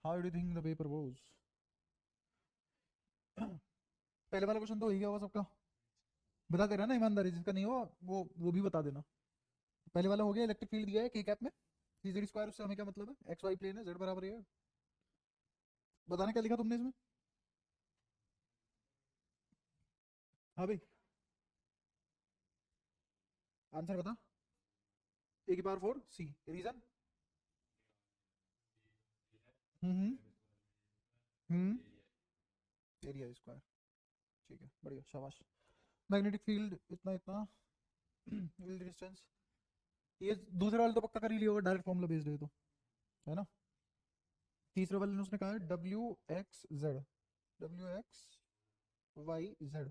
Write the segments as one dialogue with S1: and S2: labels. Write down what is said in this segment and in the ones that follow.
S1: How do think the paper was? पहले वाला question तो हो ही गया होगा सबका। बता दे रहा ना ईमानदारी, जिसका नहीं हो वो भी बता देना। पहले वाला हो गया, इलेक्ट्रिक फील्ड दिया है के कैप में, सी जेड स्क्वायर, उससे हमें क्या मतलब है, एक्स वाई प्लेन है, जेड बराबर है। बताना क्या लिखा तुमने इसमें। हाँ भाई, आंसर बता। ए की पावर 4 सी, रीजन। हम्म हम्म एरिया स्क्वायर। ठीक है, बढ़िया, शाबाश। मैग्नेटिक फील्ड इतना इतना, फील्ड डिस्टेंस, ये दूसरे वाले तो पक्का कर ही लिया होगा, डायरेक्ट फॉर्मूला बेस्ड है तो, है ना। तीसरे वाले ने उसने कहा है W X Z, W X Y Z,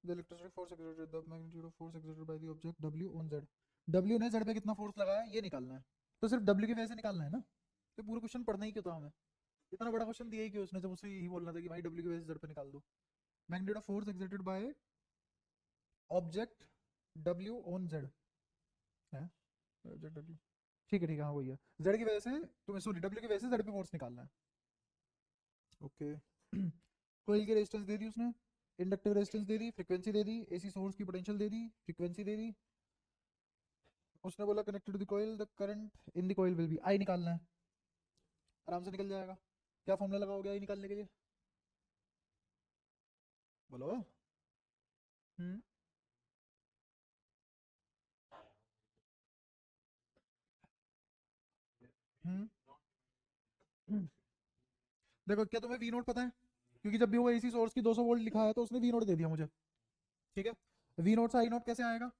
S1: the electrostatic force exerted, the magnitude of force exerted by the object W on Z. W ने जेड पे कितना फोर्स लगाया ये निकालना है, तो सिर्फ डब्ल्यू की वजह से निकालना है ना। तो पूरा क्वेश्चन पढ़ना ही क्यों था हमें, इतना बड़ा क्वेश्चन दिया ही क्यों उसने, जब उसे यही बोलना था कि भाई डब्ल्यू की वजह से जेड पे निकाल दो। Magnitude of force exerted by object W on Z है, ऑब्जेक्ट डब्ल्यू। ठीक है हाँ वही है, जेड की वजह से, तुम्हें सॉरी डब्ल्यू की वजह से जेड पे फोर्स निकालना है। ओके। कोयल की रेजिस्टेंस दे दी उसने, इंडक्टिव रेजिस्टेंस दे दी, फ्रीक्वेंसी दे दी, एसी सोर्स की पोटेंशियल दे दी, फ्रीक्वेंसी दे दी। उसने बोला connected to the coil the current in the coil will be I, निकालना है, आराम से निकल जाएगा। क्या फॉर्मूला लगाओगे आई निकालने के लिए, बोलो। हम्म हम्म हम्म। देखो क्या तुम्हें वी नोट पता है, क्योंकि जब भी वो एसी सोर्स की 200 वोल्ट लिखा है तो उसने वी नोट दे दिया मुझे। ठीक है, वी नोट से आई नोट कैसे आएगा,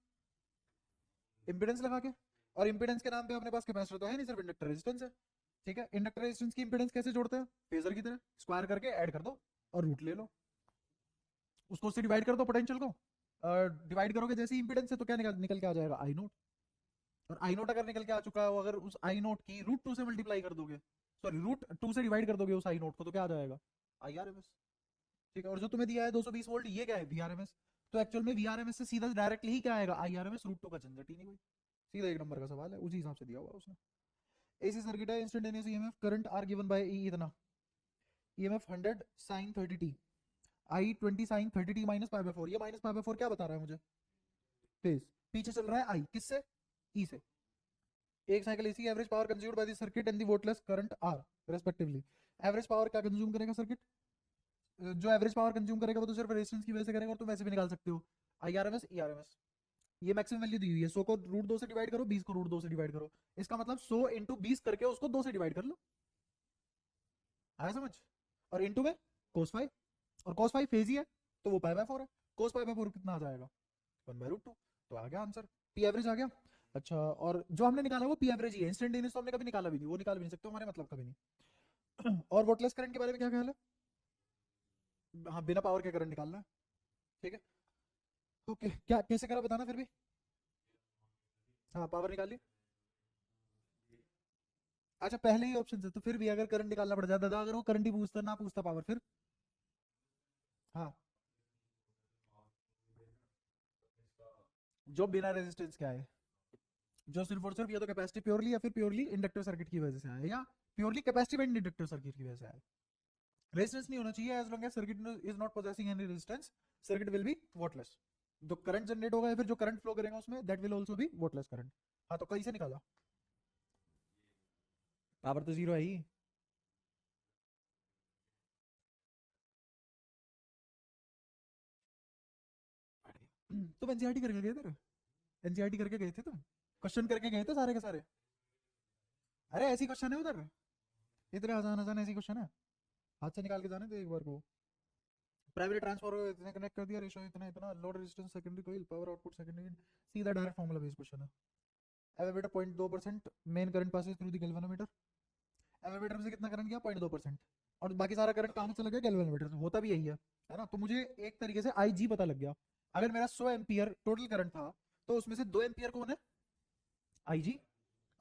S1: इंपेडेंस लगा के, और इंपेडेंस के नाम पे अपने पास कैपेसिटर तो है नहीं, सिर्फ इंडक्टर रेजिस्टेंस है। ठीक है, इंडक्टर रेजिस्टेंस की इंपेडेंस कैसे जोड़ते हैं, फेजर की तरह स्क्वायर करके ऐड कर दो और रूट ले लो, उसको उससे डिवाइड कर दो पोटेंशियल को, डिवाइड करोगे जैसे ही इंपेडेंस है तो क्या निकल निकल के आ जाएगा आई नोट। और आई नोट अगर निकल के आ चुका है, अगर उस आई नोट की रूट टू से मल्टीप्लाई कर दोगे, सॉरी रूट टू से डिवाइड कर दोगे उस आई नोट को, तो क्या आ जाएगा, आई आर एम एस। ठीक है, और जो तुम्हें दिया है 220 वोल्ट, ये क्या है, वी आर एम एस। तो एक्चुअल में वी आर एम एस से सीधा डायरेक्टली ही क्या आएगा, I R M S, root two का झंझट ही नहीं कोई, सीधा एक नंबर का सवाल है, उसी हिसाब से दिया हुआ उसने। एसी सर्किट है, instantaneous EMF current are given by E इतना, EMF 100 sine 30 t, I 20 sine 30 t minus pi by 4, ये माइनस पाई बाय 4 क्या बता रहा है मुझे, फेज। पीछे चल रहा है आई किससे, ई से। एक cycle AC average power consumed by the circuit and the wattless current are respectively. Average power क्या कंज्यूम करेगा सर्किट, जो एवरेज पावर कंज्यूम करेगा वो तो सिर्फ रेजिस्टेंस की वजह से करेगा, और तुम वैसे भी निकाल सकते हो I R M S E R M S. ये मैक्सिमम वैल्यू दी हुई है, 100 को रूट 2 से डिवाइड करो, 20 को रूट 2 से डिवाइड करो, इसका मतलब 100 इंटू 20 करके उसको 2 से डिवाइड कर लो, आया समझ। और इंटू में कोस फाइव, और कोस फाइव फेज ही है, तो वो पाई बाय 4 है, कोस पाई बाय 4 कितना आ जाएगा, 1/√2। तो आ गया आंसर, पी एवरेज आ गया। अच्छा, और जो हमने निकाला वो पी एवरेज ही है, इंस्टेंटेनियस तो हमने कभी निकाला भी नहीं, वो निकाल भी नहीं सकते, हमारे मतलब कभी नहीं। और वोटलेस करंट के बारे में क्या ख्याल है, हाँ बिना पावर के करंट निकालना है। ठीक है, ओके, क्या कैसे करा बताना फिर भी। हाँ पावर निकाली, अच्छा पहले ही ऑप्शन है तो फिर भी अगर करंट निकालना पड़ जाता था, अगर वो करंट ही पूछता ना पूछता पावर फिर। हाँ, जो बिना रेजिस्टेंस के आए, जो सिर्फ और सिर्फ या तो कैपेसिटी प्योरली या फिर प्योरली इंडक्टिव सर्किट की वजह से आए, या purely capacitive and inductive circuit की वजह से आए। रेजिस्टेंस नहीं होना चाहिए, as long as circuit is not possessing any resistance, circuit will be wattless. जो करंट जनरेट होगा या फिर जो करंट फ्लो करेगा उसमें, that will also be wattless current. हाँ तो कैसे निकाला, पावर तो जीरो है ही। तुम एनसीईआरटी करके गए थे, एनसीईआरटी करके गए थे तुम, क्वेश्चन करके गए थे सारे के सारे। अरे ऐसी क्वेश्चन है उधर, इतने आसान आसान ऐसी क्वेश्चन है, हाथ से निकाल के जाने थे एक बार को। प्राइमरी ट्रांसफार्मर इतने कनेक्ट कर दिया, रेशियो इतना इतना, load resistance secondary coil, power output secondary, सीधा डायरेक्ट फॉर्मूला बेस्ड क्वेश्चन है। एवेबेटर 0.2% main current passes through the galvanometer, एवेबेटर में से कितना करंट गया 0.2%, और बाकी सारा करंट कहाँ से चला गया, गैल्वेनोमीटर से, होता भी यही है ना। तो मुझे एक तरीके से आई जी पता लग गया, अगर मेरा 100 एम्पियर टोटल करंट था तो उसमें से 2 एम्पियर कौन है, आई जी।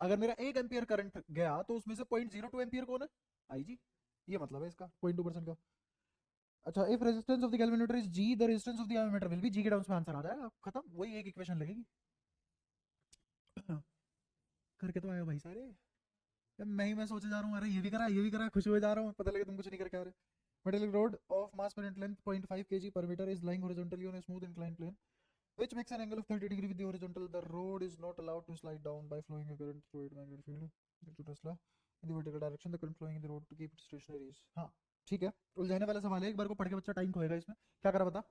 S1: अगर मेरा 1 एम्पियर करंट गया तो उसमें से 0.02 एम्पियर कौन है, आई जी। ये मतलब है इसका 0.2% का। अच्छा, if resistance of the galvanometer is G, the resistance of the ammeter will be G, के टर्म्स में आंसर आ जाएगा, खत्म, वही एक इक्वेशन लगेगी। करके तो आए हो भाई सारे। मैं सोचे जा रहा हूँ, अरे ये भी करा ये भी करा, खुश हुए जा रहा हूँ, पता लगे तुम कुछ नहीं करके आ रहे। Metallic road of mass per unit length 0.5 kg per meter is lying horizontally on a smooth inclined plane which makes an angle of 30 degree with the horizontal. The road is not allowed to slide down by flowing a current through it magnetic field due to Tesla in the vertical direction. The current flowing in the road to keep it stationary is, हाँ ठीक है, उलझाने वाला सवाल है, एक बार को पढ़ के बच्चा टाइम खोएगा इसमें। क्या करा बता?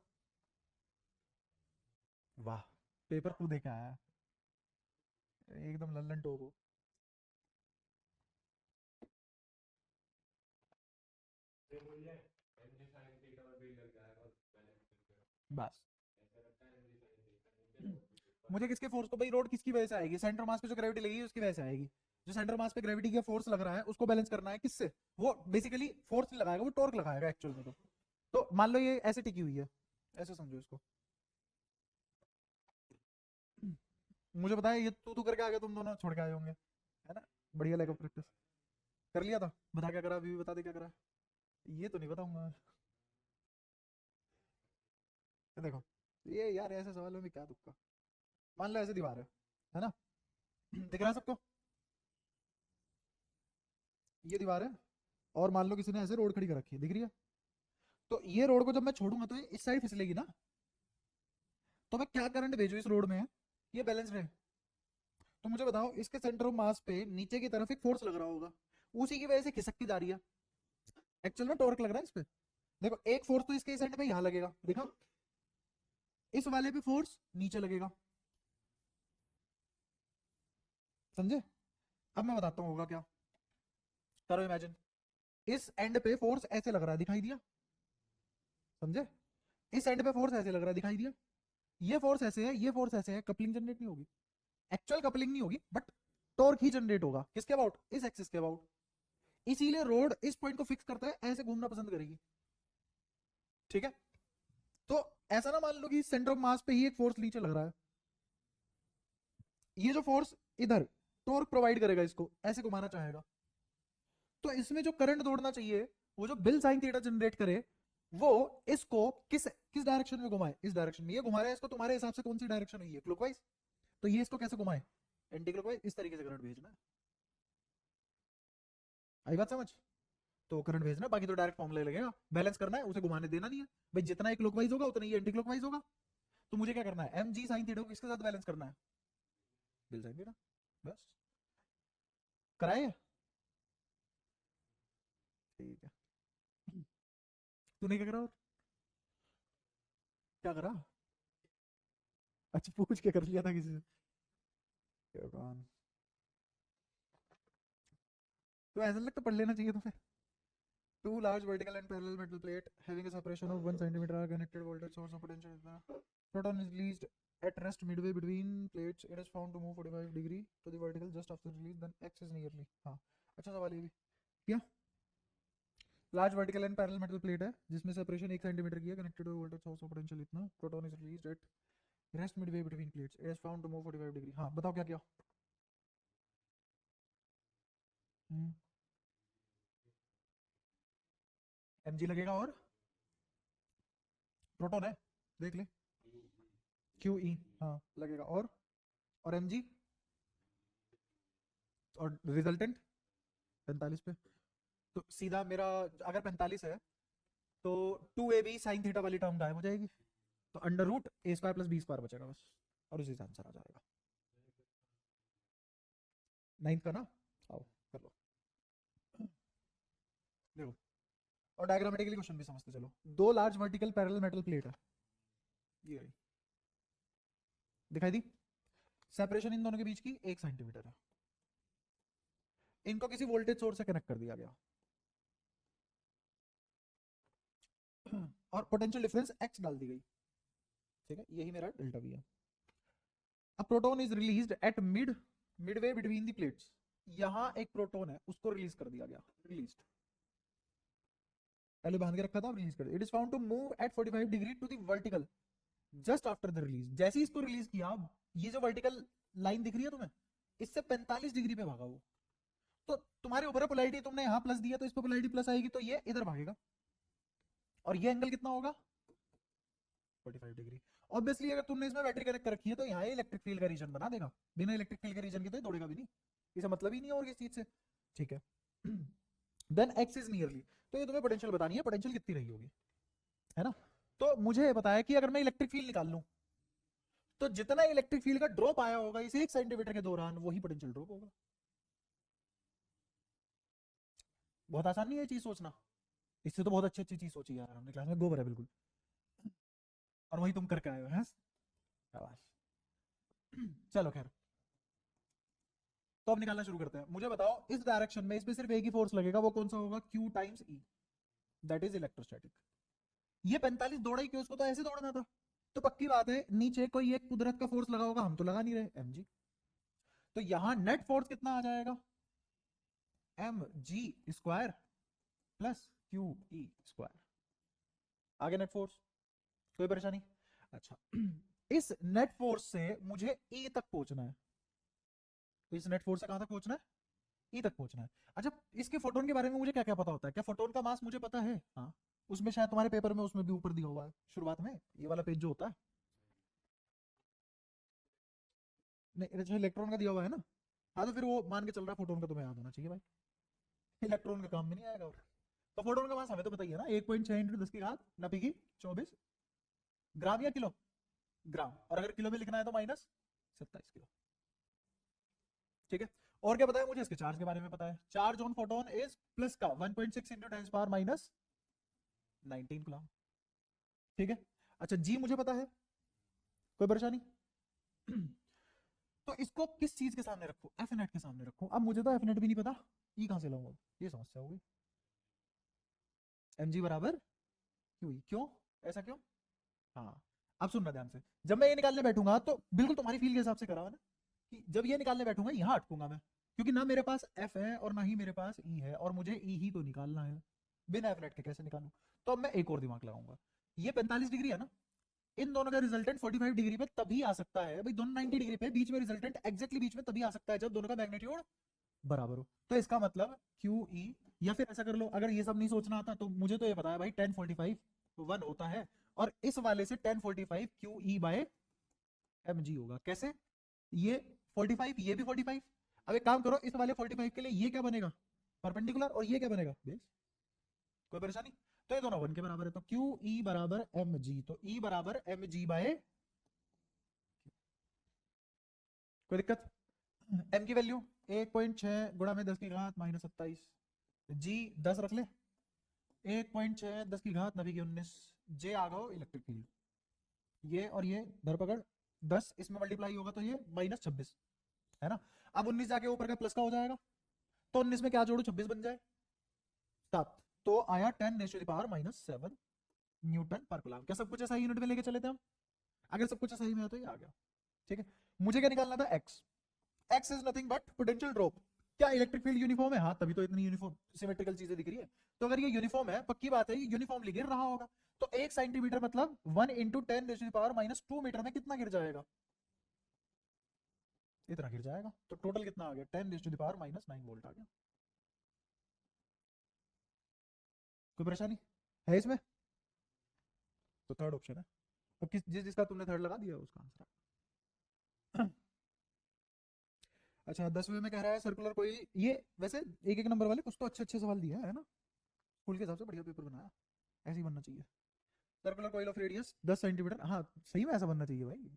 S1: वाह, पेपर खुद देखा आया, एकदम लल्लन टोपो। बस मुझे किसके फोर्स को, भाई रोड किसकी वजह से आएगी? सेंटर मास पे जो ग्रेविटी लगी उसकी वजह से आएगी। जो सेंटर मास पे ग्रेविटी का फोर्स लग रहा है उसको बैलेंस करना है किससे? वो बेसिकली फोर्स नहीं लगाएगा, वो टॉर्क लगाएगा एक्चुअल में। तो मान लो ये ऐसे टिकी हुई है, ऐसे समझो इसको। मुझे बताया ये तू करके आ गया, तुम दोनों छोड़ के आए होंगे, है ना? बढ़िया लगा, प्रैक्टिस कर लिया था। बता क्या करा, अभी भी बता दे क्या करा। ये तो नहीं बताऊंगा। देखो ये यार ऐसे सवालों में क्या तुक्का। मान लो ऐसे दीवार है ना? दिख रहा है सबको? ये दीवार है और मान लो किसी ने ऐसे रोड खड़ी कर रखी है, दिख रही है? तो ये रोड को जब मैं छोड़ूंगा तो ये इस साइड फिसलेगी ना, तो मैं क्या करंट भेजू इस रोड में? ये बैलेंस है। तो मुझे बताओ, इसके सेंटर ऑफ मास पे नीचे की तरफ एक फोर्स लग रहा होगा, उसी की वजह से खिसकती जा रही है। एक्चुअल में टॉर्क लग रहा है इस पे। देखो एक फोर्स तो इसके एंड पे यहां लगेगा, देखो इस वाले पे फोर्स नीचे लगेगा, समझे? अब मैं बताता हूँ होगा क्या, करो इमेजिन। इस एंड पे फोर्स ऐसे लग रहा है, दिखाई दिया? समझे? इस एंड पे फोर्स ऐसे लग रहा है, दिखाई दिया? ये फोर्स ऐसे है, ये फोर्स ऐसे है, कपलिंग जनरेट नहीं होगी, एक्चुअल कपलिंग नहीं होगी, बट टॉर्क ही जनरेट होगा। किसके अबाउट? इस एक्सिस के अबाउट। इसीलिए रोड इस पॉइंट को फिक्स करता है, ऐसे घूमना पसंद करेगी, ठीक है? तो ऐसा ना मान लो कि सेंटर ऑफ मास पे ही एक फोर्स नीचे लग रहा है, ये जो फोर्स इधर टॉर्क प्रोवाइड करेगा, इसको ऐसे घुमाना चाहेगा, तो इसमें जो करंट दौड़ना चाहिए, वो जो बिल साइन थीटा जनरेट करे, वो इसको किस किस डायरेक्शन में घुमाए? इस डायरेक्शन में। ये घुमा रहा है इसको, तुम्हारे हिसाब से कौन सी डायरेक्शन हुई है? क्लॉकवाइज। तो ये इसको कैसे घुमाए? Anti clockwise. इस तरीके से करंट भेजना है। आई बात समझ? तो करंट भेजना, बाकी तो डायरेक्ट फॉर्मूला लगेगा, बैलेंस करना है, उसे घुमाने देना नहीं है भाई। जितना एक क्लॉकवाइज होगा उतना ही एंटी क्लॉकवाइज होगा। तो मुझे क्या करना है? एम जी साइन थीटा को किसके साथ बैलेंस करना है? Bill sine theta. बस कराए, ठीक है। तूने क्या करा और क्या करा? अच्छा पूछ के कर लिया था किसी से? कौन? तो ऐसा लगता पढ़ लेना चाहिए तुम्हें। Two large vertical and parallel metal plate having a separation of 1 centimeter are connected. Voltage source of potential is the proton is released at rest midway between plates. It is found to move 45 degree to the vertical just after release. Then x is nearly, हाँ अच्छा सवाल ये भी क्या? Large vertical and parallel metal plate है जिसमें separation 1 centimetre की है, connected to voltage source of potential इतना, proton is released at rest midway between plates, it is found to move 45 degree. हाँ बताओ क्या किया? एमजी लगेगा और प्रोटॉन है, देख ले, क्यू ई, हाँ लगेगा, और एम जी, और रिजल्टेंट 45 पे। तो सीधा मेरा अगर 45 है तो 2ab साइन थीटा वाली टर्म गायब हो जाएगी, तो अंडर रूट ए स्क्वायर प्लस बी स्क्वायर बचेगा बस, और उसी से आंसर आ जाएगा। 9th का ना, आओ कर लो। देखो और डायग्रामेटिकली क्वेश्चन भी समझते चलो। दो large vertical parallel metal plate है, ये रही, दिखाई दी? सेपरेशन इन दोनों के बीच की 1 सेंटीमीटर है, इनको किसी वोल्टेज सोर्स से कनेक्ट कर दिया गया, और पोटेंशियल डिफरेंस x डाल दी गई, ठीक है? यही मेरा डेल्टा वी है। अब proton is released eight Midway between the plates, यहां एक प्रोटॉन है उसको रिलीज कर दिया गया, रिलीज, पहले बांध के रखा था, रिलीज कर दिया। It is found to move at 45 degree to the vertical just after the release. जैसे ही इसको रिलीज किया, ये जो वर्टिकल लाइन दिख रही है तुम्हें, इससे 45 डिग्री पे भागा वो। तो तुम्हारे ऊपर पोलैरिटी, तुमने यहां प्लस दिया तो इस पर पोलैरिटी प्लस आएगी, तो ये इधर भागेगा, और ये एंगल कितना होगा? 45 डिग्री। ऑब्वियसली अगर तुमने इसमें बैटरी कनेक्ट कर रखी है तो यहाँ इलेक्ट्रिक फील्ड का रीजन बना देगा, बिना इलेक्ट्रिक फील्ड के रीजन के तो दौड़ेगा भी नहीं, इसे मतलब ही नहीं है और किस चीज से। ठीक है। देन x इज नियरली, तो ये तुम्हें पोटेंशियल बतानी है, पोटेंशियल कितनी रही होगी, है ना। तो मुझे ये पता है कि अगर मैं इलेक्ट्रिक फील्ड निकाल लूं तो जितना इलेक्ट्रिक फील्ड का ड्रॉप आया होगा इस 1 सेंटीमीटर के दौरान वही पोटेंशियल ड्रॉप होगा। बहुत आसान नहीं है ये चीज सोचना, इससे तो बहुत अच्छी अच्छी चीज सोची यार हमने क्लास में, गोबर है बिल्कुल, और वही तुम करके आए हो हैं, शाबाश। चलो खैर, तो अब निकालना शुरू करते हैं। मुझे बताओ इस डायरेक्शन में इसमें सिर्फ एक ही फोर्स लगेगा, वो कौन सा होगा, Q times E, that is electrostatic. ये 45 दौड़ा ही क्यों, उसको तो ऐसे दौड़ना था। तो पक्की बात है नीचे कोई एक कुदरत का फोर्स लगा होगा, हम तो लगा नहीं रहे, mg। तो यहां नेट फोर्स कितना आ जाएगा, mg square plus QE square. आगे नेट फोर्स, कोई परेशानी। अच्छा इस नेट फोर्स से मुझे E तक पहुंचना है, तो इस नेट फोर्स से कहां तक पहुंचना है, E तक पहुंचना है। अच्छा इसके फोटोन के बारे में मुझे क्या क्या पता होता है, क्या फोटोन का मास मुझे पता है, हाँ उसमें शायद तुम्हारे पेपर में उसमें भी ऊपर दिया हुआ है शुरुआत में, ये वाला पेज जो होता है, नहीं अच्छा इलेक्ट्रॉन का दिया हुआ है ना, हाँ तो फिर वो मान के चल रहा है फोटोन का तुम्हें याद होना चाहिए भाई, इलेक्ट्रॉन का काम में नहीं आएगा। और तो फोटोन का मास हमें तो पता ही है ना, 1.6 इंटू 10 की घात नपी की 24 ग्राम या किलो, ग्राम, और अगर किलो में लिखना है तो -27 किलो। ठीक है, और क्या पता है मुझे, इसके चार्ज के बारे में पता है, charge on photon is plus का 1.6 इंटू 10⁻⁻19 कूलम। ठीक है, अच्छा जी मुझे पता है, कोई परेशानी। तो इसको किस चीज के सामने रखूं, एफ नेट के सामने रखूं। अब मुझे तो एफ नेट भी नहीं पता, ई कहां से लाऊंगा, ये समस्या होगी। एम जी बराबर क्यू ई, क्यों ऐसा क्यों, हाँ अब सुनना ध्यान से, जब मैं ये निकालने बैठूंगा तो बिल्कुल तुम्हारी फील के हिसाब से करा ना, कि जब ये निकालने बैठूंगा यहाँ अटकूंगा मैं, क्योंकि ना मेरे पास एफ है और ना ही मेरे पास ई है, और मुझे ई ही तो निकालना है, बिना एफ नेट के कैसे निकालूं। तो अब मैं एक और दिमाग लगाऊंगा, ये 45 डिग्री है ना, इन दोनों का रिजल्टेंट 45 डिग्री पे तभी आ सकता है भाई, दोनों 90 डिग्री पे, बीच में रिजल्टेंट एग्जैक्टली बीच में तभी आ सकता है जब दोनों का मैग्नीट्यूड बराबर हो। तो इसका मतलब क्यू ई, या फिर ऐसा कर लो, अगर ये सब नहीं सोचना आता तो मुझे तो ये पता है भाई 1045 1 होता है, और इस वाले से 1045 Q E by M G होगा। कैसे, ये 45 ये भी 45, अब एक काम करो, इस वाले 45 के लिए ये क्या बनेगा, परपेंडिकुलर, और ये क्या बनेगा बेस, कोई परेशानी। तो ये दोनों 1 के बराबर है, तो क्यू ई बराबर एम जी, तो ई बराबर एम जी बाय, कोई दिक्कत। एम की वैल्यू 1.6 गुणा में 10 की घात -27, जी 10 रख ले, 1.6 10 की घात नबी की 19, जे आ गो इलेक्ट्रिक फील्ड, ये और ये धरपकड़ 10 इसमें मल्टीप्लाई होगा तो ये -26, है ना। अब 19 जाके ऊपर का प्लस का हो जाएगा, तो 19 में क्या जोड़ू 26 बन जाए 7, तो आया 10⁻⁻7 न्यूटन पर कूलम। क्या सब कुछ ऐसा यूनिट में लेके चले थे हम, अगर सब कुछ सही में है तो ये आ गया। ठीक है, मुझे क्या निकालना था, x, x is nothing but potential drop. क्या इलेक्ट्रिक फील्ड यूनिफॉर्म है, हाँ तभी तो इतनी यूनिफॉर्म सिमेट्रिकल चीजें दिख रही है। तो अगर ये यूनिफॉर्म है, पक्की बात है ये यूनिफॉर्मली गिर रहा होगा, तो 1 सेंटीमीटर मतलब 1 इंटू 10⁻⁻2 मीटर में कितना गिर जाएगा, इतना गिर जाएगा। तो टोटल कितना आ गया, 10⁻⁻9 वोल्ट आ गया। कोई परेशानी है इसमें, तो थर्ड ऑप्शन है। तो किस जिसका तुमने थर्ड लगा दिया उसका आंसर। अच्छा 10वें में कह रहा है सर्कुलर कोई, ये वैसे एक एक नंबर वाले कुछ तो अच्छे अच्छे सवाल दिए है ना, स्कूल के हिसाब से बढ़िया पेपर बनाया, ऐसे ही बनना चाहिए। Circular coil of radius 10 centimetre, हाँ सही में ऐसा बनना चाहिए भाई,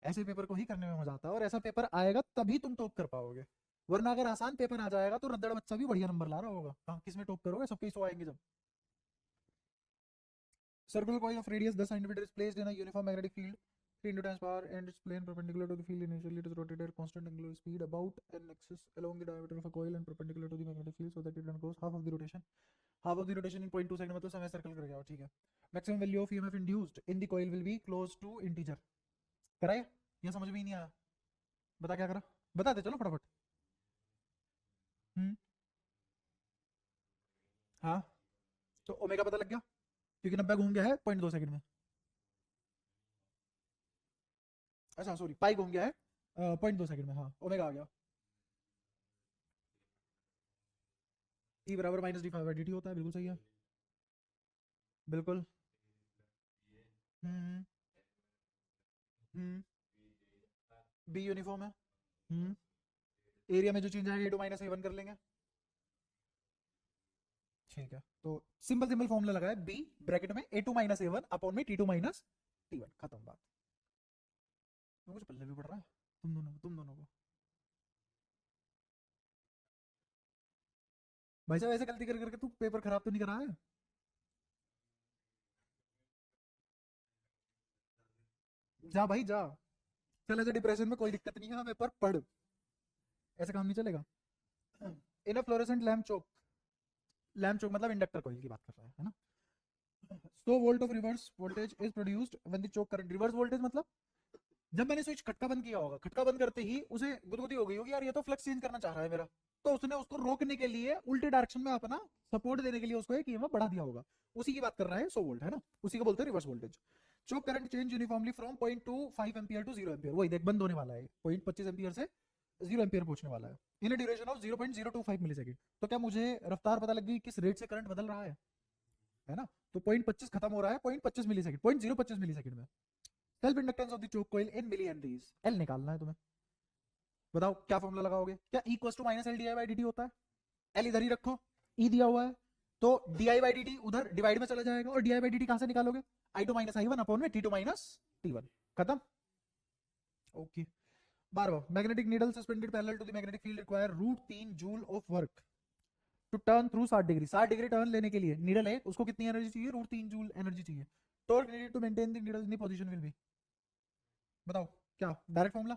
S1: ऐसे पेपर को ही करने में मजा आता है, और ऐसा पेपर आएगा तभी तुम टॉप कर पाओगे, वरना अगर आसान पेपर आ जाएगा तो रद्दड़ बच्चा भी बढ़िया नंबर ला रहा होगा, हाँ किस में टॉप करोगे, सबके सो आएंगे जब। Circular coil of radius 10 cm is placed in a uniform magnetic field 3 into 10 power and its plane perpendicular to the field. Initially it is rotated at constant angular speed about an axis along the diameter of a coil and perpendicular to the magnetic field so that it undergoes half of the rotation. Half of the rotation in 0.2 second मतलब समय circle कर गया, ठीक है। Maximum value of EMF induced in the coil will be close to integer। कराए, ये समझ में ही नहीं आया, बता क्या करा, बता दे चलो फटाफट। हाँ तो ओमेगा पता लग गया, क्योंकि 90 घूम गया है 0.2 सेकंड में, अच्छा सॉरी पाई घूम गया है 0.2 सेकंड में, हाँ ओमेगा आ गया। ई बराबर -d⁵/dt होता है, बिल्कुल सही है, बिल्कुल। हम्म हम्म बी यूनिफॉर्म है। एरिया में जो चेंज आएगा a2 - a1 कर लेंगे, ठीक है, तो सिंपल सिंपल फॉर्मूला लगाया, बी ब्रैकेट में a2 माइनस a1 अपॉन में t2 माइनस t1, खत्म बात। तो कुछ पल्ले भी पड़ रहा है तुम दोनों को। भाई साहब ऐसे गलती कर करके तू पेपर खराब तो नहीं करा है? जा भाई जा, चल ऐसे डिप्रेशन में कोई दिक्कत नहीं है, हमें पर पढ़, ऐसे काम नहीं चलेगा। इन अ फ्लोरेसेंट लैम्प चोक मतलब इंडक्टर कॉइल की बात कर रहा है ना। सो volt of reverse voltage is produced when the choke current, reverse voltage मतलब जब मैंने स्विच खटका बंद किया होगा, खटका बंद करते ही उसे गुदगुदी हो गई होगी, यार ये तो फ्लक्स चेंज करना चाह रहा है मेरा, तो उसने उसको रोकने के लिए उल्टे डायरेक्शन में अपना सपोर्ट देने के लिए उसको एक ईएमएफ बढ़ा दिया होगा, उसी की बात कर रहा है 100 वोल्ट है ना, उसी को बोलते हैं reverse voltage. Choke current change uniformly from 0.25 ampere to 0 ampere, वही देख बंद होने वाला है 0.25 एम्पियर से 0 एम्पियर पहुंचने वाला है इन ड्यूरेशन ऑफ 0.025 मिलीसेकंड। तो क्या मुझे रफ्तार पता लग गई किस रेट से करंट बदल रहा है ना, तो 0.25 खत्म हो रहा है 0.25 मिलीसेकंड, 0.025 मिलीसेकंड में। Self inductance of the choke coil in milli henries, L निकालना है तुम्हें, बताओ क्या फॉर्मूला लगाओगे, क्या E equal to minus L D I by D T होता है, एल इधर ही रखो, ई दिया हुआ है, तो d I by D t उधर डिवाइड में चला जाएगा, और d I by D t कहां से निकालोगे, I two minus I one upon में t two minus t one, खत्म। Okay, 12 magnetic needle suspended parallel to the magnetic field require √3 joule of work to turn through 60 degree, 60 degree turn लेने के लिए needle है उसको कितनी energy चाहिए, √3 joule energy चाहिए। Torque needed to maintain the needle in the position will be, बताओ क्या डायरेक्ट फॉर्मूला,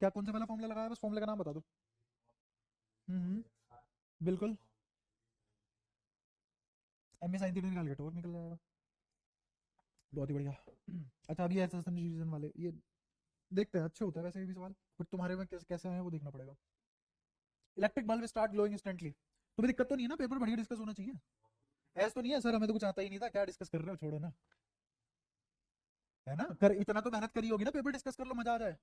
S1: क्या कौन सा वाला फॉर्मूला लगाया, बस फॉर्मूले का नाम बता दो। हम्म, बिल्कुल, एम ए साइन थीटा निकाल के टॉर्क निकल जाएगा, बहुत ही बढ़िया। अच्छा अभी ऐसा रीजन वाले ये देखते हैं, अच्छे होता है वैसे भी सवाल, बट तुम्हारे में कैसे कैसे आए वो देखना पड़ेगा। Electric bulb start glowing instantly, तुम्हें दिक्कत तो नहीं है ना, पेपर बढ़िया डिस्कस होना चाहिए, ऐसा तो नहीं है सर हमें तो कुछ आता ही नहीं था, क्या डिस्कस कर रहे हो, छोड़ो ना, है ना, कर इतना तो मेहनत करी होगी ना, पेपर डिस्कस कर लो मजा आ जाए।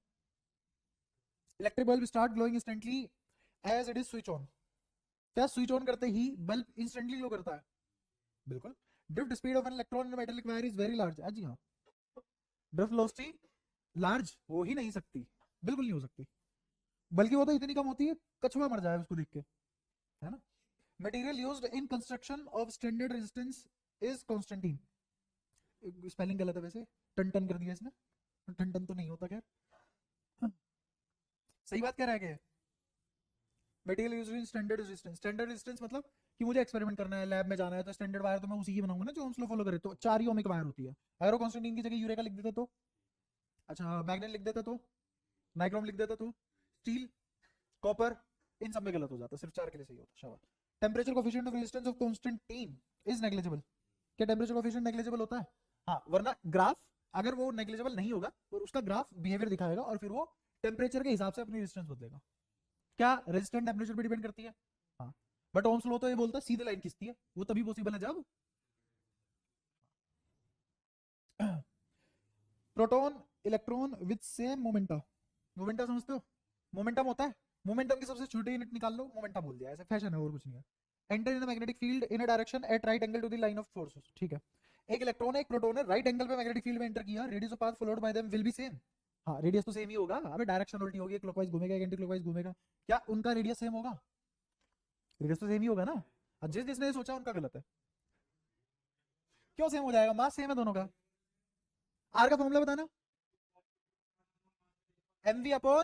S1: Electric bulb start glowing instantly as it is switch on, क्या स्विच ऑन करते ही बल्ब इंस्टेंटली ग्लो करता है, बिल्कुल। Drift speed of an electron in metallic wire is very large, जी हाँ, ड्रिफ्ट वेलोसिटी लार्ज हो ही नहीं सकती, बिल्कुल नहीं हो सकती, बल्कि वो तो इतनी कम होती है कछुआ मर जाए उसको देख के, है ना। Material used in construction of standard resistance is Constantine, spelling गलत है वैसे, टन टन कर दिया इसने, टन टन तो नहीं होता, खैर सही बात कह रहा है। Material used in standard resistance, standard resistance मतलब कि मुझे एक्सपेरिमेंट करना है, लैब में जाना है, तो स्टैंडर्ड वायर तो मैं उसी की बनाऊंगा ना जो ओम्स लॉ फॉलो करे, तो 4 ही ओमिक वायर होती है, अगर वो कॉन्स्टेंटीन की जगह यूरेका लिख देता तो, अच्छा मैग्नेट लिख देता तो, नाइक्रोम लिख देता तो, स्टील कॉपर इन सब में गलत हो जाता, सिर्फ 4 के लिए सही होता, शाबाश। Temperature coefficient of resistance of constantan is negligible, क्या टेम्परेचर कोफिशिएंट नेग्लिजिबल होता है, हाँ, वरना ग्राफ अगर वो नेग्लिजिबल नहीं होगा और उसका ग्राफ बिहेवियर दिखाएगा और फिर वो टेम्परेचर के हिसाब से अपनी रेजिस्टेंस बदलेगा, क्या रेजिस्टेंस टेम्परेचर पे डिपेंड करती है, हाँ, बट ओम्स लॉ तो ये बोलता है सीधे लाइन खींचती है, वो तभी पॉसिबल है जब proton electron with same momentum, momentum समझते हो, मोमेंटम होता है, मोमेंटम की सबसे छोटी यूनिट निकाल लो, मोमेंटम बोल दिया, ऐसे फैशन है और कुछ नहीं है। Enter in the magnetic field in a direction at right angle to the line of force, ठीक है, एक इलेक्ट्रॉन है एक प्रोटॉन है, राइट एंगल पे मैग्नेटिक फील्ड में एंटर किया, radius of path followed by them will be same, हाँ रेडियस तो सेम ही होगा, अबे डायरेक्शन उल्टी होगी, क्लॉकवाइज घूमेगा एंटी क्लॉकवाइज घूमेगा, क्या उनका रेडियस सेम होगा, रेडियस तो सेम ही होगा ना, जिस जिसने सोचा उनका गलत है, क्यों सेम हो जाएगा, मास सेम है दोनों का। आर का फॉर्मूला बताना, M V upon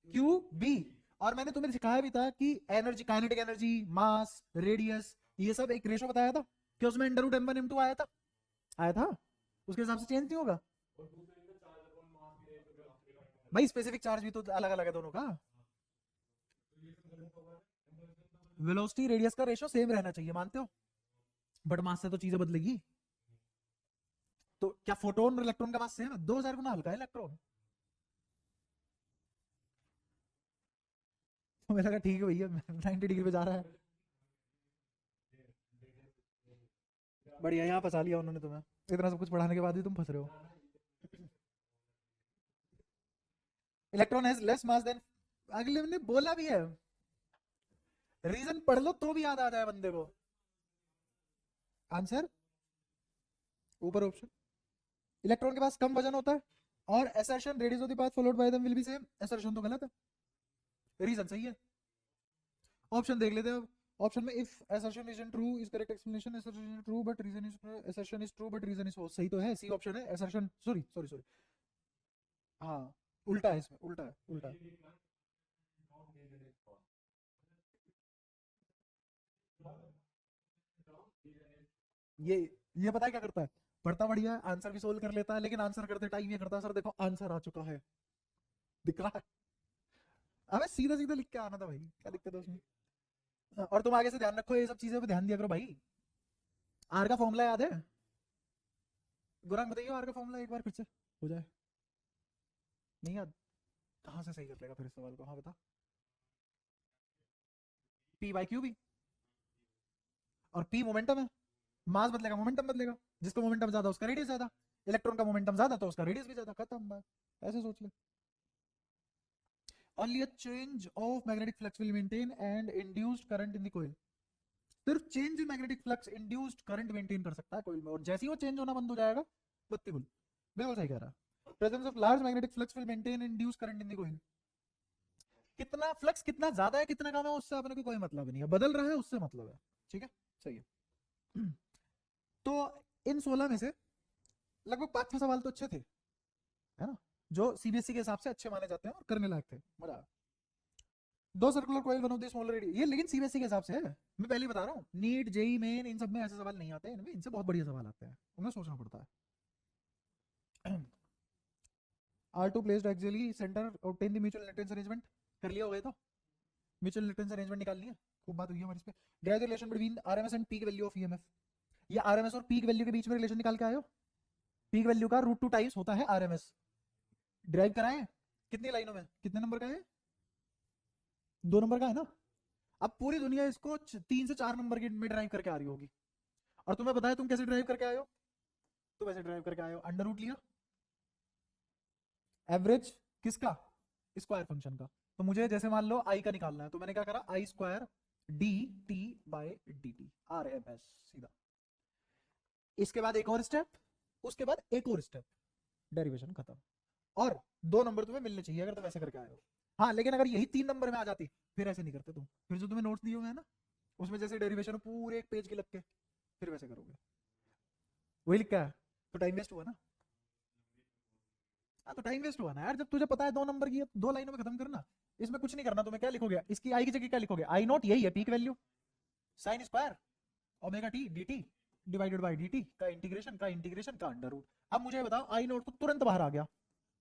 S1: Q B, और मैंने तुम्हें सिखाया भी था कि energy, kinetic energy, mass, radius, ये सब एक रेशो बताया था, क्या उसमें अंडर रूट m1 m2 आया था, उसके हिसाब से चेंज नहीं होगा भाई, स्पेसिफिक चार्ज भी तो अलग अलग है दोनों का, वेलोसिटी रेडियस का रेशो सेम रहना चाहिए, मानते हो, बट मास से तो चीजें बदलेगी, तो क्या फोटोन और इलेक्ट्रॉन का मास सेम है, 2000 गुना हल्का है इलेक्ट्रॉन, तो मेरा लगा ठीक है भैया 90 डिग्री पे जा रहा है, बढ़िया, यहाँ फंसा लिया उन्होंने तुम्हें, इतना सब कुछ पढ़ाने के बाद भी तुम फंस रहे हो। Electron has less mass than, अगले ने बोला भी है, रीजन पढ़ लो तो भी याद आ जाए बंदे को, आंसर ऊपर ऑप्शन, इलेक्ट्रॉन के पास कम वजन होता है, और assertion radius of the path followed by them will be same, assertion तो गलत है, रीजन सही है, ऑप्शन देख लेते हैं अब, ऑप्शन में if assertion isn't true is correct explanation, assertion is true but reason is assertion is true but reason is false, सही तो है, सी ऑप्शन है assertion, सॉरी सॉरी सॉरी, हाँ उल्टा है, इसमें उल्टा है, उल्टा है। ये पता है क्या करता है, पढ़ता बढ़िया है, आंसर भी सोल्व कर लेता है, लेकिन आंसर करते टाइम ये करता है, सर देखो आंसर आ चुका है, दिख रहा है। अबे सीधा सीधा लिख के आना था भाई, क्या दिक्कत है उसमें। और तुम आगे से ध्यान रखो, ये सब चीजें पे ध्यान दिया करो भाई। आर का फॉर्मूला याद है? गुरांग बताइए आर का फॉर्मूला एक बार फिर से हो जाए। नहीं याद? कहाँ से सही कर लेगा फिर इस सवाल को, हाँ बता। पी बाई क्यू बी, और पी मोमेंटम है, मास बदलेगा मोमेंटम बदलेगा, जिसका मोमेंटम ज्यादा उसका रेडियस ज्यादा, इलेक्ट्रॉन का मोमेंटम ज्यादा तो उसका रेडियस भी ज्यादा, खत्म बात, ऐसे सोच ले। Only a change of magnetic flux will maintain and induced current in the coil. सिर्फ change in magnetic flux induced current maintain कर सकता है कोइल में, और जैसे ही वो चेंज होना बंद हो जाएगा बत्ती गुल। बिल्कुल सही कह रहा। Presence of large magnetic flux will maintain induced current in the coil. कितना फ्लक्स कितना ज्यादा है कितना कम है उससे अपने को कोई मतलब नहीं है, बदल रहा है उससे मतलब है, ठीक है सही है। तो इन 16 में से लगभग 5-6 सवाल तो अच्छे थे, है ना, जो सीबीएसई के हिसाब से अच्छे माने जाते हैं और करने लायक थे, मजा आया। दो circular coil one of the smaller radius, ये लेकिन सीबीएसई के हिसाब से है, मैं पहले बता रहा हूँ, नीट जेई मेन इन सब में ऐसे सवाल नहीं आते, इनमें इनसे बहुत बढ़िया सवाल आते हैं, उन्हें सोचना पड़ता है। R2 placed axially center obtain the mutual inductance arrangement, कर लिया हो गया तो म्यूचुअल इंडक्टेंस अरेंजमेंट निकाल लिया, खूब बात हुई हमारी इस पे। Drive the relation between RMS and peak value of EMF, ये आरएमएस और पीक वैल्यू के बीच में रिलेशन निकाल के आयो, पीक वैल्यू का √2 टाइम्स होता है आरएमएस, ड्राइव कराए कितनी लाइनों में, कितने नंबर का है, 2 नंबर का है ना। अब पूरी दुनिया इसको 3 से 4 नंबर के में ड्राइव करके आ रही होगी, और तुम्हें बताया तुम कैसे ड्राइव करके आए हो, तो वैसे ड्राइव करके आए हो, अंडर रूट लिया, एवरेज किसका, स्क्वायर फंक्शन का, तो मुझे जैसे मान लो आई का निकालना है, तो मैंने क्या करा, I square d t by D t R M S सीधा। इसके बाद एक और स्टेप, उसके बाद एक और स्टेप, डेरिवेशन खत्म, और 2 नंबर तुम्हें मिलने चाहिए अगर तुम ऐसे करके आए हो। हाँ लेकिन अगर यही 3 नंबर में आ जाती फिर ऐसे नहीं करते तुम, फिर जो तुम्हें नोट्स दिए हुए हैं ना उसमें जैसे डेरिवेशन पूरे एक पेज की लग के फिर वैसे करोगे, वही लिखा है, तो टाइम वेस्ट हुआ ना। हाँ तो टाइम वेस्ट हुआ ना यार, जब तुझे पता है 2 नंबर की है 2 लाइनों में खत्म करना, इसमें कुछ नहीं करना, तुम्हें क्या लिखोगे, इसकी आई की जगह क्या लिखोगे, आई नॉट यही है peak value, sine square omega T D T divided by D T का इंटीग्रेशन का अंडर रूट। अब मुझे बताओ आई नॉट तो तुरंत बाहर आ गया,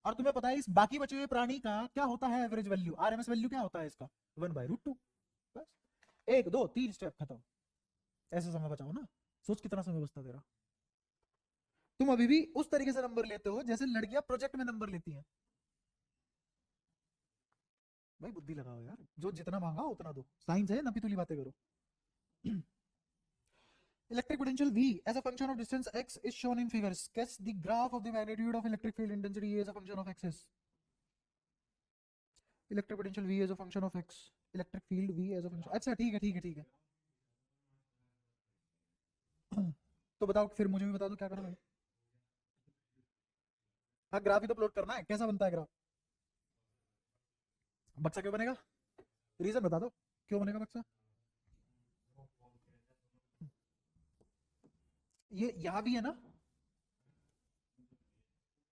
S1: और तुम्हें पता है इस बाकी बचे हुए प्राणी का क्या होता है एवरेज वैल्यू, आरएमएस वैल्यू क्या होता है इसका 1/√2, बस 1 2 3 स्टेप खत्म, ऐसे समय बचाओ ना, सोच कितना समय बचता तेरा। तुम अभी भी उस तरीके से नंबर लेते हो जैसे लड़कियां प्रोजेक्ट में नंबर लेती हैं, भाई बुद्धि लगाओ यार, जो जितना मांगा उतना दो, साइंस है ना पितुली बातें करो। Electric potential V as a function of distance x is shown in figure. Sketch the graph of the magnitude of electric field intensity as a function of axis. Electric potential V as a function of x. Electric field V as a function. अच्छा ठीक है ठीक है ठीक है। तो बताओ फिर मुझे भी बता दो क्या करना है। हाँ ग्राफ ही तो प्लॉट करना है, कैसा बनता है ग्राफ, बक्सा क्यों बनेगा, रीजन बता दो क्यों बनेगा बक्सा। ये यहाँ भी है ना,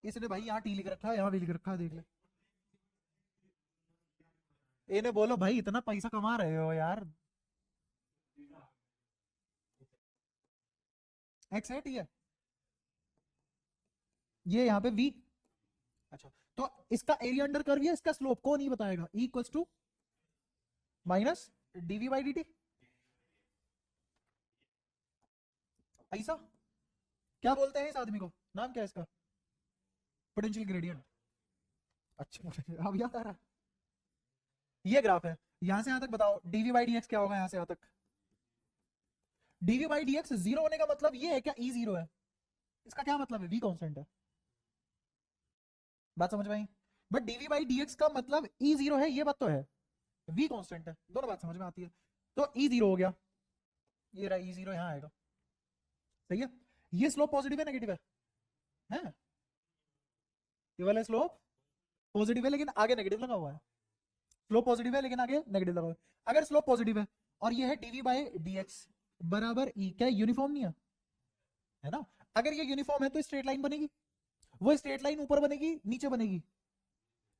S1: इसने भाई यहाँ टी लिख रखा है यहाँ भी लिख रखा है, देख ले, इन्हें बोलो भाई इतना पैसा कमा रहे हो यार, एक्स है टी है, ये यहाँ पे वी, अच्छा तो इसका एरिया अंडर कर्व है, इसका स्लोप को नहीं बताएगा, E equals to minus D V by D T, ऐसा क्या बोलते हैं इस आदमी को, नाम क्या है इसका, पोटेंशियल ग्रेडियंट। अच्छा अब याद आ रहा है, ये ग्राफ है, यहां से यहां तक बताओ डीवी बाई डी एक्स क्या होगा, यहां से यहां तक D V by D X zero होने का मतलब ये है क्या, ई जीरो है, इसका क्या मतलब है, वी कांस्टेंट है, बात समझ में आई, but DV by D x का मतलब ई जीरो है, ये बात तो है, वी कांस्टेंट है, दोनों बात समझ में आती है, तो ई जीरो हो गया, ये रहा ई जीरो यहाँ आएगा, सही है। ये स्लोप पॉजिटिव है नेगेटिव है, ये वाला स्लोप पॉजिटिव है लेकिन आगे नेगेटिव लगा हुआ है, स्लोप पॉजिटिव है लेकिन आगे नेगेटिव लगा हुआ है, अगर स्लोप पॉजिटिव है और ये है dv बाय dx बराबर e। क्या यूनिफॉर्म नहीं है ना? अगर ये यूनिफॉर्म है तो स्ट्रेट लाइन बनेगी। वो स्ट्रेट लाइन ऊपर बनेगी नीचे बनेगी?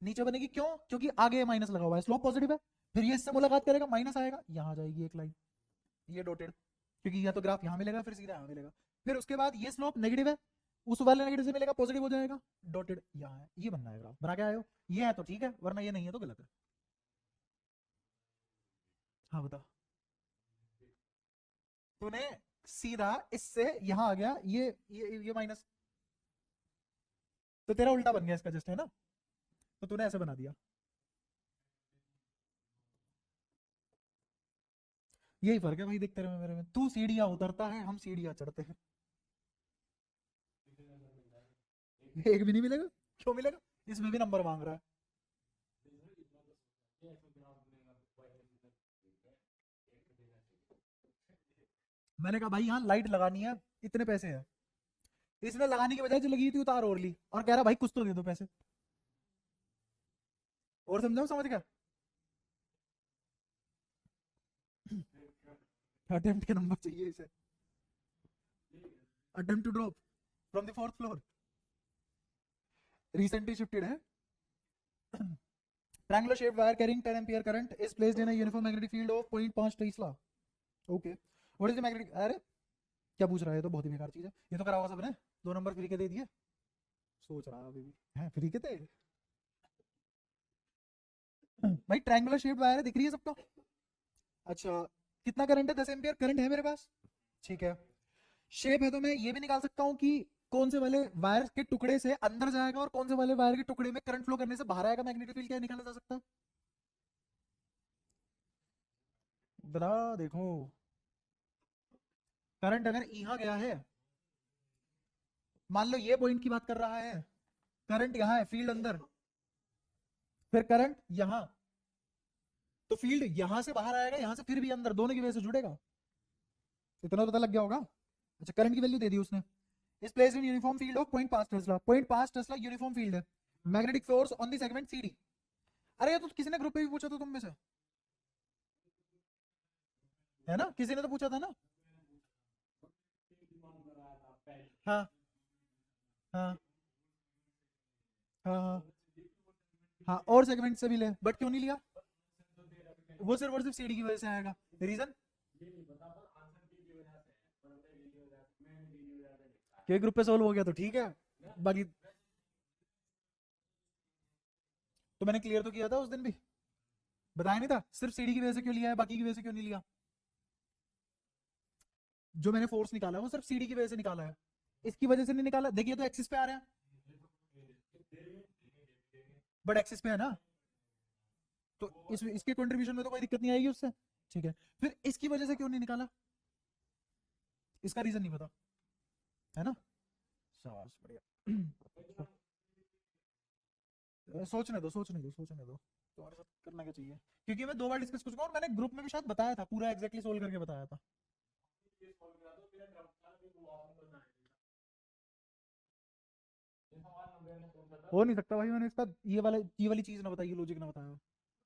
S1: नीचे बनेगी। क्यों? क्योंकि आगे माइनस लगा हुआ है, स्लोप पॉजिटिव है। फिर ये इससे मुलाकात करेगा, माइनस आएगा, यहां जाएगी एक लाइन, ये डॉटेड, क्योंकि या तो ग्राफ यहां मिलेगा फिर सीधा यहां मिलेगा। फिर उसके बाद ये स्लोप नेगेटिव है, उस वाले नेगेटिव से मिलेगा, पॉजिटिव हो जाएगा, डॉटेड यहाँ है। ये बनना है ग्राफ। बना के आए हो? ये है तो ठीक है, वरना ये नहीं है तो गलत है। हाँ बता। तूने सीधा इससे यहां आ गया, ये माइनस, तो तेरा उल्टा बन गया इसका जस्ट, है ना? तो तूने ऐसे बना दिया। यही फर्क है भाई, देख तेरे में मेरे में, तू सीढ़ियां उतरता है, हम सीढ़ियां चढ़ते हैं। एक भी नहीं मिलेगा? क्यों मिलेगा? इसमें भी नंबर मांग रहा है। मैंने कहा भाई यहाँ लाइट लगानी है, इतने पैसे हैं। इसने लगाने की बजाय जो लगी थी उतार और ली, और कह रहा भाई कुछ तो दे दो पैसे। और समझाओ, समझ गया? अटेम्प्ट के नंबर चाहिए इसे। Attempt to drop from the fourth floor, recently shifted है। Triangular shape wire carrying 10 ampere current is placed in a uniform magnetic field of 0.5 tesla. Okay, what is the magnetic, अरे क्या पूछ रहा है? तो बहुत ही बेकार चीज है ये, तो करा हुआ सबने, 2 नंबर फ्री के दे दिए। सोच रहा अभी भी है फ्री के थे। भाई ट्रायंगुलर शेप वायर है, दिख रही है सबको? अच्छा, कितना करंट है? 10 एम्पीयर करंट है मेरे पास, ठीक है। शेप है तो मैं ये भी निकाल सकता हूँ कि कौन से वाले वायर के टुकड़े से अंदर जाएगा और कौन से वाले वायर के टुकड़े में करंट फ्लो करने से बाहर आएगा। मैग्नेटिक फील्ड क्या निकाला जा सकता है? बता देखो। करंट अगर यहाँ गया है, मान लो ये पॉइंट की बात कर रहा है, करंट यहाँ है, फील्ड अंदर, फिर करंट यहाँ, तो फील्ड यहाँ से बाहर आएगा, यहाँ से फिर भी अंदर, दोनों की वजह से जुड़ेगा। इतना तो पता लग गया होगा। अच्छा, करंट की वैल्यू दे दी उसने। Is place in uniform field of 0.5 tesla. 0.5 tesla uniform field है। Magnetic force on the segment CD. अरे ये तो किसी ने ग्रुप पे भी पूछा था तुम में से, है ना? किसी ने तो पूछा था ना। हाँ हाँ हाँ हाँ हाँ, और सेगमेंट से भी ले, बट क्यों नहीं लिया? वो सिर्फ और सिर्फ सीडी की वजह से आएगा। रीजन? क्योंकि ग्रुप पे सोल्व हो गया तो ठीक है, बाकी तो मैंने क्लियर तो किया था उस दिन भी, बताया नहीं था? सिर्फ सीडी की वजह से क्यों लिया है, बाकी की वजह से क्यों नहीं लिया? जो मैंने फोर्स निकाला है वो सिर्फ सीडी की वजह से निकाला है, इसकी वजह से नहीं निकाला। देखिए तो एक्सिस पे आ रहे हैं, बट एक्सिस पे है ना, तो इसके कंट्रीब्यूशन में तो कोई दिक्कत नहीं आएगी उससे, ठीक है। फिर इसकी वजह से क्यों नहीं निकाला, इसका रीजन नहीं पता, है ना? शाबाश, बढ़िया। सोचने दो, सोचने दो, सोचने दो, तुम्हारे साथ करना क्या चाहिए, क्योंकि मैं 2 बार डिस्कस कर चुका हूँ और मैंने ग्रुप में भी शायद बताया था, पूरा एग्जैक्टली सोल्व करके बताया था। हो नहीं सकता भाई, मैंने इसका ये वाली चीज ना बताई, लॉजिक ना बताया।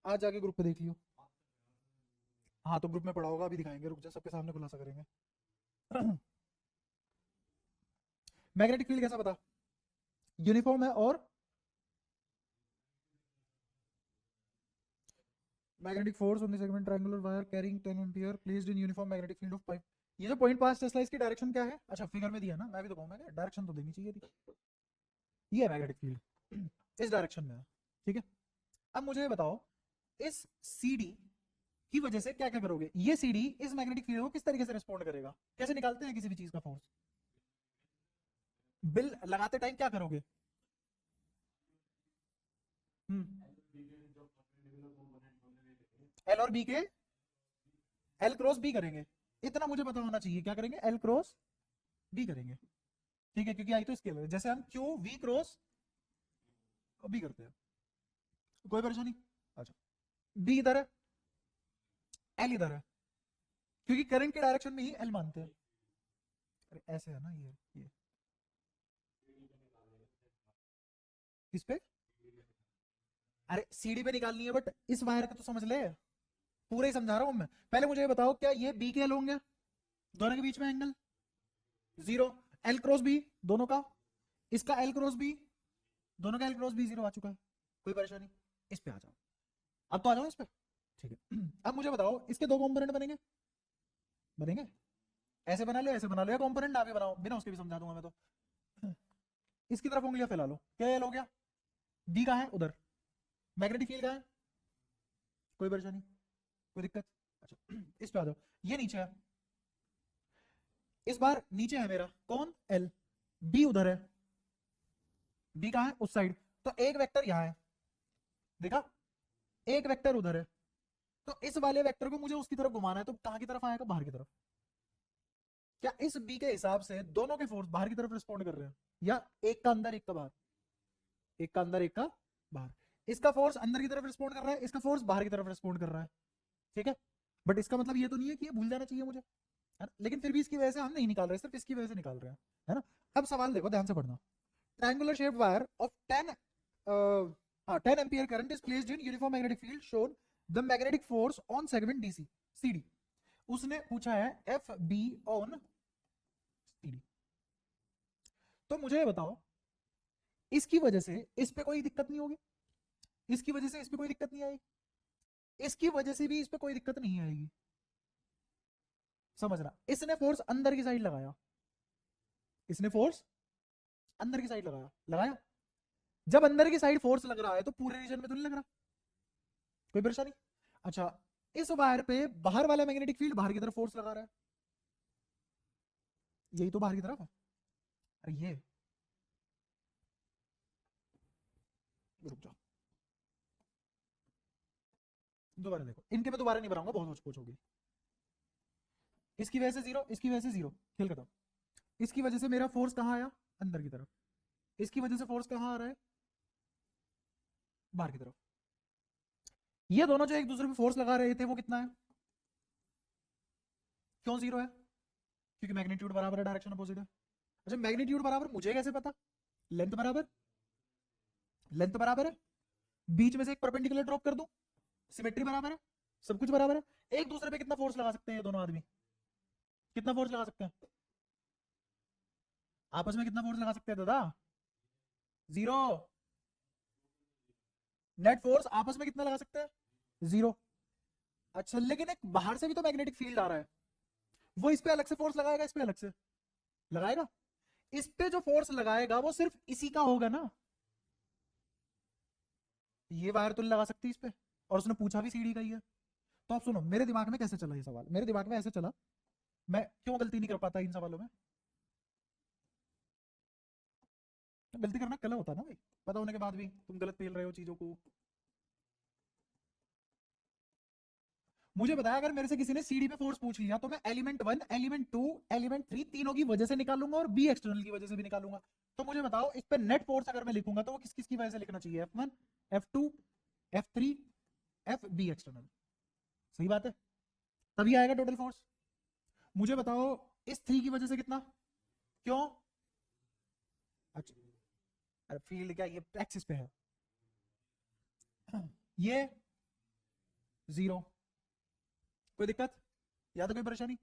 S1: आज जाके ग्रुप पे देख लियो। हाँ तो ग्रुप में पढ़ा होगा, अभी दिखाएंगे, रुक जा, सबके सामने खुलासा करेंगे। मैग्नेटिक फील्ड कैसा बता? यूनिफॉर्म है, और magnetic force on the segment triangular wire carrying 10 ampere placed in uniform magnetic field of 5। ये जो 0.5 टेस्ला, इसकी डायरेक्शन क्या है? अच्छा फिगर में दिया ना, मैं भी तो कहूँ, मैं डायरेक्शन तो देनी चाहिए थी। ये है मैग्नेटिक फील्ड, इस डायरेक्शन में है, ठीक है। अब मुझे बताओ, इस सीडी की वजह से क्या क्या करोगे? ये सीडी इस मैग्नेटिक फील्ड को किस तरीके से रिस्पॉन्ड करेगा? कैसे निकालते हैं किसी भी चीज का फोर्स? बिल लगाते टाइम क्या करोगे? एल और बी के, एल क्रॉस बी करेंगे। इतना मुझे पता होना चाहिए, क्या करेंगे? एल क्रॉस बी करेंगे, ठीक है, क्योंकि आई तो स्केलर है। जैसे हम क्यू वी क्रॉस बी करते हैं, कोई परेशानी? अच्छा, बी इधर है, एल इधर है, क्योंकि करंट के डायरेक्शन में ही एल मानते हैं। अरे ऐसे है ना, ये किस पे? अरे सीडी पे निकालनी है, बट इस वायर का तो समझ ले, पूरा ही समझा रहा हूं मैं। पहले मुझे ये बताओ, क्या ये बी के एल होंगे? दोनों के बीच में एंगल 0, एल क्रॉस बी दोनों का, इसका एल क्रॉस बी, दोनों का एल क्रॉस बी 0 आ चुका है, कोई परेशानी? इस पे आ जाओ, अब तो आ जाओ इस पे, ठीक है। अब मुझे बताओ इसके दो कंपोनेंट बनेंगे? बनेंगे? ऐसे बना लो, ऐसे बना लो, या कंपोनेंट आगे बनाओ, बिना उसके भी समझा दूंगा मैं तो। इसकी तरफ उंगलियां फैला लो, क्या एल हो गया? बी का है उधर, मैग्नेटिक फील्ड का है, कोई परेशानी, कोई दिक्कत? अच्छा इस पे आ जाओ, ये नीचे है, इस बार नीचे है मेरा कौन? एल, बी उधर है, बी कहाँ है? उस साइड, तो एक वेक्टर यहां है, देखा? एक वेक्टर उधर है, तो इस वाले वेक्टर को मुझे उसकी तरफ घुमाना है, तो कहां की तरफ आएगा? बाहर की तरफ। क्या इस बी के हिसाब से दोनों के फोर्स बाहर की तरफ रिस्पॉन्ड कर रहे हैं, या एक का अंदर एक का बाहर? एक का अंदर एक का बाहर। इसका फोर्स अंदर की तरफ रिस्पॉन्ड कर रहा है, इसका फोर्स बाहर की तरफ रिस्पॉन्ड कर रहा है, ठीक है। बट इसका मतलब ये तो नहीं है कि ये भूल जाना चाहिए मुझे, है ना? लेकिन फिर भी इसकी वजह से हम नहीं निकाल रहे, सिर्फ इसकी वजह से निकाल रहे हैं, है ना? अब सवाल देखो, ध्यान से पढ़ना। Triangular shaped wire of 10 ampere current is placed in uniform magnetic field shown the magnetic force on segment DC CD. उसने पूछा है एफ बी ऑन सीडी। तो मुझे ये बताओ, इसकी वजह से इस पे कोई दिक्कत नहीं होगी, इसकी वजह से इस पे कोई दिक्कत नहीं आएगी, इसकी वजह से भी इस पे कोई दिक्कत नहीं आएगी, समझना। इसने फोर्स अंदर की साइड लगाया, इसने फोर्स अंदर की साइड लगाया, लगाया। जब अंदर की साइड फोर्स लग रहा है तो पूरे रीजन में तो नहीं लग रहा, कोई परेशानी? अच्छा, इस वायर पे बाहर वाला मैग्नेटिक फील्ड बाहर की तरफ फोर्स लगा रहा है, यही तो बाहर की तरफ है। अरे ये रुक जाओ, दोबारा देखो, इनके मैं दोबारा नहीं बनाऊंगा, बहुत कुछ होगी। इसकी वजह से 0, इसकी वजह से 0, खेल खत्म। इसकी वजह से मेरा फोर्स कहां आया? अंदर की तरफ। इसकी वजह से फोर्स कहां आ रहा है? बाहर की तरफ। ये दोनों जो एक दूसरे पे फोर्स लगा रहे थे वो कितना है? क्यों 0 है? क्योंकि मैग्नीट्यूड बराबर है, डायरेक्शन अपोजिट है। अच्छा, मैग्नीट्यूड बराबर मुझे कैसे पता? लेंथ बराबर, लेंथ बराबर है, बीच में से एक परपेंडिकुलर ड्रॉप कर दूं, सिमेट्री बराबर है, सब कुछ बराबर है। एक दूसरे पे कितना फोर्स लगा सकते हैं ये दोनों आदमी? कितना फोर्स लगा सकते हैं आपस में? कितना फोर्स लगा सकते हैं दादा? 0। नेट फोर्स आपस में कितना लगा सकते हैं? 0। अच्छा, लेकिन एक बाहर से भी तो मैग्नेटिक फील्ड आ रहा है, वो इस पे अलग से फोर्स लगाएगा, इस पे अलग से लगाएगा। इस पे जो फोर्स लगाएगा वो सिर्फ इसी का होगा ना, ये वायर तो नहीं लगा सकती इस पे, और उसने पूछा भी सीढ़ी का ही है। तो आप सुनो, मेरे दिमाग में कैसे चला ये सवाल, मेरे दिमाग में ऐसे चला, मैं क्यों गलती नहीं कर पाता इन सवालों में? गलती करना कला होता है ना भाई, पता होने के बाद भी तुम गलत पेल रहे हो चीजों को। मुझे बताया, अगर मेरे से किसी ने सीडी पे फोर्स पूछ लिया तो मैं एलिमेंट 1, एलिमेंट 2, एलिमेंट 3 तीनों की वजह से निकालूंगा, और बी एक्सटर्नल की वजह से भी निकालूंगा। तो मुझे बताओ, इस पे नेट फोर्स अगर मैं लिखूंगा तो वो किस किस की वजह से लिखना चाहिए? F1, F2, F3, F B external, सही बात है, तभी आएगा टोटल फोर्स। मुझे बताओ, इस 3 की वजह से कितना? क्यों? अच्छा, अरे फील्ड क्या, ये एक्सिस पे है, ये 0, कोई दिक्कत या तो कोई परेशानी?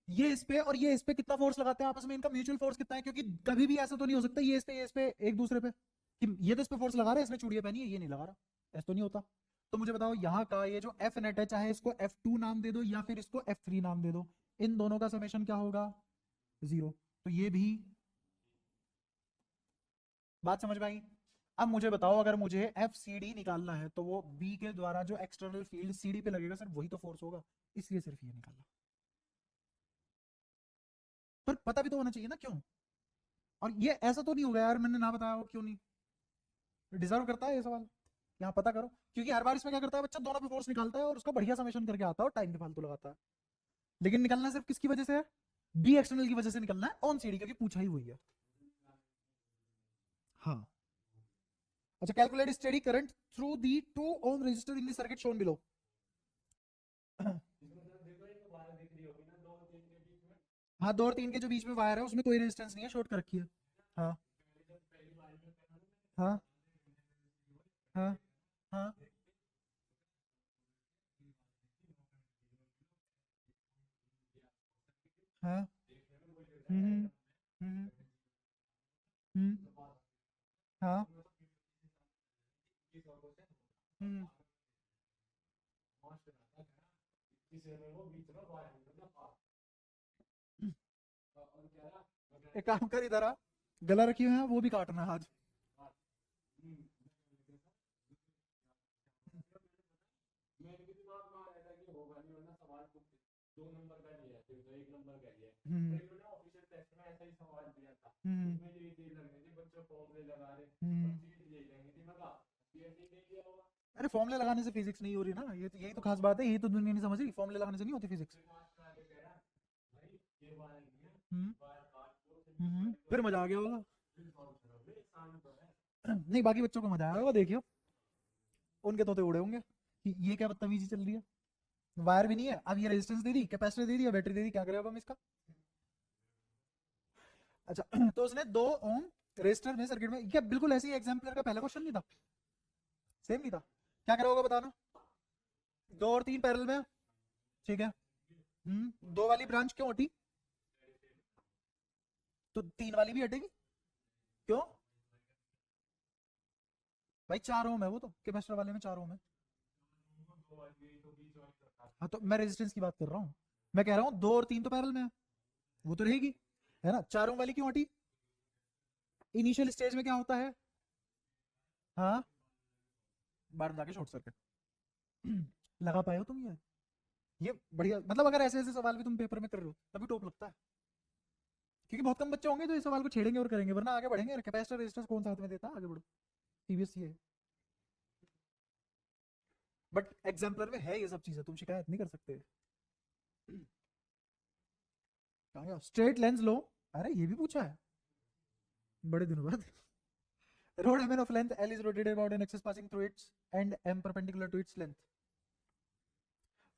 S1: ये इस पे और ये इस पे कितना फोर्स लगाते हैं आपस में, इनका म्यूचुअल फोर्स कितना है? क्योंकि कभी भी ऐसा तो नहीं हो सकता ये इस पे एक दूसरे पे, कि ये तो इस पे फोर्स लगा रहा है, इसने चूड़ियां पहनी है, ये नहीं लगा रहा, ऐसा तो नहीं होता। तो मुझे बताओ, यहाँ का ये जो एफ नेट है, चाहे इसको F2 नाम दे दो या फिर इसको F3 नाम दे दो, इन दोनों का समेशन क्या होगा? 0। तो ये भी, बात समझ में आई? अब मुझे बताओ, अगर मुझे एफ सी डी निकालना है तो वो बी के द्वारा जो एक्सटर्नल फील्ड सी डी पे लगेगा सिर्फ वही तो फोर्स होगा, इसलिए सिर्फ ये निकाला। पर पता भी तो होना चाहिए ना क्यों, और ये ऐसा तो नहीं होगा यार मैंने ना बताया हो, क्यों नहीं? डिजर्व करता है ये सवाल, यहाँ पता करो। क्योंकि हर बार इसमें क्या करता है बच्चा, दोनों पे फोर्स निकालता है और उसका बढ़िया समेशन करके आता है और टाइम भी फालतू लगाता है। लेकिन निकलना सिर्फ किसकी वजह से है? बी एक्सटर्नल की वजह से निकलना है ऑन सीडी, क्योंकि पूछा ही वही है। हाँ, अच्छा, calculate steady current through the 2 ohm resistor in the circuit shown below. हाँ, 2 और 3 के जो बीच में वायर है उसमें कोई रेजिस्टेंस नहीं है, शॉर्ट कर रखी है। हाँ हाँ हाँ हाँ हाँ। हम्म। हम्म। हम्म। हाँ। हम्म। एक काम कर, इधर आ, गला रखी हुई है वो भी काटना है आज। हम्म। हम्म। हम्म। अरे फॉर्मूले लगाने से फिजिक्स नहीं हो रही ना, ये तो यही तो खास बात है, यही तो दुनिया नहीं समझ रही, फॉर्मूले लगाने से नहीं होती फिजिक्स। हम्म। फिर मजा आ गया होगा। नहीं, बाकी बच्चों को मजा आया होगा, देखियो उनके तोते उड़े होंगे कि ये क्या बदतमीजी चल रही है। वायर भी नहीं है, अब ये रेजिस्टेंस दे दी, कैपेसिटर दे दिया, बैटरी दे दी, क्या करें अब हम इसका। अच्छा तो उसने 2 ओम रेजिस्टर में सर्किट में, क्या बिल्कुल ऐसी एग्जाम्पलर का पहला क्वेश्चन नहीं था, सेम नहीं था? क्या करा होगा बताना। 2 और 3 पैरेलल में, ठीक है। दो वाली ब्रांच क्यों हटी? तो 3 वाली भी हटेगी। क्यों? भाई 4 ओम है वो तो, कैपेसिटर वाले में 4 ओम है। हाँ तो मैं रेजिस्टेंस की बात कर रहा हूँ, मैं कह रहा हूँ 2 और 3 तो पैरेलल में है, वो तो रहेगी, है ना। 4 ओम वाली क्यों हटी? इनिशियल स्टेज में क्या होता है? हाँ, बाद में जाके शॉर्ट सर्किट। लगा पाए हो तुम ये बढ़िया, मतलब अगर ऐसे ऐसे सवाल भी तुम पेपर में कर रहे हो तभी टॉप लगता है, क्योंकि बहुत कम बच्चे होंगे जो इस सवाल को छेड़ेंगे और करेंगे, वरना आगे बढ़ेंगे, कैपेसिटर रेजिस्टेंस कौन साथ में देता है, आगे बढ़ो, सीबीएसई है। बट एग्जाम्पलर में है ये सब चीजें, तुम शिकायत नहीं कर सकते। कहाँ गया स्ट्रेट लेंस लो? अरे ये भी पूछा है बड़े दिनों बाद। Rod M N of length L is rotated about an axis passing through its end M perpendicular to its length.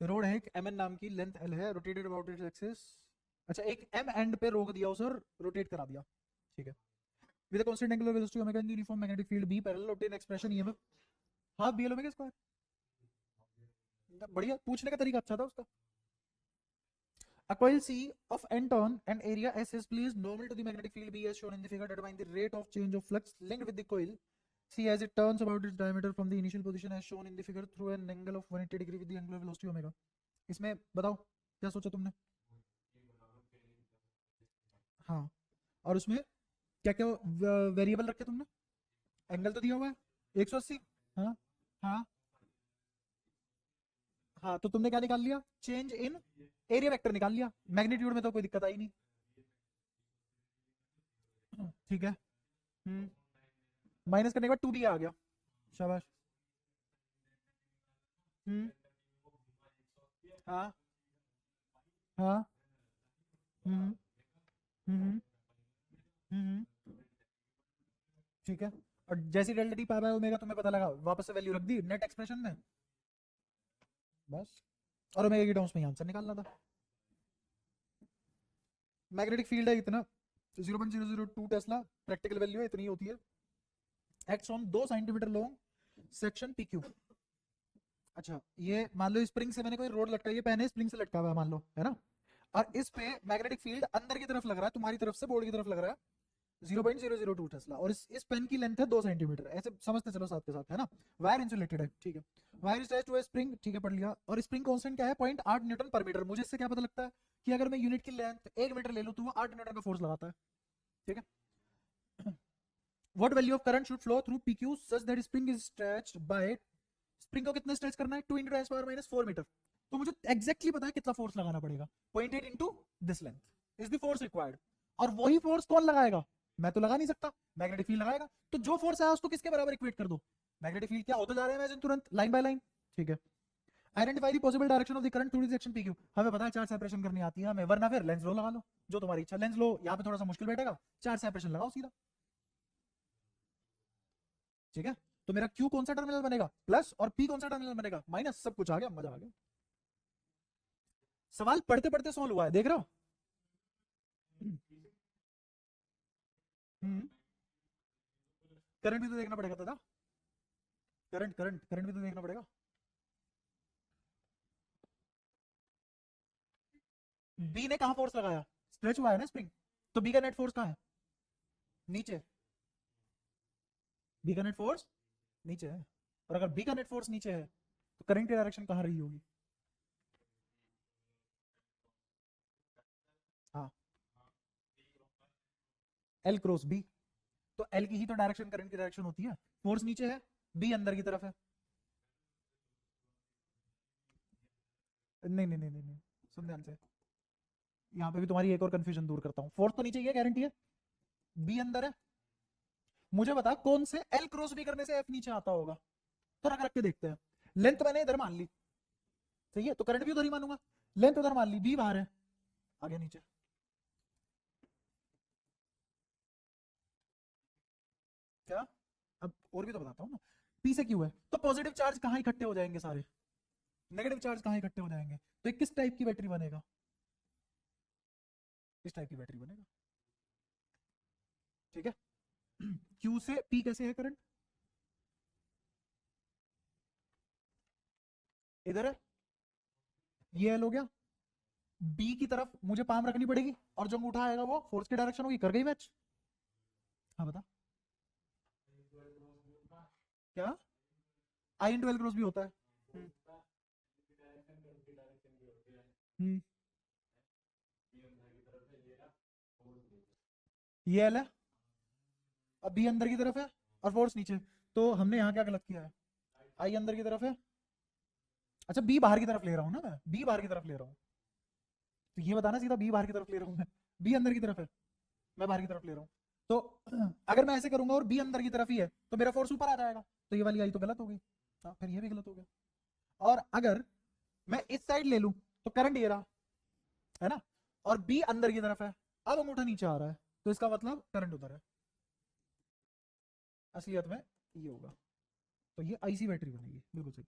S1: Rod है एक एम एन नाम की, लेंथ एल है, रोटेटेड अबाउट इट्स एक्सिस। अच्छा, एक एम एंड पे रोक दिया उसे और रोटेट करा दिया, ठीक है। With a constant angular velocity omega in uniform magnetic field B parallel obtain expression EMF half B L omega square. बढ़िया, पूछने का तरीका अच्छा था उसका। A coil C of n turn and area S is placed normal to the magnetic field B as shown in the figure. Determine the rate of change of flux linked with the coil C as it turns about its diameter from the initial position as shown in the figure through an angle of 180 degree with the angular velocity omega. इसमें बताओ क्या सोचा तुमने? हाँ, और उसमें क्या क्या वेरिएबल रखे तुमने? एंगल तो दिया हुआ है 180। हाँ। हाँ। हाँ तो तुमने क्या निकाल लिया? चेंज इन एरिया वेक्टर निकाल लिया, मैग्नीट्यूड में तो कोई दिक्कत आई नहीं। ठीक है। माइनस करने के बाद 2D आ गया, शाबाश। हम्म। हाँ। हाँ। हम्म। हम्म। हम्म। ठीक है। और जैसी delta T pi by omega तुम्हें पता लगा, वापस से वैल्यू रख दी नेट एक्सप्रेशन में, बस। और ओमेगा की टर्म्स में आंसर निकालना था। मैग्नेटिक फील्ड है इतना 0.002 टेस्ला, प्रैक्टिकल वैल्यू है इतनी होती है, acts on 2 centimetre long section P Q. अच्छा, ये मान लो स्प्रिंग से मैंने कोई रोड लटकाई है, पहले स्प्रिंग से लटका हुआ है मान लो, है ना। और इस पे मैग्नेटिक फील्ड अंदर की तरफ लग रहा है, तुम्हारी तरफ से बोर्ड की तरफ लग रहा है 0.002 टेस्ला, और इस पेन की लेंथ है 2 सेंटीमीटर, ऐसे समझते चलो साथ के साथ, है ना। वायर इंसुलेटेड है, ठीक है। Wire is attached to a spring, ठीक है, पढ़ लिया। और स्प्रिंग कांस्टेंट क्या है? 0.8 न्यूटन पर मीटर। मुझे इससे क्या पता लगता है कि अगर मैं यूनिट की लेंथ 1 मीटर ले लूँ तो वो 8 न्यूटन का फोर्स लगाता है, ठीक है। What value of current should flow through PQ such that spring is stretched by, spring को कितना स्ट्रेच करना है? 2 × 10⁻⁴ मीटर। तो मुझे एग्जैक्टली पता है कितना फोर्स लगाना पड़ेगा, 0.8 into this length is the force required. और वही फोर्स कौन लगाएगा? मैं तो लगा नहीं सकता, मैग्नेटिक फील्ड लगाएगा। तो जो फोर्स है उसको किसके बराबर इक्वेट कर दो? मैग्नेटिक फील्ड क्या होते जा रहे हैं इमेजिन तुरंत, लाइन बाय लाइन, ठीक है। Identify the possible direction of the current through the section PQ. हमें पता है चार्ज सेपरेशन करनी आती है हमें, वरना फिर लेंस लो लगा लो, जो तुम्हारी इच्छा। लेंस लो यहाँ पे थोड़ा सा मुश्किल बैठेगा, चार्ज सेपरेशन लगाओ सीधा, ठीक है। तो मेरा Q कौन सा टर्मिनल बनेगा? प्लस, और P कौन सा टर्मिनल बनेगा? माइनस। सब कुछ आ गया, मजा आ गया। सवाल पढ़ते पढ़ते सोल्व हुआ है, देख रहे हो। करंट भी तो देखना पड़ेगा दादा, करंट करंट करंट भी तो देखना पड़ेगा। बी ने कहा फोर्स लगाया? स्ट्रेच हुआ है ना स्प्रिंग, तो बी का नेट फोर्स कहाँ है? नीचे। बी का नेट फोर्स नीचे है, और अगर बी का नेट फोर्स नीचे है तो करंट की डायरेक्शन कहाँ रही होगी? हाँ, एल क्रॉस बी। तो एल की ही तो डायरेक्शन करंट की डायरेक्शन होती है। फोर्स नीचे है, बी अंदर की तरफ है। नहीं नहीं नहीं नहीं, नहीं। सुन ध्यान से, यहाँ पे भी तुम्हारी एक और कंफ्यूजन दूर करता हूँ। फोर्स तो नीचे ही है, गारंटी है। बी अंदर है। मुझे बता कौन से एल क्रॉस बी करने से एफ नीचे आता होगा, तो रख रख के देखते हैं। लेंथ मैंने इधर मान ली, सही है, तो करंट भी उधर ही मानूंगा। लेंथ उधर मान ली, बी बाहर है, आगे नीचे। क्या? अब और भी तो बताता हूँ ना। पी से क्यू है, तो पॉजिटिव चार्ज कहाँ इकट्ठे हो जाएंगे सारे, नेगेटिव चार्ज कहाँ इकट्ठे हो जाएंगे, तो एक किस टाइप की बैटरी बनेगा? इस टाइप की बैटरी बनेगा। ठीक है। क्यू से पी कैसे है करंट? इधर है, ये एल हो गया। बी की तरफ मुझे पाम रखनी पड़ेगी, और जो अंगूठा आएगा वो फोर्स की डायरेक्शन होगी। कर गई मैच? हाँ बता। क्या? आई इंटू एल क्रॉस भी होता है। हम्म, हम्म, ये एल है, अब बी अंदर की तरफ है और फोर्स नीचे। तो हमने यहाँ क्या गलत किया है? आई अंदर की तरफ है, अच्छा बी बाहर की तरफ ले रहा हूँ ना, मैं बी बाहर की तरफ ले रहा हूँ। तो ये बताना सीधा, बी बाहर की तरफ ले रहा हूँ मैं, बी अंदर की तरफ है, मैं बाहर की तरफ ले रहा हूँ। तो अगर मैं ऐसे करूंगा और बी अंदर की तरफ ही है, तो मेरा फोर्स ऊपर आ जाएगा, तो ये वाली आई तो गलत हो गई। हाँ, फिर ये भी गलत हो गया। और अगर मैं इस साइड ले लूं, तो करंट ये रहा, है ना, और बी अंदर की तरफ है, अब अंगूठा नीचे आ रहा है, तो इसका मतलब करंट उधर है। असलियत में ये होगा, तो ये आईसी बैटरी बनेगी, बिल्कुल सही।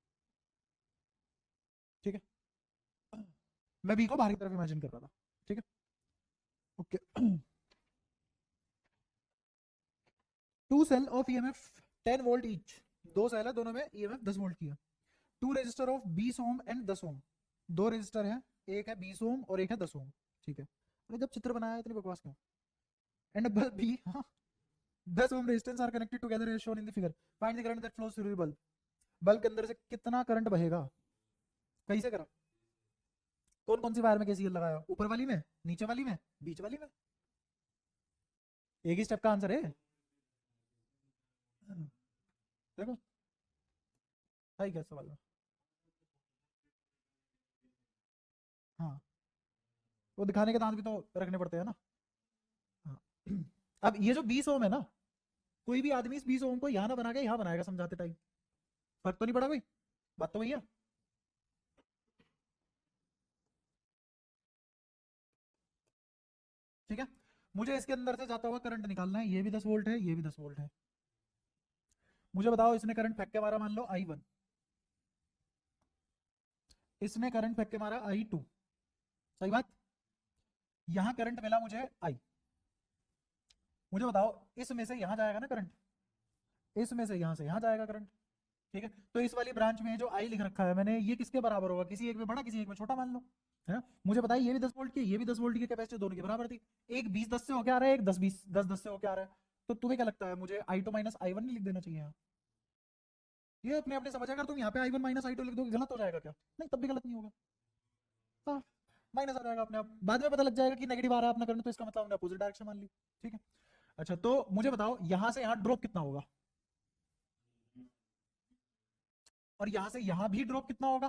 S1: ठीक है, मैं बी को बाहर की तरफ इमेजिन कर रहा था। ठीक है, okay. Two cell of EMF 10 volt each, दो सेल है, दोनों में ईएमएफ 10 वोल्ट की है। Two resistor of 20 ohm and 10 ohm, दो रजिस्टर है, एक है 20 ओम और एक है 10 ओम। ठीक है, अरे जब चित्र बनाया इतनी बकवास क्यों? एंड बल्ब भी, हाँ, 10 ohm resistance are connected together as shown in the figure, find the current that flows through the bulb. Bulb के अंदर से कितना करंट बहेगा? कैसे करा? कौन कौन सी वायर में केसीएल लगाया? ऊपर वाली में, नीचे वाली में, बीच वाली में? एक ही स्टेप का आंसर है। देखो, सही क्या सवाल है। हाँ, वो दिखाने के दांत भी तो रखने पड़ते हैं ना। हाँ। अब ये जो 20 ओम है ना, कोई भी आदमी इस 20 ओम को यहाँ ना बना के यहाँ बनाएगा समझाते टाइम, फर्क तो नहीं पड़ा कोई? बात तो वही है। ठीक है, मुझे इसके अंदर से जाता हुआ करंट निकालना है। ये भी 10 वोल्ट है, ये भी 10 वोल्ट है। मुझे बताओ, इसने करंट फेंक के मारा, मान लो I1, इसने करंट फेंक के मारा I2, सही बात। यहाँ करंट मिला मुझे I। मुझे बताओ, इसमें से यहाँ जाएगा ना करंट, इसमें से यहाँ जाएगा करंट। ठीक है, तो इस वाली ब्रांच में जो आई लिख रखा है मैंने, ये किसके बराबर होगा? किसी एक में बड़ा, किसी एक में छोटा मान लो, है ना। मुझे बताइए, ये भी 10 वोल्ट की, ये भी 10 वोल्ट की, कैपेसिटी दोनों की बराबर थी। एक 20-10 से होके आ रहा है, एक 10-20 10-10 से होके आ रहा है। तो तुम्हें क्या लगता है, मुझे I2 माइनस I1 नहीं लिख देना चाहिए यहाँ? ये अपने अपने समझ, अगर तुम यहाँ पे I1 माइनस I2 लिख दोगे, गलत हो जाएगा क्या? नहीं, तब भी गलत नहीं होगा। हाँ, माइनस आ जाएगा अपने आप, बाद में पता लग जाएगा कि नेगेटिव आ रहा है अपना करंट, तो इसका मतलब हमने अपोजिट डायरेक्शन मान ली। ठीक है, अच्छा तो मुझे बताओ, यहाँ से यहाँ ड्रॉप कितना होगा, और यहाँ से यहाँ भी ड्रॉप कितना होगा?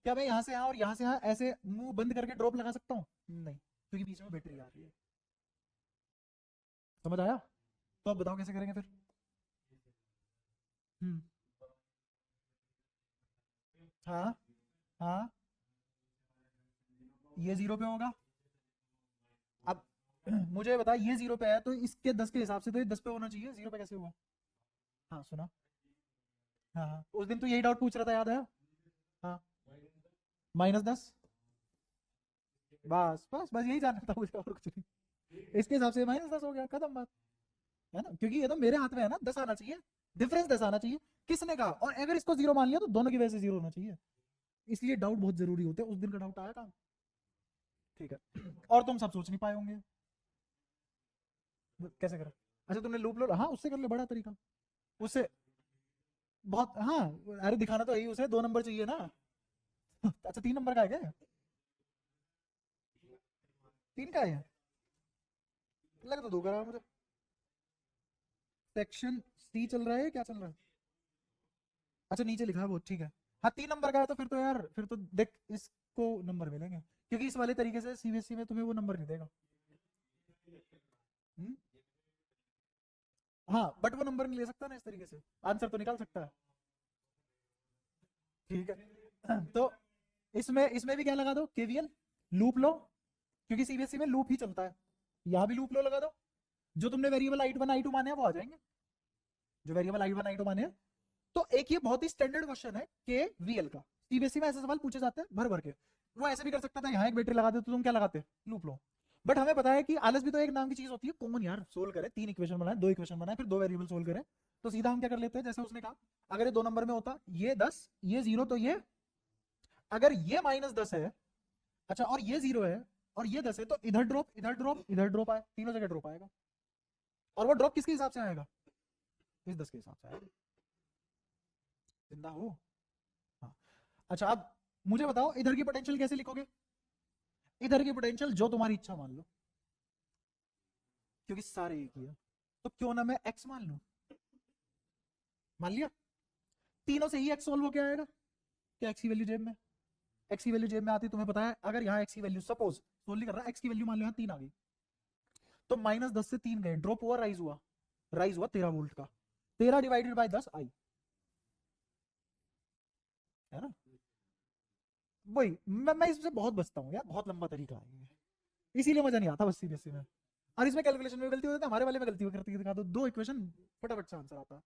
S1: क्या मैं यहाँ से यहाँ और यहाँ से यहाँ ऐसे मुंह बंद करके ड्रॉप लगा सकता हूँ? नहीं, क्योंकि बीच में बैटरी आ रही है। समझ आया? तो अब बताओ कैसे करेंगे फिर। हम्म, हाँ, हाँ, ये 0 पे होगा। अब मुझे बता, ये 0 पे है, तो इसके 10 के हिसाब से तो ये 10 पे होना चाहिए, 0 पे कैसे हुआ? हाँ सुना। हाँ हाँ, उस दिन तो यही डाउट पूछ रहा था, याद है? हाँ, -10। बस बस बस, यही जानना था मुझे, और कुछ नहीं। इसके हिसाब से -10 हो गया, खत्म बात, है ना, क्योंकि ये तो मेरे हाथ में है ना, 10 आना चाहिए, डिफरेंस 10 आना चाहिए। किसने कहा? और अगर इसको 0 मान लिया तो दोनों की वजह से 0 होना चाहिए। इसलिए डाउट बहुत जरूरी होते हैं, उस दिन का डाउट आया था। ठीक है, और तुम सब सोच नहीं पाए होंगे कैसे करें। अच्छा तुमने लूप लो, हाँ उससे कर ले, बड़ा तरीका उससे बहुत, हाँ अरे दिखाना तो यही उसे 2 नंबर चाहिए ना। अच्छा 3 नंबर का है क्या, 3 का है, लग तो 2 का रहा है मुझे। सेक्शन सी चल रहा है, क्या चल रहा है, अच्छा नीचे लिखा है वो, ठीक है। हाँ 3 नंबर का है तो फिर तो यार, फिर तो देख इसको नंबर मिलेंगे, क्योंकि इस वाले तरीके से सीबीएसई में तुम्हें वो नंबर नहीं देगा। हम्म? हाँ बट वो नंबर नहीं ले सकता ना इस तरीके से, आंसर तो निकाल सकता है। ठीक है, तो इसमें इसमें भी क्या लगा दो, केवीएल लूप लो, क्योंकि सीबीएसई में लूप ही चलता है। यहाँ भी लूप लो लगा दो, जो तुमने वेरिएबल आई1 आई2 माने हैं वो आ जाएंगे, जो वेरिएबल आई1 आई2 माने हैं। तो एक ये बहुत ही स्टैंडर्ड क्वेश्चन है के वीएल का, सीबीएसई में ऐसे सवाल पूछे जाते हैं भर भर के। वो ऐसे भी कर सकता था, यहाँ एक बैटरी लगा दे तो तुम क्या लगाते, लूप लो। बट हमें पता है कि आलस भी तो एक नाम की चीज होती है, कॉमन यार, सोल्व करे 3 इक्वेशन बनाए, 2 इक्वेशन बनाए, फिर 2 वेरिएबल सोल्व करे। तो सीधा हम क्या कर लेते हैं, जैसे उसने कहा, अगर ये 2 नंबर में होता, ये 10 ये 0, तो ये, अगर ये -10 है, अच्छा और ये 0 है और ये 10 है, तो इधर ड्रॉप इधर ड्रॉप इधर ड्रॉप आए, तीनों जगह ड्रॉप आएगा। और वो ड्रॉप किसके हिसाब से आएगा, इस 10 के हिसाब से आएगा। जिंदा हो, हाँ। अच्छा अब मुझे बताओ इधर की पोटेंशियल कैसे लिखोगे, इधर की पोटेंशियल जो तुम्हारी इच्छा मान लो, क्योंकि सारे एक ही है, तो क्यों ना मैं एक्स मान लूं, मान लिया। तीनों से ही एक्स सोल्व हो, क्या आएगा, क्या एक्स की वैल्यू जेब में, एक्स की वैल्यू जेब में आती, तुम्हें पता है अगर यहाँ एक्स की वैल्यू सपोज सोल्व नहीं कर रहा, एक्स की वैल्यू मान लो यहाँ 3 आ गई, तो -10 से 3 गए, ड्रॉप हुआ राइज हुआ, राइज हुआ 13 वोल्ट का, 13 डिवाइडेड बाई 10 आई, है ना। वही मैं इससे बहुत बचता हूँ यार, बहुत लंबा तरीका है ये, इसीलिए मजा नहीं आता बस सीबीएसई में। और इसमें कैलकुलेशन में गलती होती है, हमारे वाले में गलती करती दिखा दो, 2 इक्वेशन फटाफट से आंसर आता है।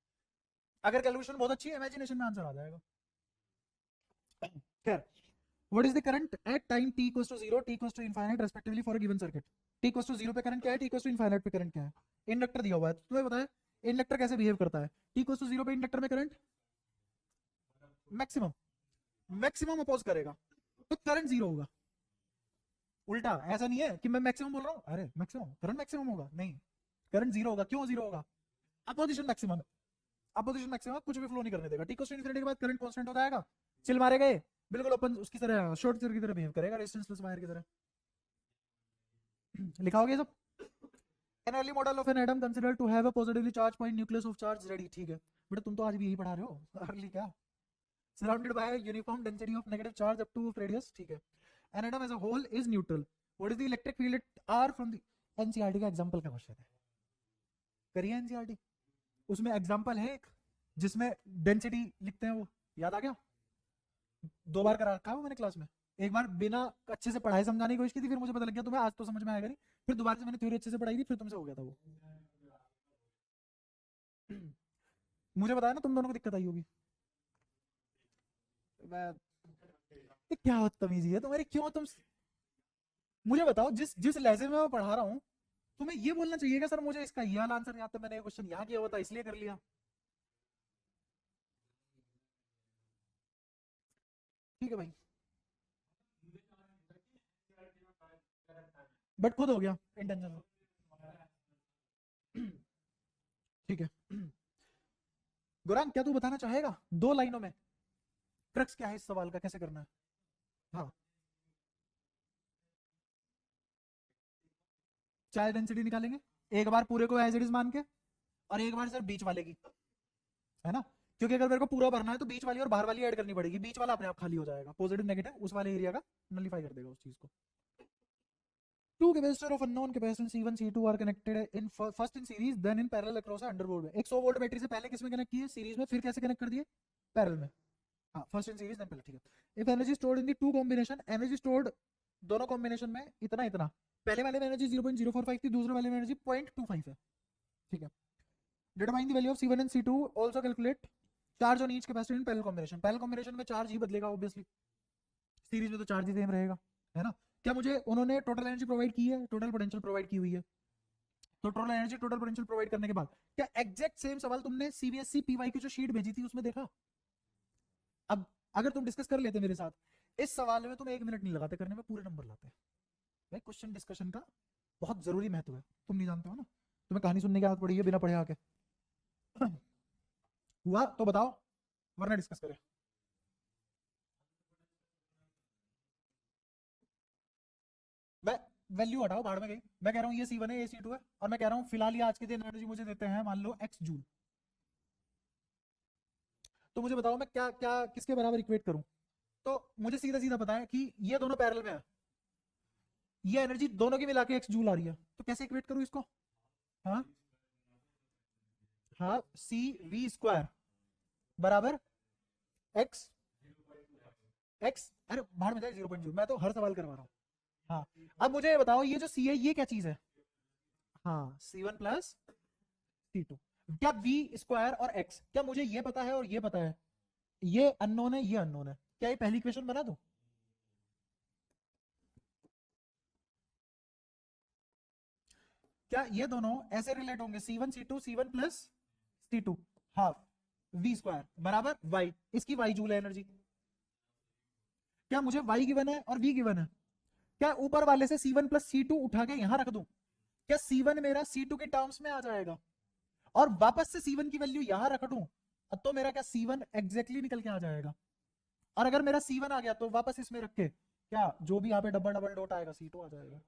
S1: अगर कैलकुलेशन बहुत अच्छी है, इमेजिनेशन में आंसर आ जाएगा। खैर, what is the current at time t equals to 0 t equals to infinite respectively for a given circuit. t equals to 0 पे करंट क्या है, t इक्वल्स टू इनफाइनाइट पे करंट क्या है। इंडक्टर दिया हुआ है, तुम्हें पता है इंडक्टर कैसे बिहेव करता है, t इक्वल्स टू 0 पे इंडक्टर में करंट मैक्सिमम, मैक्सिमम अपोज करेगा, तो करंट 0 होगा। उल्टा ऐसा नहीं है कि मैं मैक्सिमम बोल रहा हूँ, अरे मैक्सिमम करंट मैक्सिमम होगा, नहीं, करंट 0 होगा। क्यों 0 होगा, अपोजिशन मैक्सिमम है, अपोजिशन मैक्सिमम कुछ भी फ्लो नहीं करने देगा। t इक्वल्स टू इनफिनिटी के बाद करंट कांस्टेंट हो जाएगा, चिल मारे गए, बिल्कुल ओपन उसकी तरह, शॉर्ट सर्किट की तरह बिहेव करेगा, रेजिस्टेंस प्लस वायर की तरह। लिखा होगा ये सब। An early model of an atom considered to have a positively charged point nucleus of charge ready, ठीक है बेटा, तुम तो आज भी यही पढ़ा रहे हो, अर्ली क्या, surrounded by a uniform density of negative charge up to radius, ठीक है। An atom as a whole is neutral. What is the electric field at R from the NCERT का एग्जांपल का क्वेश्चन है, करिए NCERT, उसमें example है एक जिसमें डेंसिटी लिखते हैं, वो याद आ गया, 2 बार करा रखा है वो मैंने क्लास में, एक बार बिना अच्छे से पढ़ाई समझाने की कोशिश की थी, फिर मुझे पता लग गया तुम्हें आज तो समझ में आएगा नहीं, फिर दोबारा से मैंने थ्योरी अच्छे से पढ़ाई थी, फिर तुमसे हो गया था वो। मुझे बताया ना तुम दोनों को दिक्कत आई होगी, मैं, ये क्या बदतमीजी है तुम्हारी, क्यों तुम, मुझे बताओ जिस जिस लहजे में मैं पढ़ा रहा हूँ, तुम्हें ये बोलना चाहिए कि सर मुझे इसका ये वाला आंसर याद था, मैंने ये क्वेश्चन यहाँ किया हुआ था इसलिए कर लिया। ठीक है भाई, बट खुद हो गया इंटेंशन। ठीक है, गुरान क्या तू बताना चाहेगा 2 लाइनों में क्रक्स क्या है इस सवाल का, कैसे करना है। हाँ, चार्ज डेंसिटी निकालेंगे, एक बार पूरे को एज इट इज मान के, और एक बार सिर्फ बीच वाले की, है ना, क्योंकि अगर मेरे को पूरा भरना है तो बीच वाली और बाहर वाली ऐड करनी पड़ेगी, बीच वाला अपने आप खाली हो जाएगा, पॉजिटिव नेगेटिव उस वाले एरिया का नलीफाई कर देगा उस चीज को। Two capacitor of unknown capacitance C1 C2 are connected in first in series then in parallel across a underboard में, 100 वोल्ट बैटरी से पहले किसमें कनेक्ट किए, सीरीज में, फिर कैसे कनेक्ट कर दिए, पैरेलल में। हाँ first in series then parallel, ठीक है। If energy stored in the two combination, energy stored दोनों कॉम्बिनेशन में इतना इतना, पहले वाले में एनर्जी 0.045 थी, दूसरे वाले में एनर्जी 0.25 है, ठीक है। Determine the value of C1 and C2, also calculate charge on each capacitor in parallel combination, parallel combination में चार्ज ही बदलेगा ऑब्वियसली, सीरीज में तो चार्ज ही सेम रहेगा, है ना। क्या मुझे उन्होंने टोटल एनर्जी प्रोवाइड की है, टोटल पोटेंशियल प्रोवाइड की हुई है, तो total energy total potential provide करने के बाद क्या एग्जैक्ट सेम सवाल तुमने सीबीएसई पीवाई की जो शीट भेजी थी उसमें देखा। अब अगर तुम डिस्कस कर लेते मेरे साथ, इस सवाल में तुम 1 मिनट नहीं लगाते करने में, पूरे नंबर लाते, भाई क्वेश्चन डिस्कशन का बहुत जरूरी महत्व है, तुम नहीं जानते हो ना, तुम्हें कहानी सुनने की आदत पड़ी है बिना पढ़े आके। हुआ तो बताओ, वरना डिस्कस करें। मैं वैल्यू हटाओ, भाड़ में गई। मैं कह रहा हूँ ये C1 है, ये C2 है, और मैं कह रहा हूँ फिलहाल ये आज के दिन एनर्जी मुझे देते हैं मान लो x जूल। तो मुझे बताओ मैं क्या क्या किसके बराबर इक्वेट करूं। तो मुझे सीधा सीधा पता है कि ये दोनों पैरेलल में है, ये एनर्जी दोनों की मिला के x जूल आ रही है, तो कैसे इक्वेट करूं इसको। हाँ हाँ, सी वी स्क्वायर बराबर एक्स एक्स, अरे बाहर में जाए 0.0, मैं तो हर सवाल करवा रहा हूँ। हाँ, अब मुझे ये बताओ ये जो सी है ये क्या चीज है। हाँ, C1 + C2। क्या वी स्क्वायर और एक्स, क्या मुझे ये पता है और ये पता है, ये अननोन है ये अननोन है, क्या ये पहली इक्वेशन बना दूं। क्या ये दोनों ऐसे रिलेट होंगे, C1 C2 C1 + C2 half V square बराबर वाई, इसकी वाई जूल है एनर्जी। क्या मुझे वाई गिवन है और वी गिवन है, क्या ऊपर वाले से C1 + C2 उठा के यहां रख दूं, क्या C1 मेरा C2 के टर्म्स में आ जाएगा, और वापस से C1 की वैल्यू यहां रख दूं, तो मेरा क्या C1 एग्जैक्टली निकल के आ जाएगा। और अगर मेरा C1 आ गया तो वापस इसमें रख के क्या जो भी यहाँ पे डबल डबल डॉट आएगा C2 आ जाएगा।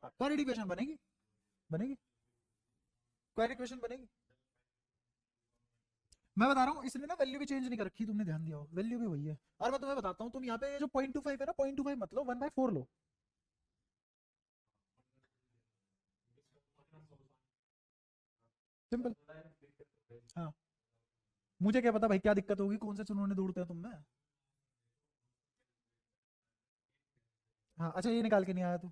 S1: क्वेरी इक्वेशन बनेगी, बनेगी क्वेरी इक्वेशन बनेगी। मैं बता रहा हूँ इसने ना वैल्यू भी चेंज नहीं कर रखी, तुमने ध्यान दिया हो, वैल्यू भी वही है। और मैं तुम्हें बताता हूँ, तुम यहाँ पे जो 0.25 है ना, 0.25 मत लो, 1/4 लो। सिंपल। हाँ, मुझे क्या पता भाई क्या दिक्कत होगी, कौन से चुनौने ढूंढते हैं तुम में। हाँ अच्छा, ये निकाल के नहीं आया तू।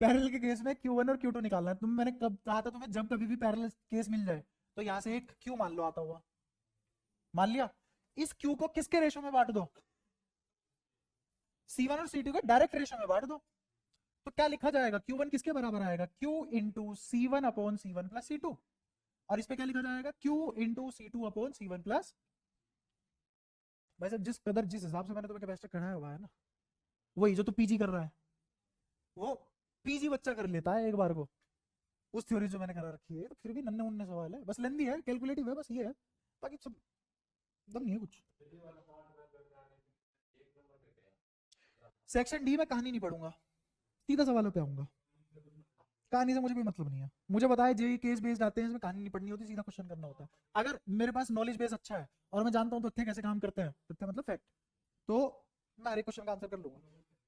S1: पैरेलल के केस में Q1 और Q2 निकालना है। तुम मैंने कब कहा था तुम्हें, जब कभी भी पैरेलल केस मिल जाए तो यहाँ से एक Q मान लो आता हुआ, मान लिया। इस Q को किसके रेशो में बांट दो, C1 और C2 के डायरेक्ट रेशो में बांट दो। तो क्या लिखा जाएगा, Q1 किसके बराबर आएगा, Q इंटू C1/C1 + C2। और इस पे क्या लिखा जाएगा, Q इंटू C2/C1 +। भाई साहब जिस कदर जिस हिसाब से मैंने तुम्हें कैपेसिटर कराया हुआ है ना, वही जो तू पीजी कर रहा है, वो पीजी बच्चा कर लेता है एक बार को, उस थ्योरी जो मैंने करा रखी है। तो फिर भी नन्हे मुन्ने सवाल है, बस लेंदी है, कैलकुलेटिव है, बस ये है, बाकी सब दम नहीं है कुछ। सेक्शन डी में कहानी नहीं पढ़ूंगा, सीधा सवालों पे आऊंगा। कहानी से मुझे कोई मतलब नहीं है, मुझे पता है जेई केस बेस्ड आते हैं, इसमें कहानी नहीं पढ़नी होती, सीधा क्वेश्चन करना होता है। अगर मेरे पास नॉलेज बेस अच्छा है और मैं जानता हूँ तथ्य कैसे काम करते हैं, तथ्य मतलब फैक्ट, तो मैं हर एक क्वेश्चन का आंसर कर लूंगा।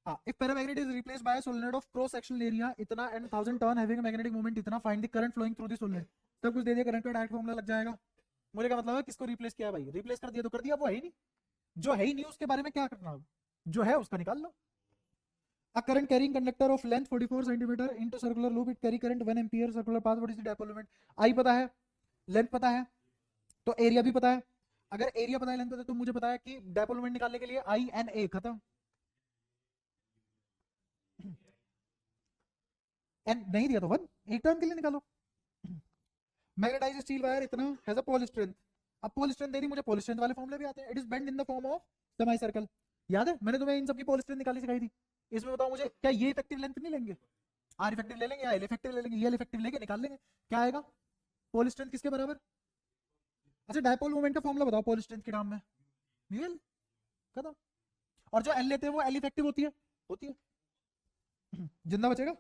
S1: हाँ, if paramagnet is replace by solenoid of cross sectional area इतना and 1000 turn having magnetic moment इतना, find the current flowing through the solenoid. सब कुछ दे दिया, करंट का डायरेक्ट फॉर्मूला लग जाएगा। मुझे क्या मतलब है किसको रिप्लेस किया है भाई, रिप्लेस कर दिया तो कर दिया, वो है ही नहीं, जो है ही नहीं उसके बारे में क्या करना, अब जो है उसका निकाल लो। A current carrying conductor of length 44 centimeter into circular loop, it carry current 1 ampere circular path, what is the dipole moment। I पता है, लेंथ पता है, तो एरिया भी पता है। अगर एरिया पता है, लेंथ पता है, तो मुझे पता है कि डायपोल मोमेंट निकालने के लिए आई एन ए खत्म। एन नहीं दिया तो वन, एक टर्म के लिए निकालो। मैग्नेटाइज स्टील वायर इतना हैज अ पोल स्ट्रेंथ, अब पोल स्ट्रेंथ दे दी मुझे, पोल स्ट्रेंथ वाले फॉर्मूले भी आते हैं, it is bend in the form of semi circle. याद है मैंने तुम्हें इन सब की पोल स्ट्रेंथ निकाली सिखाई थी। इसमें बताओ मुझे, क्या ये इफेक्टिव लेंथ नहीं लेंगे, आर इफेक्टिव ले लेंगे या एल इफेक्टिव ले लेंगे, ये एल इफेक्टिव लेके निकाल लेंगे, क्या आएगा, पोल स्ट्रेंथ किसके बराबर। अच्छा, डायपोल मोमेंट का फॉर्मूला बताओ पोल स्ट्रेंथ के नाम में, म्यूएल, खत्म। और जो एल लेते हैं वो एल इफेक्टिव होती है, होती है। जिंदा बचेगा।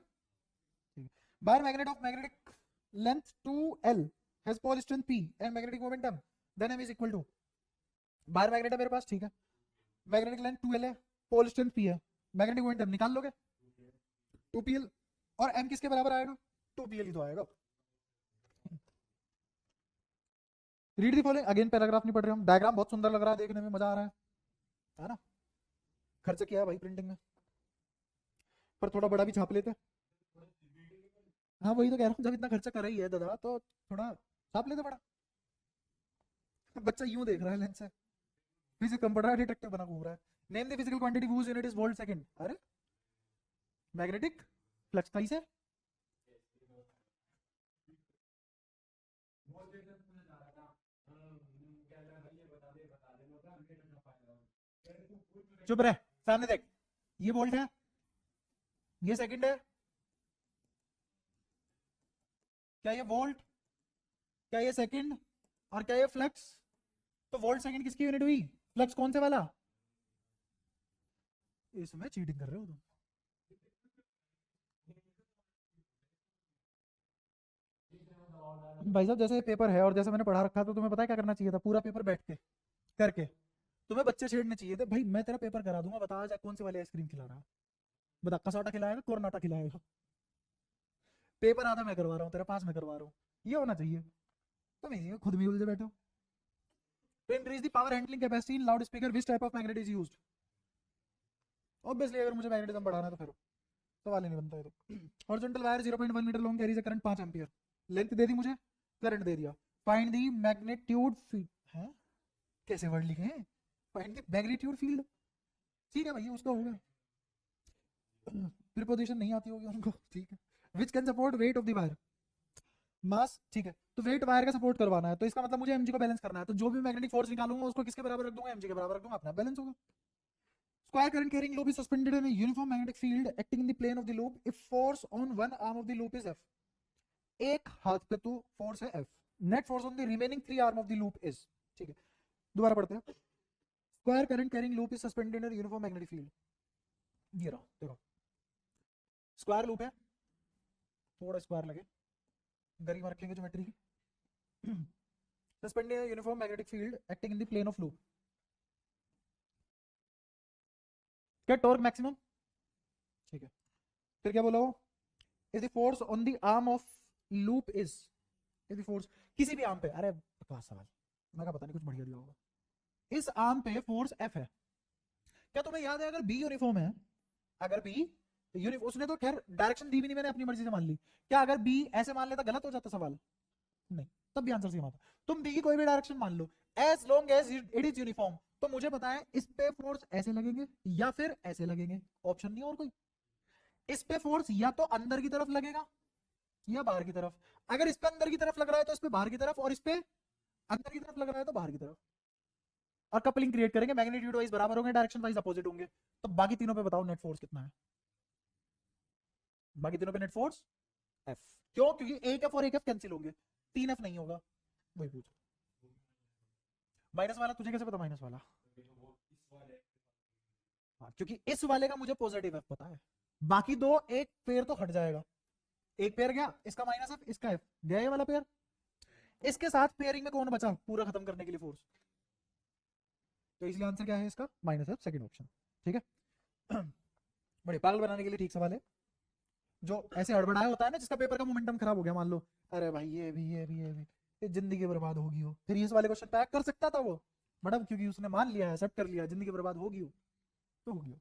S1: Bar magnet of magnetic length 2l has pole strength p and magnetic momentum, then m is equal to, bar magnet है मेरे पास, ठीक है, मैग्नेटिक लेंथ 2l है, पोल स्ट्रेंथ p है, मैग्नेटिक मोमेंटम निकाल लोगे 2pl, और m किसके बराबर आएगा, 2pl ही तो आएगा। Read the following, again paragraph नहीं पढ़ रहे हम, डायग्राम बहुत सुंदर लग रहा है देखने में, मजा आ रहा है ना। खर्च किया है भाई प्रिंटिंग में, पर थोड़ा बड़ा भी छाप लेते। हाँ वही तो कह रहा हूँ, जब इतना खर्चा कर ही है दादा तो थोड़ा छाप लेते बड़ा। बच्चा यूं देख रहा है लेंस से, फिजिक्स कम पढ़ रहा है, डिटेक्टिव बना घूम रहा है। Name the physical quantity whose unit is volt second, अरे मैग्नेटिक फ्लक्स का ही से। चुप रहे, सामने देख, ये वोल्ट है, ये सेकंड है, क्या ये वोल्ट, क्या ये सेकंड, और क्या ये फ्लक्स? तो वोल्ट सेकंड किसकी यूनिट हुई? फ्लक्स कौन से वाला? इसमें चीटिंग कर रहे हो तुम। भाई साहब जैसे पेपर है और जैसे मैंने पढ़ा रखा था, तो तुम्हें पता है क्या करना चाहिए था? पूरा पेपर बैठ के करके तुम्हें बच्चे छेड़ने चाहिए थे। भाई मैं तेरा पेपर करा दूंगा, बता आज कौन सी वाली आइसक्रीम खिला रहा है, बता कसाटा खिलाएगा कोरनाटा खिलाएगा? पेपर आधा मैं करवा रहा हूँ तेरा, पास मैं करवा रहा हूँ, ये होना चाहिए। तुम इसी खुद में उलझे बैठो। To increase the power handling capacity in loudspeaker, which type of magnet is used? Obviously अगर मुझे मैग्नेटिज्म बढ़ाना है तो फिर सवाल ही नहीं बनता है। तो horizontal wire 0.1 metre long carries a current 5 ampere, length दे दी मुझे, करंट दे दिया, फाइंड दी मैग्नीट्यूड फील्ड है, कैसे वर्ड लिखे हैं? फाइंड दी मैग्नीट्यूड फील्ड, ठीक है भैया उसका होगा, प्रीपोजिशन नहीं आती होगी उनको, ठीक है। Which can support weight of the wire, mass, ठीक है। तो वेट वायर का सपोर्ट करवाना है, तो इसका मतलब मुझे एमजी को बैलेंस करना है, तो जो भी मैग्नेटिक फोर्स निकालूंगा उसको किसके बराबर रख दूंगा? एमजी के बराबर रख दूंगा, अपना बैलेंस होगा। Square current carrying loop is suspended in a uniform magnetic field acting in the plane of the loop if force on one arm of the loop is F. एक हाथ पे तो फोर्स है F, net force on the remaining 3 arm of the loop is, ठीक है। दोबारा पढ़ते हैं। Square current carrying loop is suspended in uniform magnetic field, ये रहा देखो, स्क्वायर लूप है, थोड़ा स्क्वायर लगे, गरीब रख लेंगे ज्योमेट्री की। Suspended in uniform magnetic field acting in the plane of loop, क्या टॉर्क मैक्सिमम, ठीक है। फिर क्या बोला वो? Is the force on the arm of loop is, is the force किसी भी आर्म पे, अरे बकवास सवाल, मैं पता नहीं कुछ बढ़िया दिया होगा। इस आर्म पे फोर्स F है, क्या तुम्हें याद है? अगर B यूनिफॉर्म है, अगर B यूनिफॉर्म, उसने तो खैर डायरेक्शन दी भी नहीं, मैंने अपनी मर्जी से मान ली, क्या अगर B ऐसे मान लेता गलत हो जाता सवाल? नहीं, तब भी आंसर सेम आता। तुम B की कोई भी डायरेक्शन मान लो, as long as it is uniform, तो मुझे पता है इस पे फोर्स ऐसे लगेंगे या फिर ऐसे लगेंगे, ऑप्शन नहीं और कोई। इस पे फोर्स या तो अंदर की तरफ लगेगा या बाहर की तरफ, अगर इस पे अंदर की तरफ लग रहा है तो इस पे बाहर की तरफ, और इस पे अंदर की तरफ लग रहा है तो बाहर की तरफ, और कपलिंग क्रिएट करेंगे, मैग्नीट्यूड वाइज बराबर होंगे, डायरेक्शन वाइज अपोजिट होंगे। तो बाकी तीनों पे बताओ नेट फोर्स कितना है? बाकी तीनों पे नेट फोर्स F, क्यों? क्योंकि एक F और एक F कैंसिल होंगे, 3 F नहीं होगा। वही पूछ, माइनस वाला तुझे कैसे पता? माइनस वाला, हाँ, क्योंकि इस वाले का मुझे पॉजिटिव F पता है, बाकी दो एक पेयर तो हट जाएगा, एक पेयर गया, इसका माइनस F, इसका F गया, ये वाला पेयर, इसके साथ पेयरिंग में कौन बचा पूरा खत्म करने के लिए फोर्स? तो इसलिए आंसर क्या है इसका? माइनस F, सेकंड ऑप्शन, ठीक है। बड़े पागल बनाने के लिए ठीक सवाल है, जो ऐसे हड़बड़ाया होता है ना, जिसका पेपर का मोमेंटम खराब हो गया, मान लो अरे भाई ये भी ये भी ये भी, ये जिंदगी बर्बाद होगी हो, फिर इस वाले क्वेश्चन पैक कर सकता था वो, मैडम क्योंकि उसने मान लिया है, एक्सेप्ट कर लिया, जिंदगी बर्बाद होगी हो तो होगी।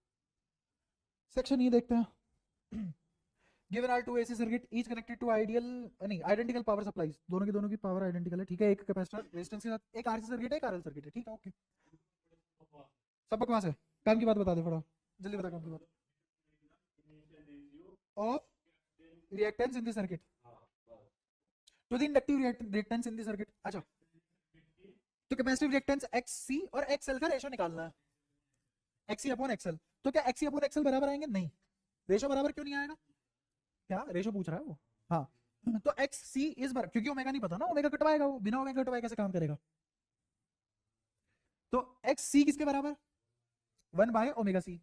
S1: सेक्शन ये देखते हैं। Given are two AC circuit each connected to ideal, नहीं आइडेंटिकल पावर सप्लाईज, दोनों की पावर आइडेंटिकल है, ठीक है। एक कैपेसिटर रेजिस्टेंस के साथ, एक आरसी सर्किट है, एक आरएल सर्किट है, ठीक है, ओके। सब बकवास है, काम की बात बता दे, थोड़ा जल्दी बता काम की बात। Of reactance in the circuit to the inductive reactance in the circuit, अच्छा। तो कैपेसिटिव रिएक्टेंस XC और XL का रेशो निकालना है, XC अपॉन XL, तो क्या XC अपॉन XL बराबर आएंगे? नहीं, रेशो बराबर क्यों नहीं आएगा? क्या रेशो पूछ रहा है वो? हाँ, तो XC इस बार, क्योंकि ओमेगा नहीं पता ना, ओमेगा कटवाएगा वो, बिना ओमेगा कटवाए कैसे काम करेगा? तो XC किसके बराबर? 1 बाय ओमेगा C,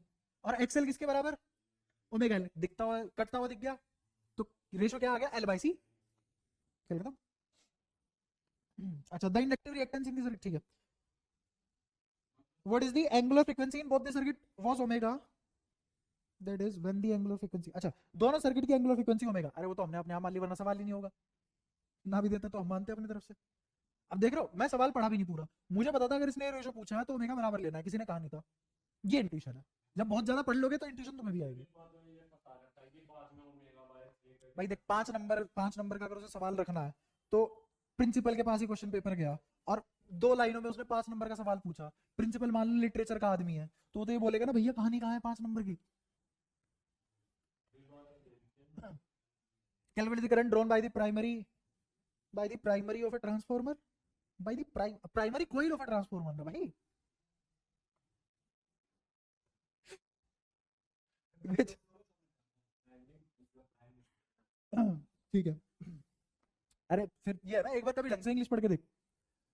S1: और XL किसके बराबर? ओमेगा L, दिखता हुआ कटता हुआ दिख गया, तो रेशो क्या आ गया? L बाय C, खत्म। अच्छा, the inductive reactance in the circuit, ठीक है। What is the angular frequency in both the circuit was omega, that is when the angular frequency, अच्छा दोनों सर्किट की एंगुलर फ्रीक्वेंसी ओमेगा, अरे वो तो हमने अपने आप मान ली, वरना सवाल ही नहीं होगा, ना भी देते तो हम मानते अपनी तरफ से। अब देख रहे हो, मैं सवाल पढ़ा भी नहीं पूरा, मुझे पता था अगर इसने रेशो पूछा है तो ओमेगा बराबर लेना है, किसी ने कहा नहीं था, ये इंट्यूशन है, जब बहुत ज्यादा पढ़ लोगे तो इंट्यूशन तुम्हें भी आएगी। भाई देख, 5 नंबर का अगर उसे सवाल रखना है, तो प्रिंसिपल के पास ही क्वेश्चन पेपर गया और 2 लाइनों में उसने 5 नंबर का सवाल पूछा, प्रिंसिपल मान लो लिटरेचर का आदमी है, तो ये बोलेगा ना भैया कहानी कहाँ है 5 नंबर की। Calculate the current drawn by the primary of a transformer, by the primary coil of a transformer ना भाई, which ठीक है। अरे फिर ये है ना, एक बार कभी ढंग से इंग्लिश पढ़ के देख,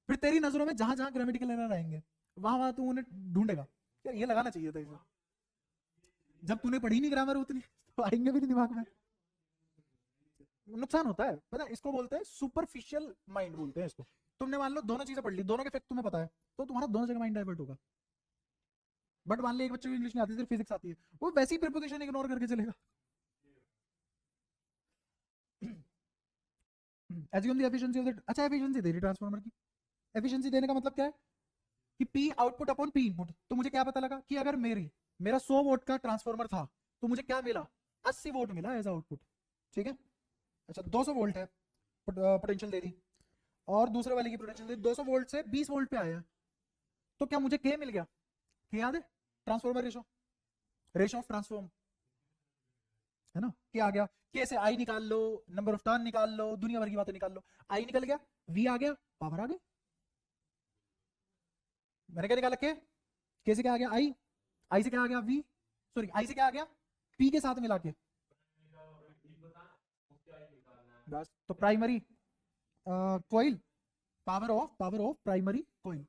S1: फिर तेरी नजरों में जहां जहां ग्रामेटिकल एरर आएंगे वहां वहां तू उन्हें ढूंढेगा, यार ये लगाना चाहिए था इसे। जब तूने पढ़ी नहीं ग्रामर उतनी तो आएंगे भी नहीं दिमाग में। नुकसान होता है, पता है इसको बोलते हैं सुपरफिशियल माइंड बोलते हैं इसको। तुमने मान लो दोनों चीजें पढ़ ली, दोनों के फैक्ट तुम्हें पता है, तो तुम्हारा दोनों जगह माइंड डाइवर्ट होगा। बट मान लो एक बच्चे को इंग्लिश नहीं आती, सिर्फ फिजिक्स आती है, वो वैसी ही प्रिपोजिशन इग्नोर करके चलेगा। Assume the efficiency of the, अच्छा एफिशिएंसी दे रही ट्रांसफार्मर की। एफिशिएंसी देने का मतलब क्या है कि P output upon P input. तो मुझे क्या पता लगा कि अगर मेरा 100 वोल्ट का ट्रांसफार्मर था तो मुझे क्या मिला, 80 वोल्ट मिला एज आउटपुट। ठीक है, अच्छा 200 वोल्ट है, पोटेंशियल दे दी, और दूसरे वाले की पोटेंशियल दे दी, 200 वोल्ट से 20 वोल्ट पे आया, तो क्या मुझे के मिल गया? के याद है, transformer ratio, ratio of transform, है ना? क्या आ गया? के से आई निकाल लो, नंबर ऑफ टर्न निकाल लो, दुनिया भर की बातें निकाल लो। आई निकल गया, वी आ गया, पावर आ गई। मैंने क्या निकाला? के से क्या आ गया? आई से क्या आ गया? वी, सॉरी आई से क्या आ गया? पी के साथ मिला के, बस। तो primary coil, power of primary coil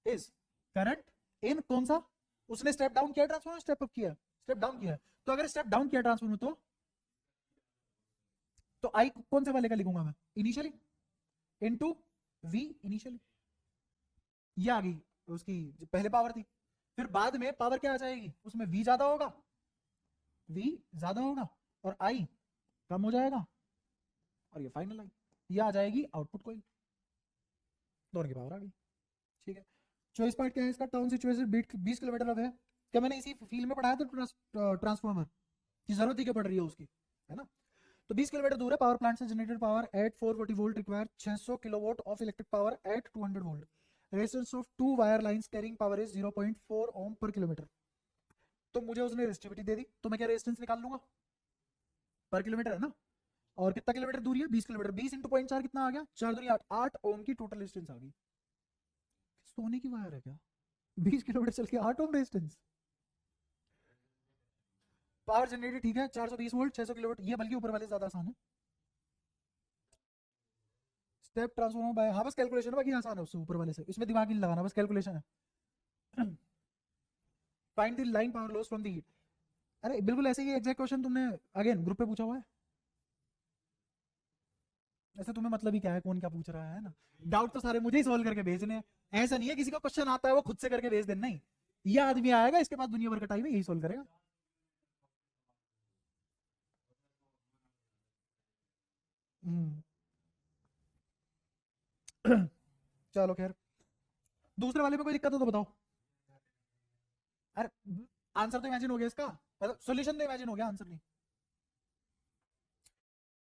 S1: is current in कौन सा? उसने स्टेप डाउन किया ट्रांसफॉर्मर, स्टेप अप किया? स्टेप डाउन किया। तो अगर स्टेप डाउन किया ट्रांसफॉर्मर तो आई कौन से वाले का लिखूंगा मैं? इनिशियली इनटू वी इनिशियली, ये आ गई उसकी जो पहले पावर थी। फिर बाद में पावर क्या आ जाएगी उसमें? वी ज्यादा होगा, वी ज्यादा होगा और आई कम हो जाएगा, और ये फाइनल आई, ये आ जाएगी आउटपुट कोई, दोनों की पावर आ गई। ठीक है, चॉइस पार्ट क्या है इसका? टाउन सिचुएशन 20 किलोमीटर अब है। क्या मैंने इसी फील्ड में पढ़ाया था ट्रांसफॉर्मर की जरूरत ही क्या पड़ रही है उसकी, है ना? तो 20 किलोमीटर दूर है, पावर प्लांट से generated power at 440 volt require 600 kilowatt of electric power at 200 volt. Resistance of two wire lines carrying power is 0.4 ohm per kilometre. तो मुझे उसने रेजिस्टिविटी दे दी, तो मैं क्या रेजिस्टेंस निकाल लूंगा? पर किलोमीटर है ना, और कितना किलोमीटर दूरी है? 20 किलोमीटर, 20 इंटू 0.4 कितना आ गया? 4 दूनी 8, 8 ओम की टोटल रेजिस्टेंस आ गई। सोने की वायर है क्या? 20 किलोमीटर चल के 8 ओम रेजिस्टेंस। पावर जनरेटेड ठीक है 420 वोल्ट 600 किलोवाट, ये बल्कि ऊपर वाले ज्यादा आसान है। स्टेप ट्रांसफॉर्मर बाय, हाँ बस कैलकुलेशन है, बाकी आसान है उससे ऊपर वाले से, इसमें दिमाग नहीं लगाना, बस कैलकुलेशन है। Find the line power loss from the heat. अरे बिल्कुल ऐसे ही एग्जैक्ट क्वेश्चन तुमने अगेन ग्रुप पे पूछा हुआ है। ऐसे तुम्हें मतलब ही क्या है कौन क्या पूछ रहा है ना? डाउट तो सारे मुझे ही सोल्व करके भेजने हैं। ऐसा नहीं है किसी का क्वेश्चन आता है वो खुद से करके भेज देना, नहीं, ये आदमी आएगा इसके पास दुनिया भर का टाइम है, यही सोल्व करेगा। हम्म। चलो खैर, दूसरे वाले में कोई दिक्कत हो तो बताओ। अरे आंसर तो इमेजिन हो गया इसका, मतलब सॉल्यूशन तो इमेजिन हो गया, आंसर नहीं।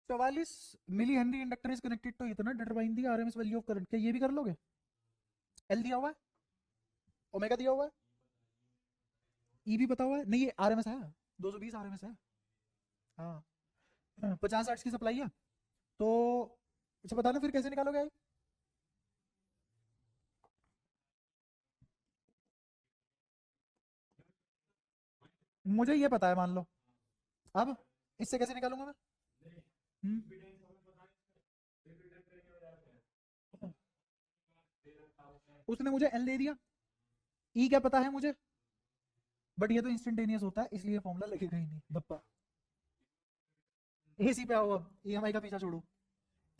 S1: 44 milli henry inductor is connected to ethernet, determine the RMS value of current. क्या ये भी कर लोगे? एल दिया हुआ है, ओमेगा दिया हुआ है, ई भी पता हुआ है, नहीं ये आरएमएस है, 220 आरएमएस है। हाँ 50 हर्ट्ज की सप्लाई है, तो अच्छा बताना फिर कैसे निकालोगे? मुझे ये पता है मान लो, अब इससे कैसे निकालूंगा मैं? हम्म, उसने मुझे एल दे दिया, ई क्या पता है मुझे, बट ये तो इंस्टेंटेनियस होता है इसलिए फॉर्मूला लगेगा ही नहीं दप्पा। एसी पे आओ, अब ईएमआई का पीछा छोड़ो।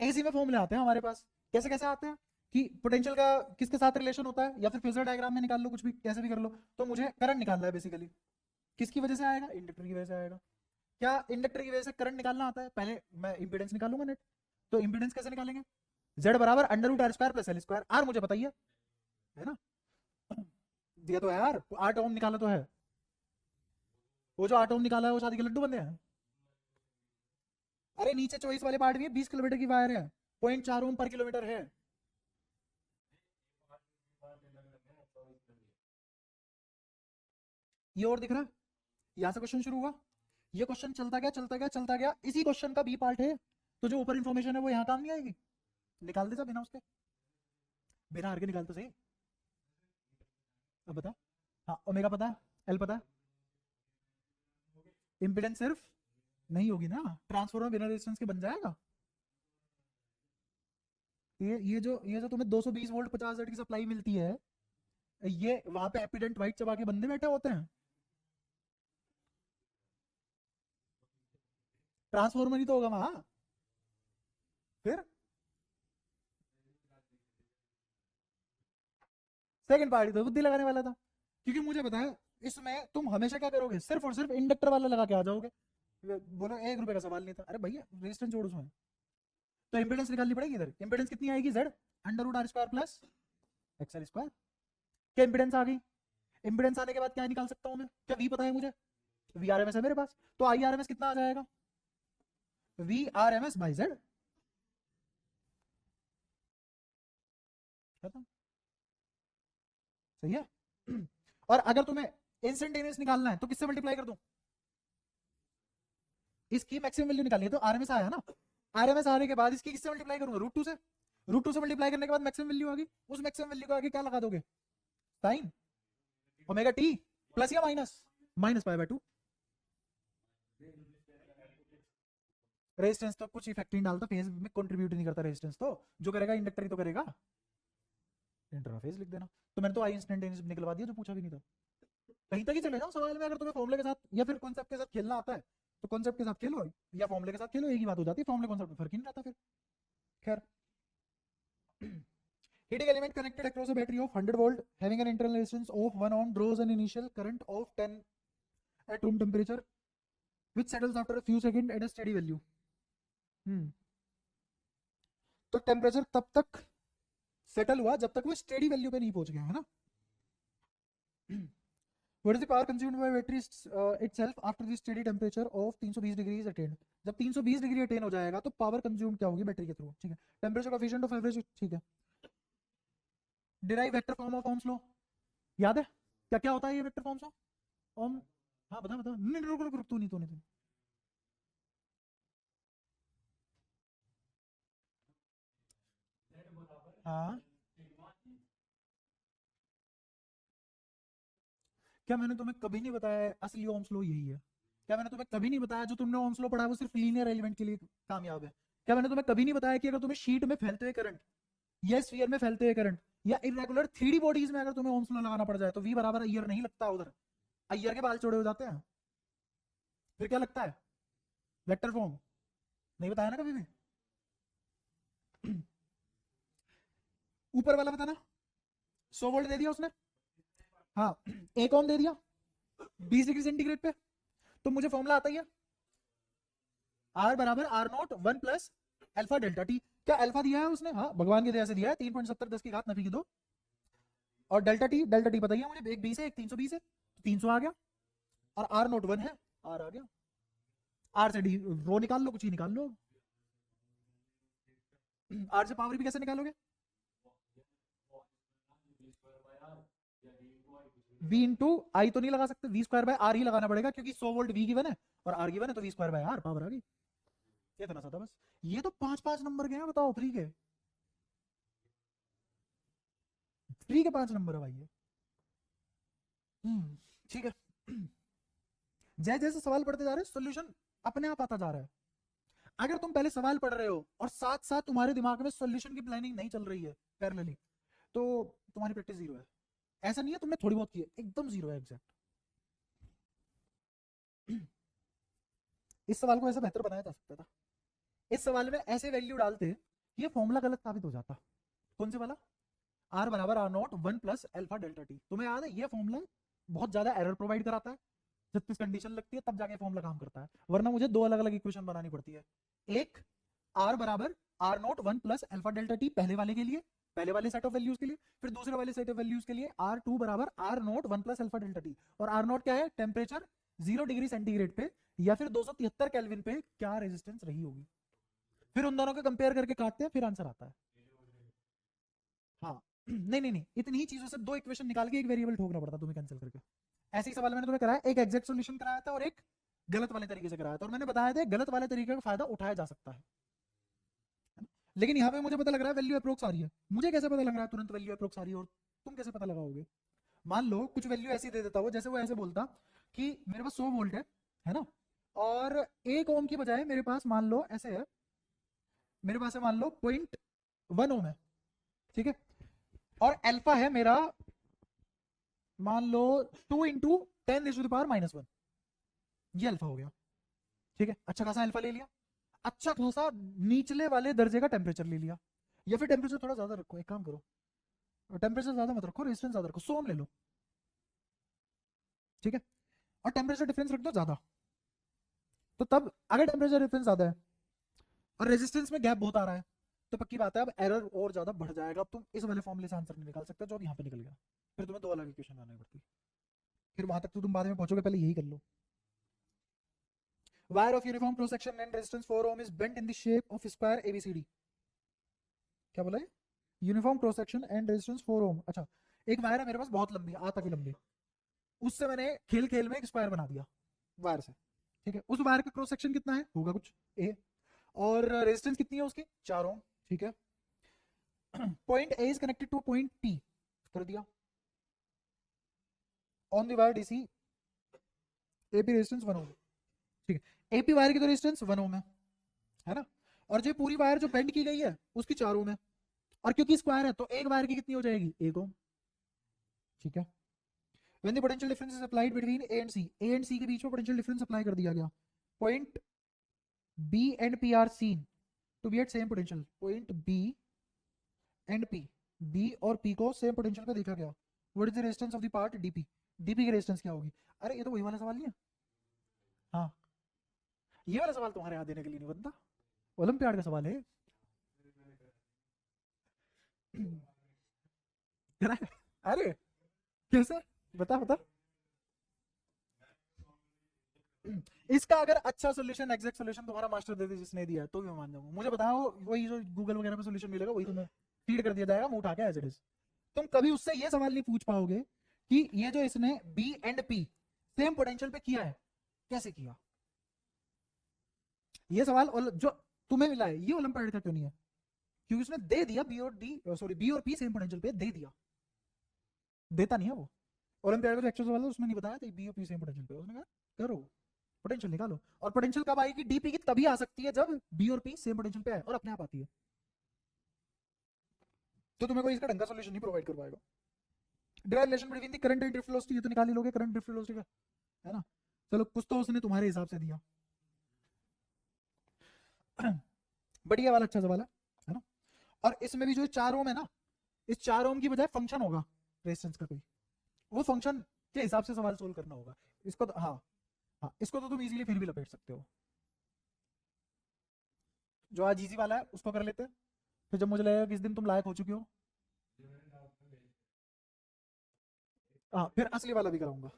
S1: एसी में फॉर्मूले आते हैं हमारे पास, कैसे कैसे आते हैं कि पोटेंशियल का किसके साथ रिलेशन होता है, या फिर फेजर डायग्राम में निकाल लो, कुछ भी कैसे भी कर लो। तो मुझे करंट निकालना है बेसिकली, किसकी वजह से आएगा? इंडक्टर की वजह से आएगा। क्या इंडक्टर की वजह से करंट निकालना आता है? पहले मैं इंपीडेंस निकालूंगा नेट। तो इंपीडेंस कैसे निकालेंगे? जेड बराबर under root R square plus L square, R मुझे पता ही है ना? दिया तो है यार, 8 ओम निकाला तो है। वो जो 8 ओम निकाला है वो शादी के लड्डू बंदे हैं। अरे नीचे चॉइस वाले पार्ट भी है, 20 किलोमीटर की वायर है, 0.4 ओम पर किलोमीटर है। ये और दिख रहा है, यहाँ से क्वेश्चन शुरू हुआ, ये क्वेश्चन चलता गया चलता गया चलता गया, इसी क्वेश्चन का बी पार्ट है। तो जो ऊपर इन्फॉर्मेशन है वो यहाँ काम नहीं आएगी, निकाल दे बिना उसके, बिना हार के निकाल तो सही। अब बता, हाँ ओमेगा पता है, एल पता है, इम्पीडेंस सिर्फ नहीं होगी ना, ट्रांसफॉर्मर बिना रेजिस्टेंस के बन जाएगा? ये जो तुम्हें 220 वोल्ट 50 हर्ट्ज की सप्लाई मिलती है, ये वहां पे एपिडेंट वाइट चबा के बंदे बैठे होते हैं? ट्रांसफॉर्मर ही तो होगा वहां। फिर सेकंड पार्टी तो बुद्धि लगाने वाला था, क्योंकि मुझे पता है इसमें तुम हमेशा क्या करोगे, सिर्फ और सिर्फ इंडक्टर वाला लगा के आ जाओगे। बोलो 1 रुपए का सवाल नहीं था, अरे भैया रेजिस्टेंस जोड़ उसमें, तो इंपेडेंस निकालनी पड़ेगी। इधर इंपेडेंस कितनी आएगी, Z under root R square plus XL square. क्या इंपेडेंस आ गई? इंपेडेंस आने के बाद क्या निकाल सकता हूँ मैं, क्या वी पता है मुझे, वी आर एम एस है मेरे पास, तो आई आर एम एस कितना आ जाएगा, V R M S by Z. सही है। और अगर तुम्हें इंस्टेंटेनियस निकालना है तो किससे मल्टीप्लाई कर दूं, इसकी मैक्सिमम वैल्यू निकालनी है तो आरएमएस आया ना, आरएमएस आने के बाद इसकी किससे मल्टीप्लाई करूंगा, √2 से। √2 से मल्टीप्लाई करने के बाद मैक्सिमम वैल्यू आ गई, उस मैक्सिमम वैल्यू को आगे क्या लगा दोगे, साइन ओमेगा टी प्लस या minus, minus pi bye 2। Resistance तो कुछ इफेक्ट नहीं डालता, फेज में कंट्रीब्यूट नहीं करता रेजिस्टेंस, तो जो करेगा इंडक्टर ही तो करेगा। इंटरफेस लिख देना, तो मैंने तो आई इंस्टेंटेनियस निकलवा दिया जो पूछा भी नहीं था। कहीं तक ही चले जाओ सवाल में, अगर तुम्हें फॉर्मूले के साथ या फिर कॉन्सेप्ट के साथ खेलना आता है तो कॉन्सेप्ट के साथ खेलो या फॉर्मूले के साथ खेलो, एक ही बात हो जाती है, फॉर्मूले कॉन्सेप्ट में फर्क ही नहीं रहता फिर। खैर, heating element connected across a battery of 100 volt having an internal resistance of 1 ohm draws an initial current of 10 at room temperature which settles after a few seconds at a steady value। तो temperature तब तक settle हुआ जब तक वो steady value पे नहीं पहुंच गया, है ना। What is the power consumed by battery itself after the steady temperature of 320 degree is attained। जब 320 डिग्री अटेन हो जाएगा तो पावर कंज्यूम क्या होगी बैटरी के थ्रू, ठीक है। टेम्परेचर कोएफिशिएंट ऑफ एवरेज, ठीक है। Derive vector form of Ohm's law, याद है क्या क्या होता है ये वेक्टर फॉर्म्स ऑफ ओम, हाँ बता बता, नहीं रुक रुक रुक, तू नहीं। हाँ, क्या मैंने तुम्हें कभी नहीं बताया है असली ओम्स लॉ यही है? क्या मैंने तुम्हें कभी नहीं बताया जो तुमने ओम्स लॉ पढ़ा है वो सिर्फ लीनियर एलिमेंट के लिए कामयाब है? क्या मैंने तुम्हें कभी नहीं बताया कि अगर तुम्हें शीट में फैलते हुए करंट या स्फीयर में फैलते हुए करंट या इरेगुलर 3D बॉडीज में अगर तुम्हें ओम्स लॉ लगाना पड़ जाए तो वी बराबर अय्यर नहीं लगता, उधर अय्यर के बाल चौड़े हो जाते हैं, फिर क्या लगता है, वेक्टर फॉर्म। नहीं बताया ना कभी भी। ऊपर वाला बताना, 100 वोल्ट दे दिया उसने, हाँ 1 ओम दे दिया 20 डिग्री सेंटीग्रेड पे, तो मुझे फॉर्मूला आता ही है, आर बराबर R naught 1 plus alpha delta T. क्या अल्फा दिया है उसने, हाँ भगवान की दया से दिया है, 3.70 10 की घात नफी की 2, और डेल्टा टी बताइए मुझे, एक 20 है एक 320 है, 300 आ गया, और आर नॉट 1 है, आर आ गया, आर से डी रो निकाल लो, कुछ ही निकाल लो। आर से पावर भी कैसे निकालोगे, वी इंटू आई तो नहीं लगा सकते, वी स्क्वायर बाय आर ही लगाना पड़ेगा, क्योंकि 100 वोल्ट वी गिवन है और आर गिवन है, तो V square by R power आ गई। इतना सा था बस। ये तो 5-5 नंबर के हैं, बताओ फ्री के, फ्री के 5 नंबर है भाई ये। ठीक है। जैसे जैसे सवाल पढ़ते जा रहे हैं सोल्यूशन अपने आप आता जा रहा है। अगर तुम पहले सवाल पढ़ रहे हो और साथ साथ तुम्हारे दिमाग में सॉल्यूशन की प्लानिंग नहीं चल रही है पैरेलली, तो तुम्हारी प्रैक्टिस जीरो है। ऐसा नहीं है तुमने थोड़ी बहुत की है, एकदम जीरो है एग्जैक्ट। इस सवाल को ऐसा बेहतर बनाया जा सकता था, इस सवाल में ऐसे वैल्यू डालते ये फॉर्मूला गलत साबित हो जाता। कौन से वाला, आर बराबर R naught 1 plus alpha delta T. तुम्हें याद है ये फॉर्मूला बहुत ज्यादा एरर प्रोवाइड कराता है, जब किस कंडीशन लगती है तब जाके फॉर्मूला काम करता है, वरना मुझे 2 अलग अलग इक्वेशन बनानी पड़ती है। एक आर बराबर R naught 1 plus alpha delta T पहले वाले के लिए, पहले वाले सेट ऑफ वैल्यूज के लिए, फिर दूसरे वाले सेट ऑफ वैल्यूज के लिए आर टू बराबर R naught 1 plus alpha delta T. और आर नॉट क्या है, टेम्परेचर 0 डिग्री सेंटीग्रेड पे या फिर 273 केल्विन पे क्या रेजिस्टेंस रही होगी, फिर उन दोनों को कंपेयर करके काटते हैं, फिर आंसर आता है। हाँ नहीं, इतनी ही चीजों से 2 इक्वेशन निकाल के एक वेरिएबल ठोकना पड़ता तुम्हें कैंसिल करके। ऐसे ही सवाल मैंने तुम्हें कराया, एक एग्जैक्ट सॉल्यूशन कराया था और एक गलत वाले तरीके से कराया था, और मैंने बताया था गलत वाले तरीके का फायदा उठाया जा सकता है। लेकिन यहाँ पे मुझे पता लग रहा है वैल्यू अप्रोक्स आ रही है, मुझे कैसे पता लग रहा है तुरंत वैल्यू अप्रोक्स आ रही है, और तुम कैसे पता लगाओगे। मान लो कुछ वैल्यू ऐसी दे देता हो, जैसे वो ऐसे बोलता कि मेरे पास 100 वोल्ट है ना, और 1 ओम की बजाय मेरे पास मान लो ऐसे है, मेरे पास है मान लो 0.1 ओम है, ठीक है, और अल्फा है मेरा मान लो 2 × 10⁻⁻1, ये अल्फा हो गया, ठीक है। अच्छा खासा अल्फा ले लिया, अच्छा खासा निचले वाले दर्जे का टेम्परेचर ले लिया, या फिर टेम्परेचर थोड़ा ज्यादा रखो, एक काम करो, टेम्परेचर ज्यादा मत रखो, रेजिस्टेंस ज्यादा रखो, 100 ले लो, ठीक है, और टेम्परेचर डिफरेंस रख दो ज्यादा। तो तब अगर टेम्परेचर डिफरेंस ज्यादा है और रेजिस्टेंस में गैप बहुत आ रहा है, तो पक्की बात है अब एरर और ज्यादा बढ़ जाएगा, अब तुम इस वाले फॉर्मूले से आंसर नहीं निकाल सकते जो अब यहाँ पे निकल गया, फिर तुम्हें 2 अलग इक्वेशन बनानी पड़ती, फिर वहां तक तो तुम बाद में पहुंचोगे, पहले यही कर लो। Wire of uniform cross section and resistance 4 ohm is bent in the shape of square ABCD. क्या बोला है? Uniform cross section and resistance 4 ohm. अच्छा, एक वायर है मेरे पास बहुत लंबी, आ तक की लंबी, उससे मैंने खेल खेल में एक स्क्वायर बना दिया वायर से, ठीक है। उस वायर का क्रॉस सेक्शन कितना है, होगा कुछ ए, और रेजिस्टेंस कितनी है उसकी, 4 ओम, ठीक है। Point A is connected two point P, कर दिया। On the wire DC AP resistance 1 ओम, ठीक है। एपी वायर की तो रेजिस्टेंस 1 ओम है ना, और जो पूरी वायर जो बेंड की गई है उसकी 4 ओम है, और क्योंकि स्क्वायर है तो एक वायर की कितनी हो जाएगी, 1 ओम, ठीक है। When the potential difference is applied between A and C, A and C के बीच में potential difference apply कर दिया गया, point B and P are seen to be at same potential, point B and P, B और P को same potential पे देखा गया, what is the resistance of the part DP, DP की resistance क्या होगी? अरे ये तो वही वाला सवाल नहीं है, हाँ ये वाला सवाल तुम्हारे यहाँ देने के लिए नहीं बनता, ओलंपियाड का सवाल है। अरे कैसे, बता बता। इसका अगर अच्छा सोल्यूशन, एग्जैक्ट सोल्यूशन तुम्हारा मास्टर दे दे जिसने दिया तो भी मैं मान जाऊंगा, मुझे बताओ वही जो गूगल वगैरह पे सोल्यूशन मिलेगा वही तुम्हें फीड कर दिया जाएगा मुंह उठा के एज इट इज। तुम कभी उससे ये सवाल नहीं पूछ पाओगे कि ये जो इसने B and P same potential पे किया है कैसे किया, ये सवाल जो तुम्हें मिला है ये ओलंपियाड का क्यों नहीं है, क्योंकि उसने दे दिया बी और डी, सॉरी बी और पी सेम पोटेंशियल पे दे दिया, देता नहीं है वो। ओलंपियाड का जो एक्चुअल सवाल है उसमें नहीं बताया था बी और पी सेम पोटेंशियल पे, उसने कहा करो पोटेंशियल निकालो, और पोटेंशियल कब आएगी, डीपी की तभी आ सकती है जब बी और पी सेम पोटेंशियल पे आए, और अपने आप आती है, तो तुम्हें कोई इसका ढंग का सॉल्यूशन नहीं प्रोवाइड कर पाएगा। Derive relation between the current and drift velocity, ये तो निकाल ही लोगे, करंट ड्रिफ्ट वेलोसिटी का है ना, चलो कुछ तो उसने तुम्हारे हिसाब से दिया। बढ़िया वाला अच्छा सवाल है ना, और इसमें भी जो 4 ओम है ना, इस 4 ओम की बजाय फंक्शन होगा रेजिस्टेंस का कोई, वो फंक्शन के हिसाब से सवाल सोल्व करना होगा इसको तो, हाँ हाँ इसको तो तुम इजीली फिर भी लपेट सकते हो, जो आज इजी वाला है उसको कर लेते हैं, फिर जब मुझे लगेगा किस दिन तुम लायक हो चुके हो, हाँ फिर असली वाला भी कराऊंगा।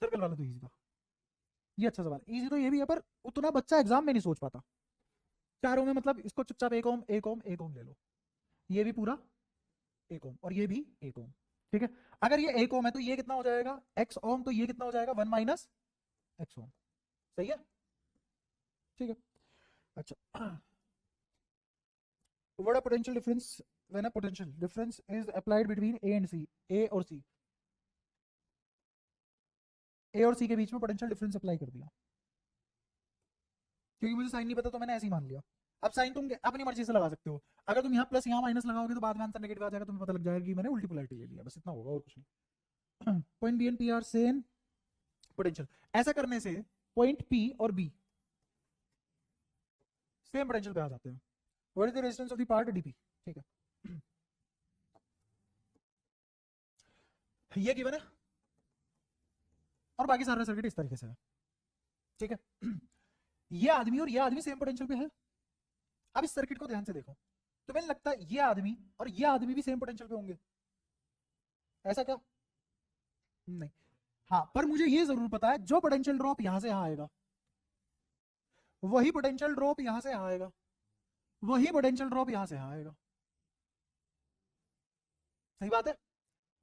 S1: सर्कल वाला तो इजी था, ये अच्छा सवाल, इजी तो ये भी है पर उतना बच्चा एग्जाम में नहीं सोच पाता। 4 ओम है मतलब इसको चुपचाप 1 ओम 1 ओम 1 ओम ले लो, ये भी पूरा 1 ओम और ये भी 1 ओम, ठीक है। अगर ये 1 ओम है तो ये कितना हो जाएगा x ओम, तो ये कितना हो जाएगा 1 माइनस x ओम, सही है, ठीक है। अच्छा, what a potential difference when a potential difference is applied between A and C, A और C, A और C के बीच में पोटेंशियल डिफरेंस अप्लाई कर दिया, क्योंकि मुझे साइन नहीं पता तो मैंने ऐसे ही मान लिया। अब साइन तुम अपनी मर्जी से लगा सकते हो, अगर तुम यहाँ प्लस यहाँ माइनस लगाओगे तो बाद में आंसर नेगेटिव आ जाएगा, तुम्हें पता लग जाएगा कि मैंने उल्टी पोलैरिटी ले लिया, बस इतना होगा और कुछ नहीं। Point B and P are same potential, ऐसा करने से पॉइंट पी और बी सेम पोटेंशियल पे आ जाते हैं, what is the resistance of the part DP, ठीक है। ये गिवन है और बाकी सारा सर्किट इस तरीके से है, ठीक है। ये आदमी और ये आदमी सेम पोटेंशियल पे है, अब इस सर्किट को ध्यान से देखो, तो मैंने लगता है ये आदमी और ये आदमी भी सेम पोटेंशियल पे होंगे, ऐसा क्या, नहीं, हाँ पर मुझे ये जरूर पता है जो पोटेंशियल ड्रॉप यहां से यहां आएगा वही पोटेंशियल ड्रॉप यहां से यहां आएगा, वही पोटेंशियल ड्रॉप यहां से यहां आएगा, सही बात है।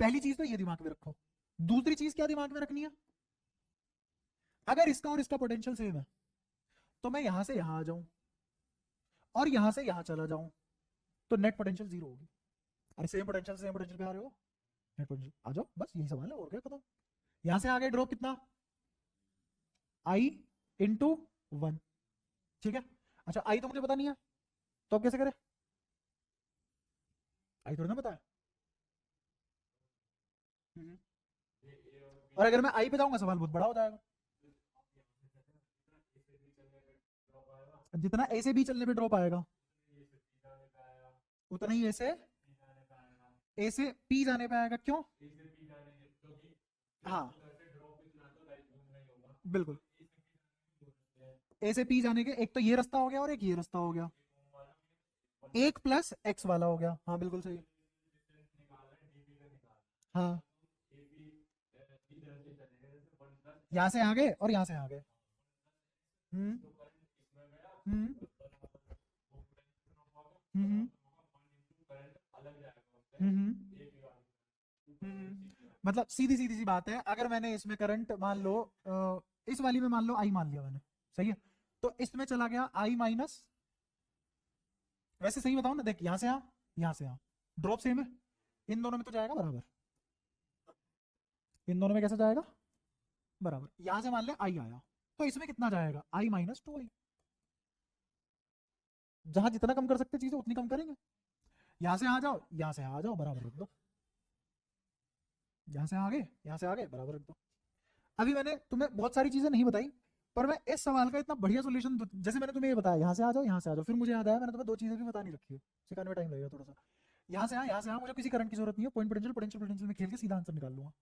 S1: पहली चीज तो ये दिमाग में रखो, दूसरी चीज क्या दिमाग में रखनी है, अगर इसका और इसका पोटेंशियल सेम है तो मैं यहां से यहां आ जाऊं और यहां से यहां चला जाऊं तो नेट पोटेंशियल 0 होगी। अरे सेम पोटेंशियल पे आ रहे हो, नेट पोटेंशियल आ जाओ, बस यही सवाल है और क्या, खत्म। यहां से आगे ड्रॉप कितना आई इंटू 1, ठीक है। अच्छा आई तो मुझे पता नहीं है, तो अब कैसे करें, आई थोड़ा ना पता है। हम्म। और अगर मैं आई पे जाऊंगा सवाल बहुत बड़ा हो जाएगा, जितना ए से बी चलने पे ड्रॉप आएगा उतना ही ए से पी जाने पे आएगा, क्यों? हाँ बिल्कुल, ए से पी जाने के एक तो ये रास्ता हो गया और एक ये रास्ता हो गया, एक प्लस एक्स वाला हो गया, हाँ बिल्कुल सही। हाँ यहाँ से आ गए और यहाँ से आ गए। हम्म हम्म हम्म हम्म मतलब सीधी सीधी सी बात है, अगर मैंने इसमें करंट मान लो इस वाली में मान लो आई मान लिया मैंने, सही है, तो इसमें चला गया आई माइनस, वैसे सही बताऊं ना, देख यहाँ से आ, यहाँ से आ, ड्रॉप सेम है, इन दोनों में तो जाएगा बराबर, इन दोनों में कैसे जाएगा बराबर, यहाँ से मान ले आई आया, तो इसमें कितना जाएगा आई माइनस 2 आई, जहां जितना कम कर सकते चीजें उतनी कम करेंगे, यहाँ से आ जाओ यहाँ से आ जाओ बराबर रख दो, यहाँ से आ गए यहाँ से आ गए बराबर रख दो। अभी मैंने तुम्हें बहुत सारी चीजें नहीं बताई, पर मैं इस सवाल का इतना बढ़िया सोल्यूशन, जैसे मैंने तुम्हें ये बताया यहाँ से आ जाओ यहाँ से आ जाओ, फिर मुझे याद आया मैंने तुम्हें दो चीजें भी बता नहीं रखी है, सिखाने में टाइम लगेगा थोड़ा सा। यहाँ से आ मुझे किसी करंट की जरूरत नहीं है, पॉइंट पोटेंशियल पोटेंशियल पोटेंशियल में खेल के सीधा आंसर निकाल लूंगा।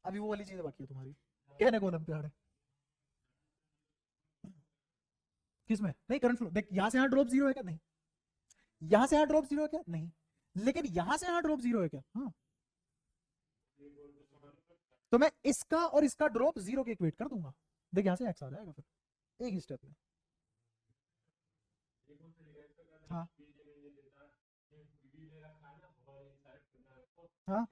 S1: अभी वो वाली चीजें बाकी है तुम्हारी, कहने को ओलंपियाड है, किसमें नहीं करंट फ्लो, देख यहाँ से यहाँ ड्रॉप जीरो है क्या, नहीं, यहाँ से यहाँ ड्रॉप जीरो है क्या, नहीं, लेकिन यहाँ से यहाँ ड्रॉप जीरो है क्या, हाँ, तो मैं इसका और इसका ड्रॉप जीरो के इक्वेट कर दूंगा, देख यहाँ से एक्स आ जाएगा फिर एक ही स्टेप में। हाँ हाँ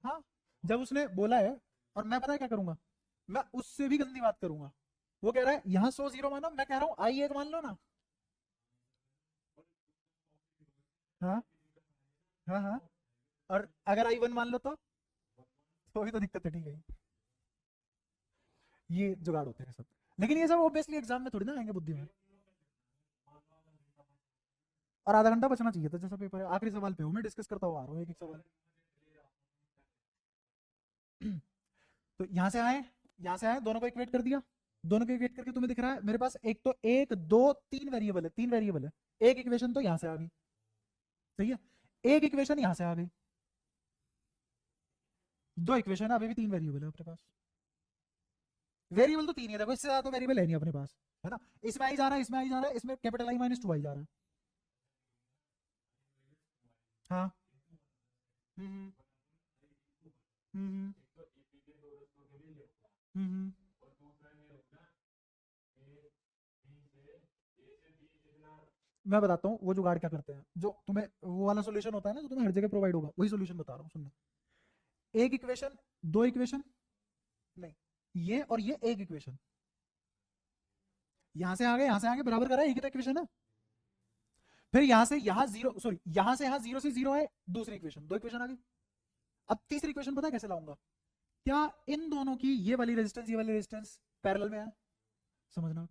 S1: हाँ, जब उसने बोला है, और मैं पता है क्या करूंगा, मैं उससे भी गंदी बात करूंगा, वो कह रहा है यहाँ 100 जीरो मानो, मैं कह रहा हूँ आई एक मान लो ना। हाँ हाँ हाँ, और अगर आई वन मान लो तो भी तो दिक्कत है, ठीक है, ये जुगाड़ होते हैं सब, लेकिन ये सब ऑब्वियसली एग्जाम में थोड़ी ना आएंगे बुद्धि में। और आधा घंटा बचना चाहिए था, जैसा पेपर है आखिरी सवाल पे हूँ मैं, डिस्कस करता हुआ आ रहा हूँ एक एक सवाल। तो यहाँ से आए दोनों को इक्वेट कर दिया, दोनों को इक्वेट करके तुम्हें दिख रहा है मेरे पास एक तो एक दो तीन वेरिएबल है, तीन वेरिएबल है, एक इक्वेशन तो यहाँ से आ गई, सही है, एक इक्वेशन यहाँ से आ गई, दो इक्वेशन है, अभी भी तीन वेरिएबल है अपने पास, वेरिएबल तो तीन ही है, देखो इससे ज्यादा तो वेरिएबल है नहीं अपने पास, है ना, इसमें आई जा रहा है, इसमें आई जा रहा है, इसमें कैपिटल आई माइनस 2 आई जा रहा है। हाँ हम्म हम्म हम्म मैं बताता हूँ वो जुगाड़ क्या करते हैं, जो तुम्हें वो वाला सॉल्यूशन होता है ना जो तुम्हें हर जगह प्रोवाइड होगा, वही सॉल्यूशन बता रहा हूँ सुनना। एक इक्वेशन, दो इक्वेशन, नहीं, ये और ये एक इक्वेशन, यहां से आगे यहां से आगे बराबर करा है, एक ही तो इक्वेशन है, फिर यहां से यहां जीरो, सॉरी यहां से यहां जीरो से जीरो है, दूसरी इक्वेशन, दो इक्वेशन आ गई। अब तीसरी इक्वेशन पता है कैसे लाऊंगा, क्या इन दोनों की ये वाली रेजिस्टेंस ये वाली रेजिस्टेंस पैरेलल में है, समझना,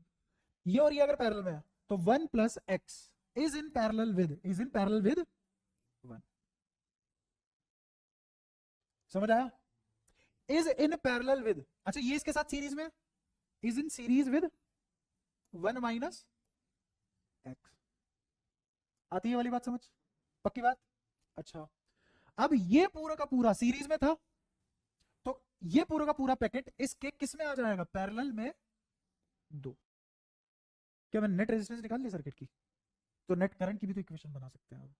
S1: ये और ये अगर पैरेलल में है तो one plus x is in parallel with one, समझ आया, इज इन पैरेलल विद, अच्छा ये इसके साथ सीरीज में, is in series with one minus x, आती है वाली बात समझ, पक्की बात। अच्छा अब ये पूरा का पूरा सीरीज में था, तो ये पूरा का पूरा पैकेट इसके किस में आ जाएगा, पैरेलल में दो, क्या मैं नेट रेजिस्टेंस निकाल ली सर्किट की, तो नेट करंट की भी तो इक्वेशन बना सकते हैं,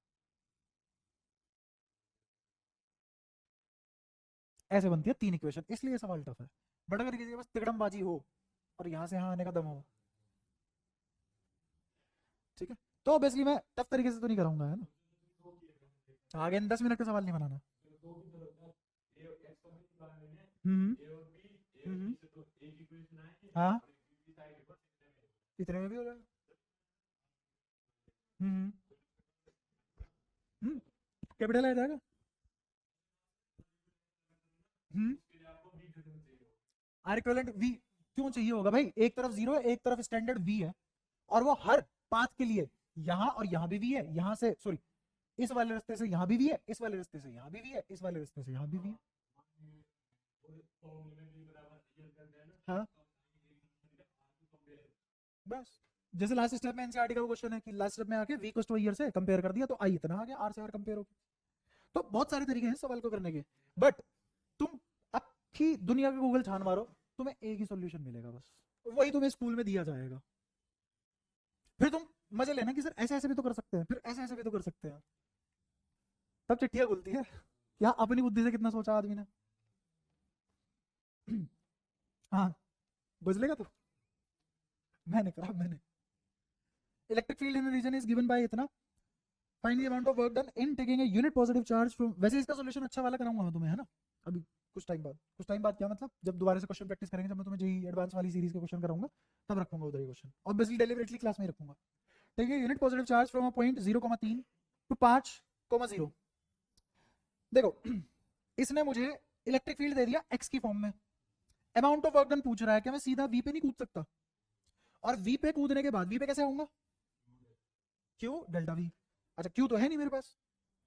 S1: ऐसे बनती है तीन इक्वेशन, इसलिए सवाल टफ है, बट अगर किसी के पास तिकड़मबाजी हो और यहां से यहां आने का दम हो, ठीक है, तो ऑब्वियसली मैं टफ तरीके से तो नहीं कराऊंगा, है ना, आगे 10 मिनट का सवाल नहीं बनाना। हम्म हम्म हाँ इतने में भी हो जाएगा। हम्म कैपिटल आ जाएगा। हम्म आर इक्विवेलेंट वी क्यों चाहिए होगा भाई? एक तरफ जीरो है, एक तरफ स्टैंडर्ड वी है, और वो हर पाथ के लिए यहां और यहां भी वी है, यहां से सॉरी इस वाले रास्ते से यहां भी वी है, इस वाले रास्ते से यहां भी वी है, इस वाले रास्ते से यहां भी वी है। हाँ बस, जैसे लास्ट स्टेप में एनसीईआरटी का क्वेश्चन है कि लास्ट स्टेप में आके वी इक्वल टू ईयर से कंपेयर कर दिया तो आई इतना आ गया, आर से आर कंपेयर हो गया। तो बहुत सारे तरीके हैं सवाल को करने के, बट तुम अच्छी दुनिया का गूगल छान मारो, तुम्हें एक ही सॉल्यूशन मिलेगा बस, वही तुम्हें स्कूल में दिया जाएगा। फिर तुम मजे लेना कि सर ऐसे ऐसे भी तो कर सकते हैं, फिर ऐसे ऐसे भी तो कर सकते हैं, तब चिट्ठियां खुलती है क्या अपनी बुद्धि से कितना सोचा आदमी ने। हाँ बुझ लेगा तू, मैंने कहा मैंने। Electric field in region is given by इतना, find the amount of work done in taking a unit positive charge from. वैसे इसका सॉल्यूशन अच्छा वाला कराऊंगा मैं तुम्हें, है ना, अभी कुछ टाइम बाद क्या मतलब, जब दोबारा से क्वेश्चन प्रैक्टिस करेंगे, जब मैं तुम्हें जेई एडवांस वाली सीरीज के क्वेश्चन कराऊंगा तब रखूंगा उधर ये क्वेश्चन, ऑब्वियसली डेलिबरेटली क्लास में ही रखूंगा। ठीक है, unit positive charge from a point 0,3 to 5,0। देखो इसने मुझे इलेक्ट्रिक फील्ड दे दिया एक्स की फॉर्म में, अमाउंट ऑफ वर्क डन पूछ रहा है, क्या मैं सीधा वी पे नहीं कूद सकता? और वी पे कूदने के बाद वी पे कैसे आऊंगा? Q delta we. अच्छा क्यू तो है नहीं मेरे पास,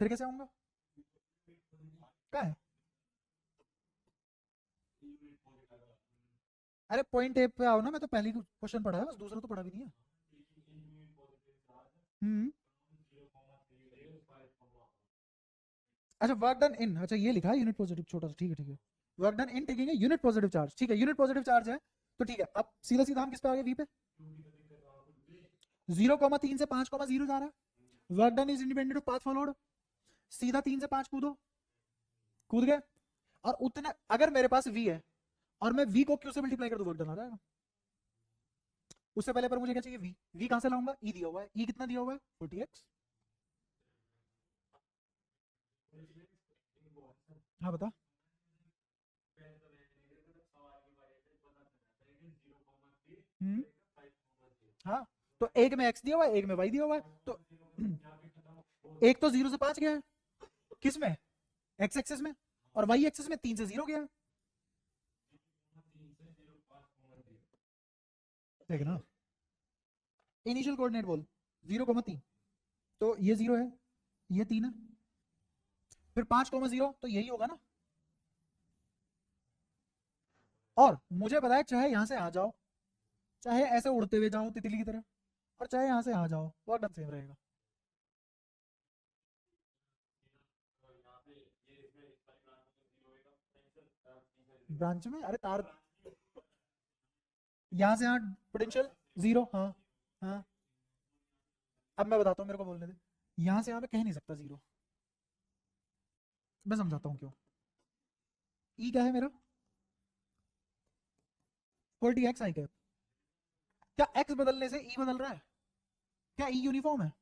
S1: फिर कैसे आऊंगा? क्या है? अरे पॉइंट ए पे आओ ना, मैं तो पहली क्वेश्चन पढ़ा है बस, दूसरा तो पढ़ा भी नहीं है। हम्म अच्छा वर्क डन इन, अच्छा ये लिखा है यूनिट पॉजिटिव छोटा सा, ठीक है ठीक है। Work done in taking unit positive charge, ठीक है यूनिट पॉजिटिव चार्ज है तो ठीक है। अब सीधा सीधा हम किस पे आ गए? वी पे। 0,3 से 5,0 जा रहा है, work done is independent of path followed, सीधा 3 से 5 कूदो, कूद गए। और उतना अगर मेरे पास वी है और मैं वी को क्यू से मल्टीप्लाई कर दूं, वर्क डन आ जाएगा। उससे पहले पर मुझे क्या चाहिए? वी। वी कहां से लाऊंगा? ई दिया हुआ है, ई कितना दिया हुआ है? 40x। हाँ बता। हम्म हाँ तो एक में x दिया हुआ है, एक में y दिया हुआ है, तो एक तो 0 से 5 गया है, किस में? x एक्सेस में, और y एक्सेस में 3 से 0 गया है, देख ना। इनिशियल कोऑर्डिनेट बोल, 0,3, तो ये 0 है, ये 3 है, फिर 5,0 तो यही होगा ना। और मुझे पता है चाहे यहां से आ जाओ, चाहे ऐसे उड़ते हुए जाओ तितली की तरह, और चाहे यहां से आ जाओ, वो एकदम सेम रहेगा। ब्रांच में अरे तार, यहां से यहाँ पोटेंशियल 0, हाँ हाँ। अब मैं बताता हूँ, मेरे को बोलने दे। यहां से यहाँ पे कह नहीं सकता 0, मैं समझाता हूँ क्यों। ई क्या है मेरा? 40x आई कैप। क्या x बदलने से ई बदल रहा है? क्या ई यूनिफॉर्म है?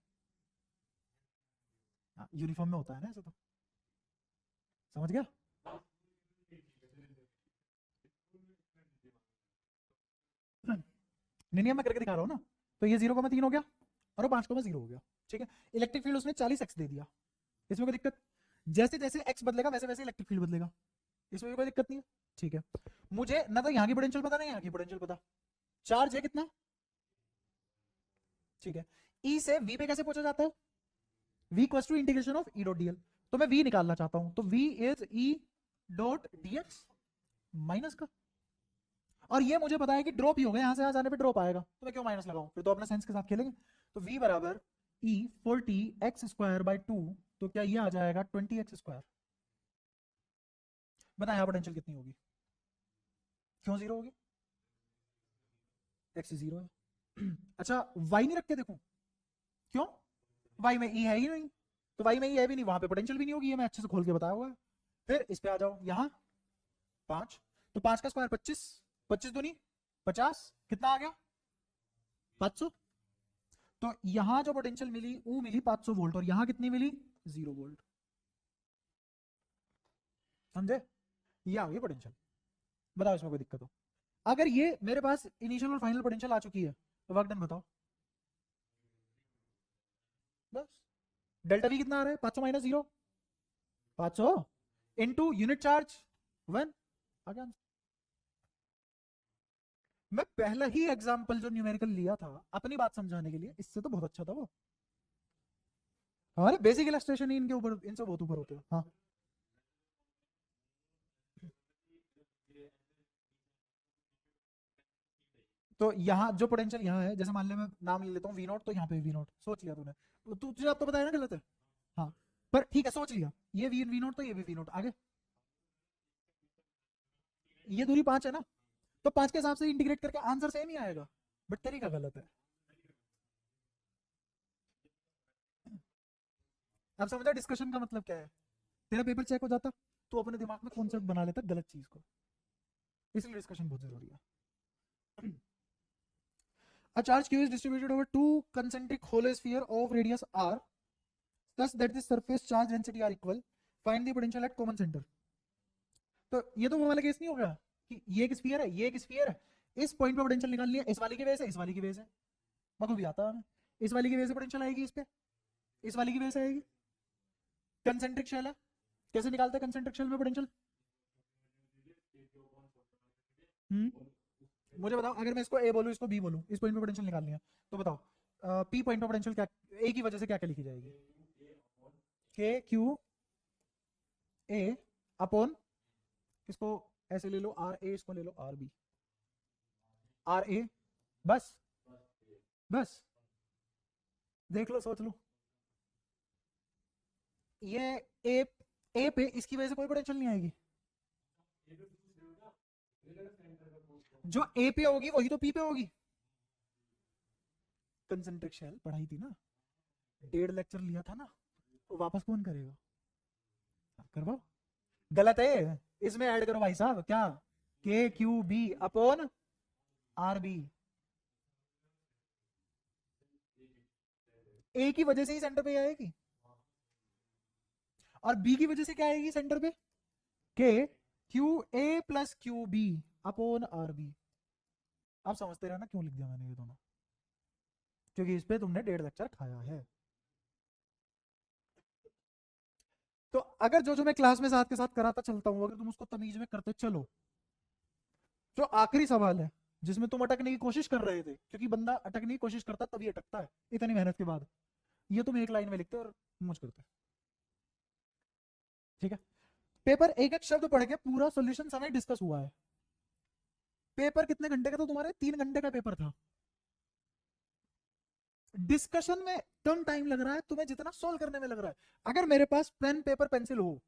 S1: हाँ यूनिफॉर्म में होता है ना ऐसा तो, समझ गया। नहीं नहीं मैं करके दिखा रहा हूँ ना। तो ये 0,3 हो गया और वो 5,0 हो गया, ठीक है। इलेक्ट्रिक फील्ड उसने 40x दे दिया, इसमें कोई दिक्कत? जैसे जैसे x बदलेगा वैसे वैसे इलेक्ट्रिक फील्ड बदलेगा, इसमें भी कोई दिक्कत नहीं है, ठीक है। मुझे ना तो यहाँ की पोटेंशियल पता, नहीं यहाँ की पोटेंशियल पता, चार्ज है कितना, ठीक है। ई से वी पे कैसे पहुंचा जाता है? v equals to integration of E dot DL. तो मैं v निकालना चाहता हूं, तो v is e dot dx minus का, और ये मुझे पता है कि ड्रॉप ही होगा, यहां से आ जाने पे ड्रॉप आएगा, तो मैं क्यों माइनस लगाऊं, फिर तो अपने सेंस के साथ खेलेंगे। तो v बराबर e 40x स्क्वायर बाई 2, तो क्या ये आ जाएगा 20x स्क्वायर। बता यहाँ पोटेंशियल कितनी होगी? क्यों 0 होगी? x 0 है। अच्छा y नहीं रख के देखूं? क्यों? y में e है ही नहीं, तो y में e है भी नहीं, वहां पे पोटेंशियल भी नहीं होगी, ये मैं अच्छे से खोल के बताया हुआ है। फिर इस पे आ जाओ, यहाँ 5, तो 5 का स्क्वायर 25, 25 दूनी 50, कितना आ गया? 500। तो यहां जो पोटेंशियल मिली वो मिली 500 वोल्ट, और यहां कितनी मिली? 0 वोल्ट, समझे? ये आ गई पोटेंशियल। बताओ इसमें कोई दिक्कत हो? अगर ये मेरे पास इनिशियल और फाइनल पोटेंशियल आ चुकी है, तो वर्क डन बताओ बस। डेल्टा वी कितना आ रहा है? 500 माइनस 0, 500 इनटू यूनिट चार्ज 1, आ गया आंसर। मैं पहला ही एग्जाम्पल जो न्यूमेरिकल लिया था अपनी बात समझाने के लिए, इससे तो बहुत अच्छा था वो। हमारे बेसिक इलस्ट्रेशन ही इनके ऊपर, इनसे बहुत ऊपर होते हैं। हाँ तो यहाँ जो पोटेंशियल यहाँ है, जैसे मान ले मैं नाम ले लेता हूँ वी नॉट, तो यहाँ पे वी नॉट सोच लिया तूने, तो तुझे अब तो बताया ना गलत है। हाँ पर ठीक है, सोच लिया ये वी नॉट, तो ये भी वी नॉट, आगे ये दूरी 5 है ना, तो 5 के हिसाब से इंटीग्रेट करके आंसर सेम ही आएगा, बट तरीका गलत है। अब समझा डिस्कशन का मतलब क्या है। तेरा पेपर चेक हो जाता, तो अपने दिमाग में कॉन्सेप्ट बना लेता गलत चीज को, इसलिए डिस्कशन बहुत जरूरी है। A charge q is distributed over two concentric hollow sphere of radius r such that the surface charge density are equal. Find the potential at common center. तो ये तो वो वाला केस नहीं होगा कि ये एक स्फीयर है, ये एक स्फीयर है, इस पॉइंट पे पोटेंशियल निकाल लिया, इस वाली की वजह से, इस वाली की वजह से, मतलब भी आता है, इस वाली की वजह से पोटेंशियल आएगी इस पे, इस वाली की वजह से आएगी। कंसेंट्रिक शेल है, कैसे निकालते हैं कंसेंट्रिक शेल में पोटेंशियल? मुझे बताओ, अगर मैं इसको ए बोलूं, इसको बी बोलूं, इस पॉइंट पे पोटेंशियल निकालनी है, तो बताओ पी पॉइंट पे पोटेंशियल क्या, ए की वजह से क्या क्या लिखी जाएगी? के क्यू ए अपॉन, इसको ऐसे ले लो आर ए, इसको ले लो आर बी, आर ए, बस बस देख लो, सोच लो, ये ए पे इसकी वजह से कोई पोटेंशियल नहीं आएगी, जो ए पे होगी वही तो पी पे होगी। कंसेंट्रिक शेल पढ़ाई थी ना, 1.5 लेक्चर लिया था ना, तो वापस कौन करेगा? करवाओ। गलत है, इसमें ऐड करो भाई साहब, क्या? K Q B upon R B, A की वजह से ही सेंटर पे आएगी, और बी की वजह से क्या आएगी सेंटर पे? K Q A plus Q B upon R B. आप समझते रहना क्यों लिख दिया मैंने ये दोनों, क्योंकि इस पे तुमने 1.5 लेक्चर खाया है। तो अगर जो जो मैं क्लास में साथ के साथ कराता चलता हूँ, अगर तुम उसको तमीज में करते चलो, जो आखिरी सवाल है जिसमें तुम अटकने की कोशिश कर रहे थे, क्योंकि बंदा अटकने की कोशिश करता तभी अटकता है इतनी मेहनत के बाद, ये तुम एक लाइन में लिखते और मुझ करते, ठीक है? पेपर एक एक शब्द पढ़ के पूरा सॉल्यूशन समय डिस्कस हुआ है। पेपर कितने घंटे का था तुम्हारे? 3 घंटे का पेपर था। डिस्कशन में कम टाइम लग रहा है तुम्हें जितना सोल्व करने में लग रहा है। अगर मेरे पास पेन पेपर पेंसिल हो,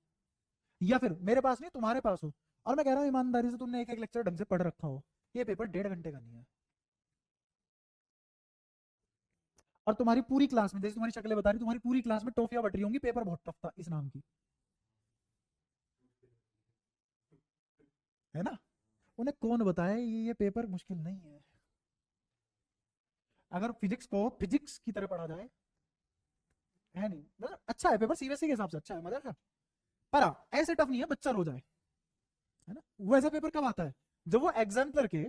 S1: या फिर मेरे पास नहीं तुम्हारे पास हो, और मैं कह रहा हूं ईमानदारी से तुमने एक एक लेक्चर ढंग से पढ़ रखा हो, ये पेपर 1.5 घंटे का नहीं है। और तुम्हारी पूरी क्लास में, जैसे तुम्हारी शक्लें बता रही, तुम्हारी पूरी क्लास में टॉफियां बट रही होंगी, पेपर बहुत टफ था इस नाम की, है ना? उन्हें कौन बताए ये पेपर मुश्किल नहीं है। अगर फिजिक्स को फिजिक्स की तरह पढ़ा जाए, है नहीं, मतलब अच्छा है पेपर, सीबीएसई के हिसाब से अच्छा है, मजा है, पर हाँ, ऐसे टफ नहीं है बच्चा रो जाए, है ना? वैसा पेपर कब आता है? जब वो एग्जाम्पलर के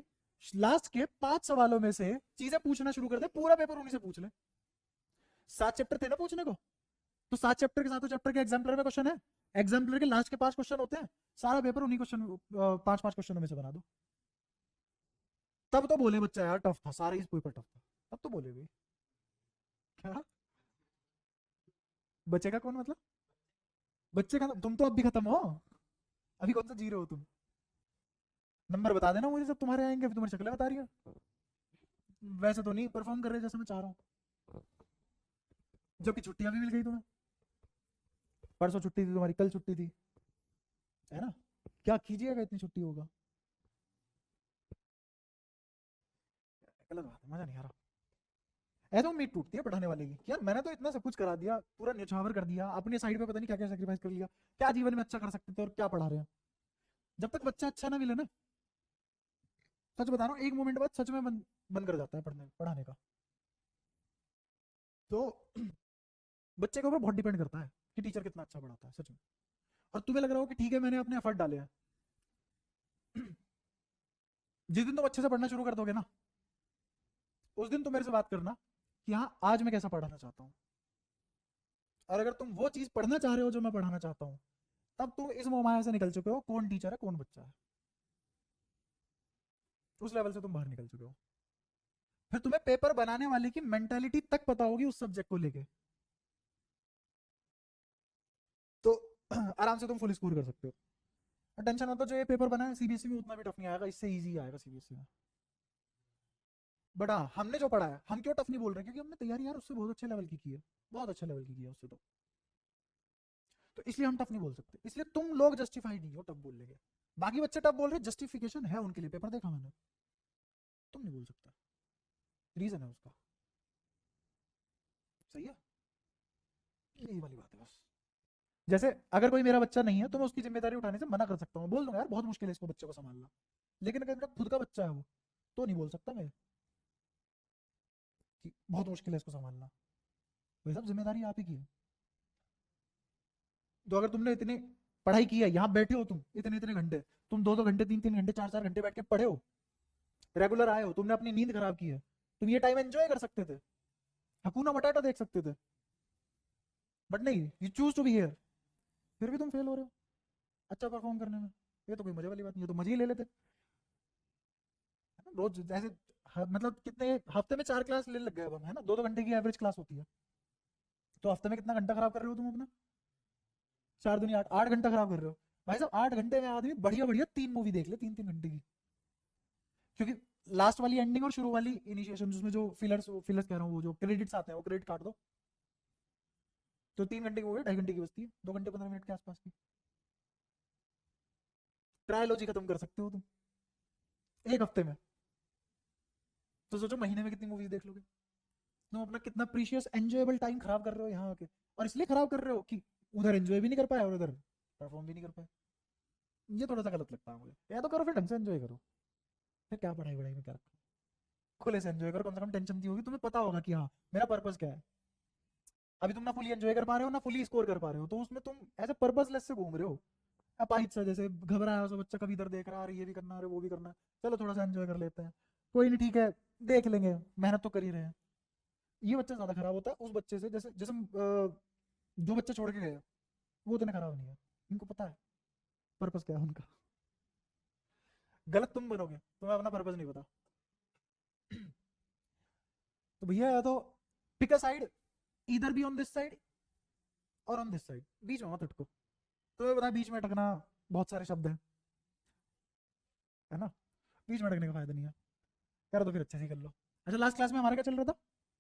S1: लास्ट के 5 सवालों में से चीजें पूछना शुरू कर दे, पूरा पेपर उन्हीं से पूछ ले। 7 चैप्टर थे ना पूछने को, तो 7 चैप्टर के 7 चैप्टर के एग्जाम्पलर में क्वेश्चन है, एग्जाम्पलर के लास्ट के 5 क्वेश्चन होते हैं, सारा पेपर उन्हीं क्वेश्चन 5-5 क्वेश्चनों में से बना दो। तब तो बोले बच्चा यार टफ था, सारा इस पेपर टफ था, तब तो बोले भाई। क्या बचेगा कौन मतलब? बच्चे का तुम तो अब भी खत्म हो, अभी कौन सा जी रहे हो तुम? नंबर बता देना मुझे जब तुम्हारे आएंगे, अभी तुम्हारी शक्लें बता रही है, वैसे तो नहीं परफॉर्म कर रहे जैसे मैं चाह रहा हूँ, जबकि छुट्टियां भी मिल गई तुम्हें, परसों छुट्टी थी तुम्हारी, कल छुट्टी थी, है ना? क्या कीजिएगा इतनी छुट्टी होगा, गलत बात है, मजा नहीं आ रहा। ऐसे उम्मीद टूटती है पढ़ाने वाले की, यार मैंने तो इतना सब कुछ करा दिया, पूरा न्यौछावर कर दिया, अपनी साइड पे पता नहीं क्या क्या सेक्रीफाइस कर लिया, क्या जीवन में अच्छा कर सकते थे और क्या पढ़ा रहे हैं। जब तक बच्चा अच्छा ना मिले ना, सच बता रहा हूँ, एक मोमेंट बाद सच में बंद कर जाता है पढ़ाने का। तो बच्चे के ऊपर बहुत डिपेंड करता है कि टीचर कितना अच्छा पढ़ाता है सच में। और तुम्हें लग रहा हो कि ठीक है मैंने अपने एफर्ट डाले हैं, जिस दिन तुम अच्छे से पढ़ना शुरू कर दोगे ना, उस दिन तुम मेरे से बात करना कि हाँ आज मैं कैसा पढ़ाना चाहता हूँ, और अगर तुम वो चीज पढ़ना चाह रहे हो जो मैं पढ़ाना चाहता हूँ, तब तुम इस मोहमाया से निकल चुके हो कौन टीचर है कौन बच्चा है। उस लेवल से तुम बाहर निकल चुके हो। फिर तुम्हें पेपर बनाने वाले की मेंटालिटी तक पता होगी उस सब्जेक्ट को लेके, तो आराम से तुम फुल स्कोर कर सकते हो। टेंशन मत लो, जो ये पेपर बना है सीबीएसई में उतना भी टफ नहीं आएगा, इससे इजी आएगा सीबीएसई में। बट हाँ, हमने जो पढ़ा है, हम क्यों टफ नहीं बोल रहे, क्योंकि हमने तैयारी यार उससे बहुत अच्छे लेवल की है, बहुत अच्छे लेवल की है उससे, तो इसलिए हम टफ नहीं बोल सकते। इसलिए तुम लोग जस्टिफाइड नहीं हो टफ बोलने के। बाकी बच्चे टफ बोल रहे, जस्टिफिकेशन है उनके लिए, पेपर देखा मैंने, तुम नहीं बोल सकता, रीजन है उसका। सही है, यही वाली बात है बस। जैसे अगर कोई मेरा बच्चा नहीं है तो मैं उसकी जिम्मेदारी उठाने से मना कर सकता हूँ, बोल दूंगा यार बहुत मुश्किल है इसको बच्चे को संभालना। लेकिन अगर मेरा खुद का बच्चा है वो, तो नहीं बोल सकता मैं कि बहुत मुश्किल है इसको संभालना। वही सब जिम्मेदारी आप ही की है। तो अगर तुमने इतनी पढ़ाई की है, यहाँ बैठे हो तुम इतने इतने घंटे, तुम 2 2 घंटे 3 3 घंटे 4 4 घंटे बैठ के पढ़े हो, रेगुलर आए हो, तुमने अपनी नींद खराब की है, तुम ये टाइम एंजॉय कर सकते थे, हकूना मटाटा देख सकते थे, बट नहीं, you choose to be here. फिर भी तुम फेल हो रहे हो अच्छा परफॉर्म करने में। ये तो कोई मजे वाली बात नहीं है, तो मजे ही ले लेते रोज जैसे। मतलब कितने हफ्ते में 4 क्लास ले लग गए अब हम, है ना, 2 2 घंटे की एवरेज क्लास होती है, तो हफ्ते में कितना घंटा खराब कर रहे हो तुम अपना, 4 दूनी 8, 8 घंटा खराब कर रहे हो। भाई साहब 8 घंटे में आदमी बढ़िया बढ़िया 3 मूवी देख ले, 3 3 घंटे की। क्योंकि लास्ट वाली एंडिंग और शुरू वाली इनिशिएशन, जिसमें जो फिलर्स फिलर्स कह रहा हूँ, वो जो क्रेडिट्स आते हैं वो क्रेडिट काट दो, तो 3 घंटे की मूवी 2.5 घंटे की बचती है, 2 घंटे 15 मिनट के आसपास की। ट्रायोलॉजी खत्म कर सकते हो तुम एक हफ्ते में, तो सोचो महीने में कितनी मूवीज देख लोगे। तुम अपना कितना प्रीशियस एंजॉयबल टाइम खराब कर रहे हो यहाँ आके, और इसलिए खराब कर रहे हो कि उधर एंजॉय भी नहीं कर पाए और उधर परफॉर्म भी नहीं कर पाए। ये थोड़ा सा गलत लगता है मुझे, या तो करो फिर ढंग से एंजॉय करो, फिर क्या पढ़ाई वढ़ाई में क्या रखा, खुले से एंजॉय करो, कम से कम टेंशन नहीं होगी, तुम्हें पता होगा कि हाँ मेरा पर्पस क्या है। अभी तुम ना फुली एंजॉय कर पा रहे हो ना फुली स्कोर कर पा रहे हो, तो उसमें तुम ऐसे पर्पसलेस से घूम रहे हो, अपाहिज सा, जैसे घबराया हो बच्चा, कभी इधर देख रहा है, ये भी करना है वो भी करना है, चलो थोड़ा सा एंजॉय कर लेते हैं, कोई नहीं ठीक है देख लेंगे, मेहनत तो कर ही रहे हैं। ये बच्चा ज्यादा खराब होता है उस बच्चे से, जैसे जैसे जो बच्चे छोड़ के गए वो उतने खराब नहीं है, इनको पता है पर्पस क्या है उनका। गलत तुम बनोगे, तुम्हें अपना पर्पस नहीं पता। तो भैया या तो पिक अ साइड, इधर बी ऑन दिस साइड और ऑन दिस साइड, बीच में मत अटको। तुम्हें पता है बीच में अटकना बहुत सारे शब्द हैं, है ना, बीच में अटकने का फायदा नहीं है। यार तो फिर अच्छे से कर लो। अच्छा लास्ट क्लास में हमारा क्या चल रहा था,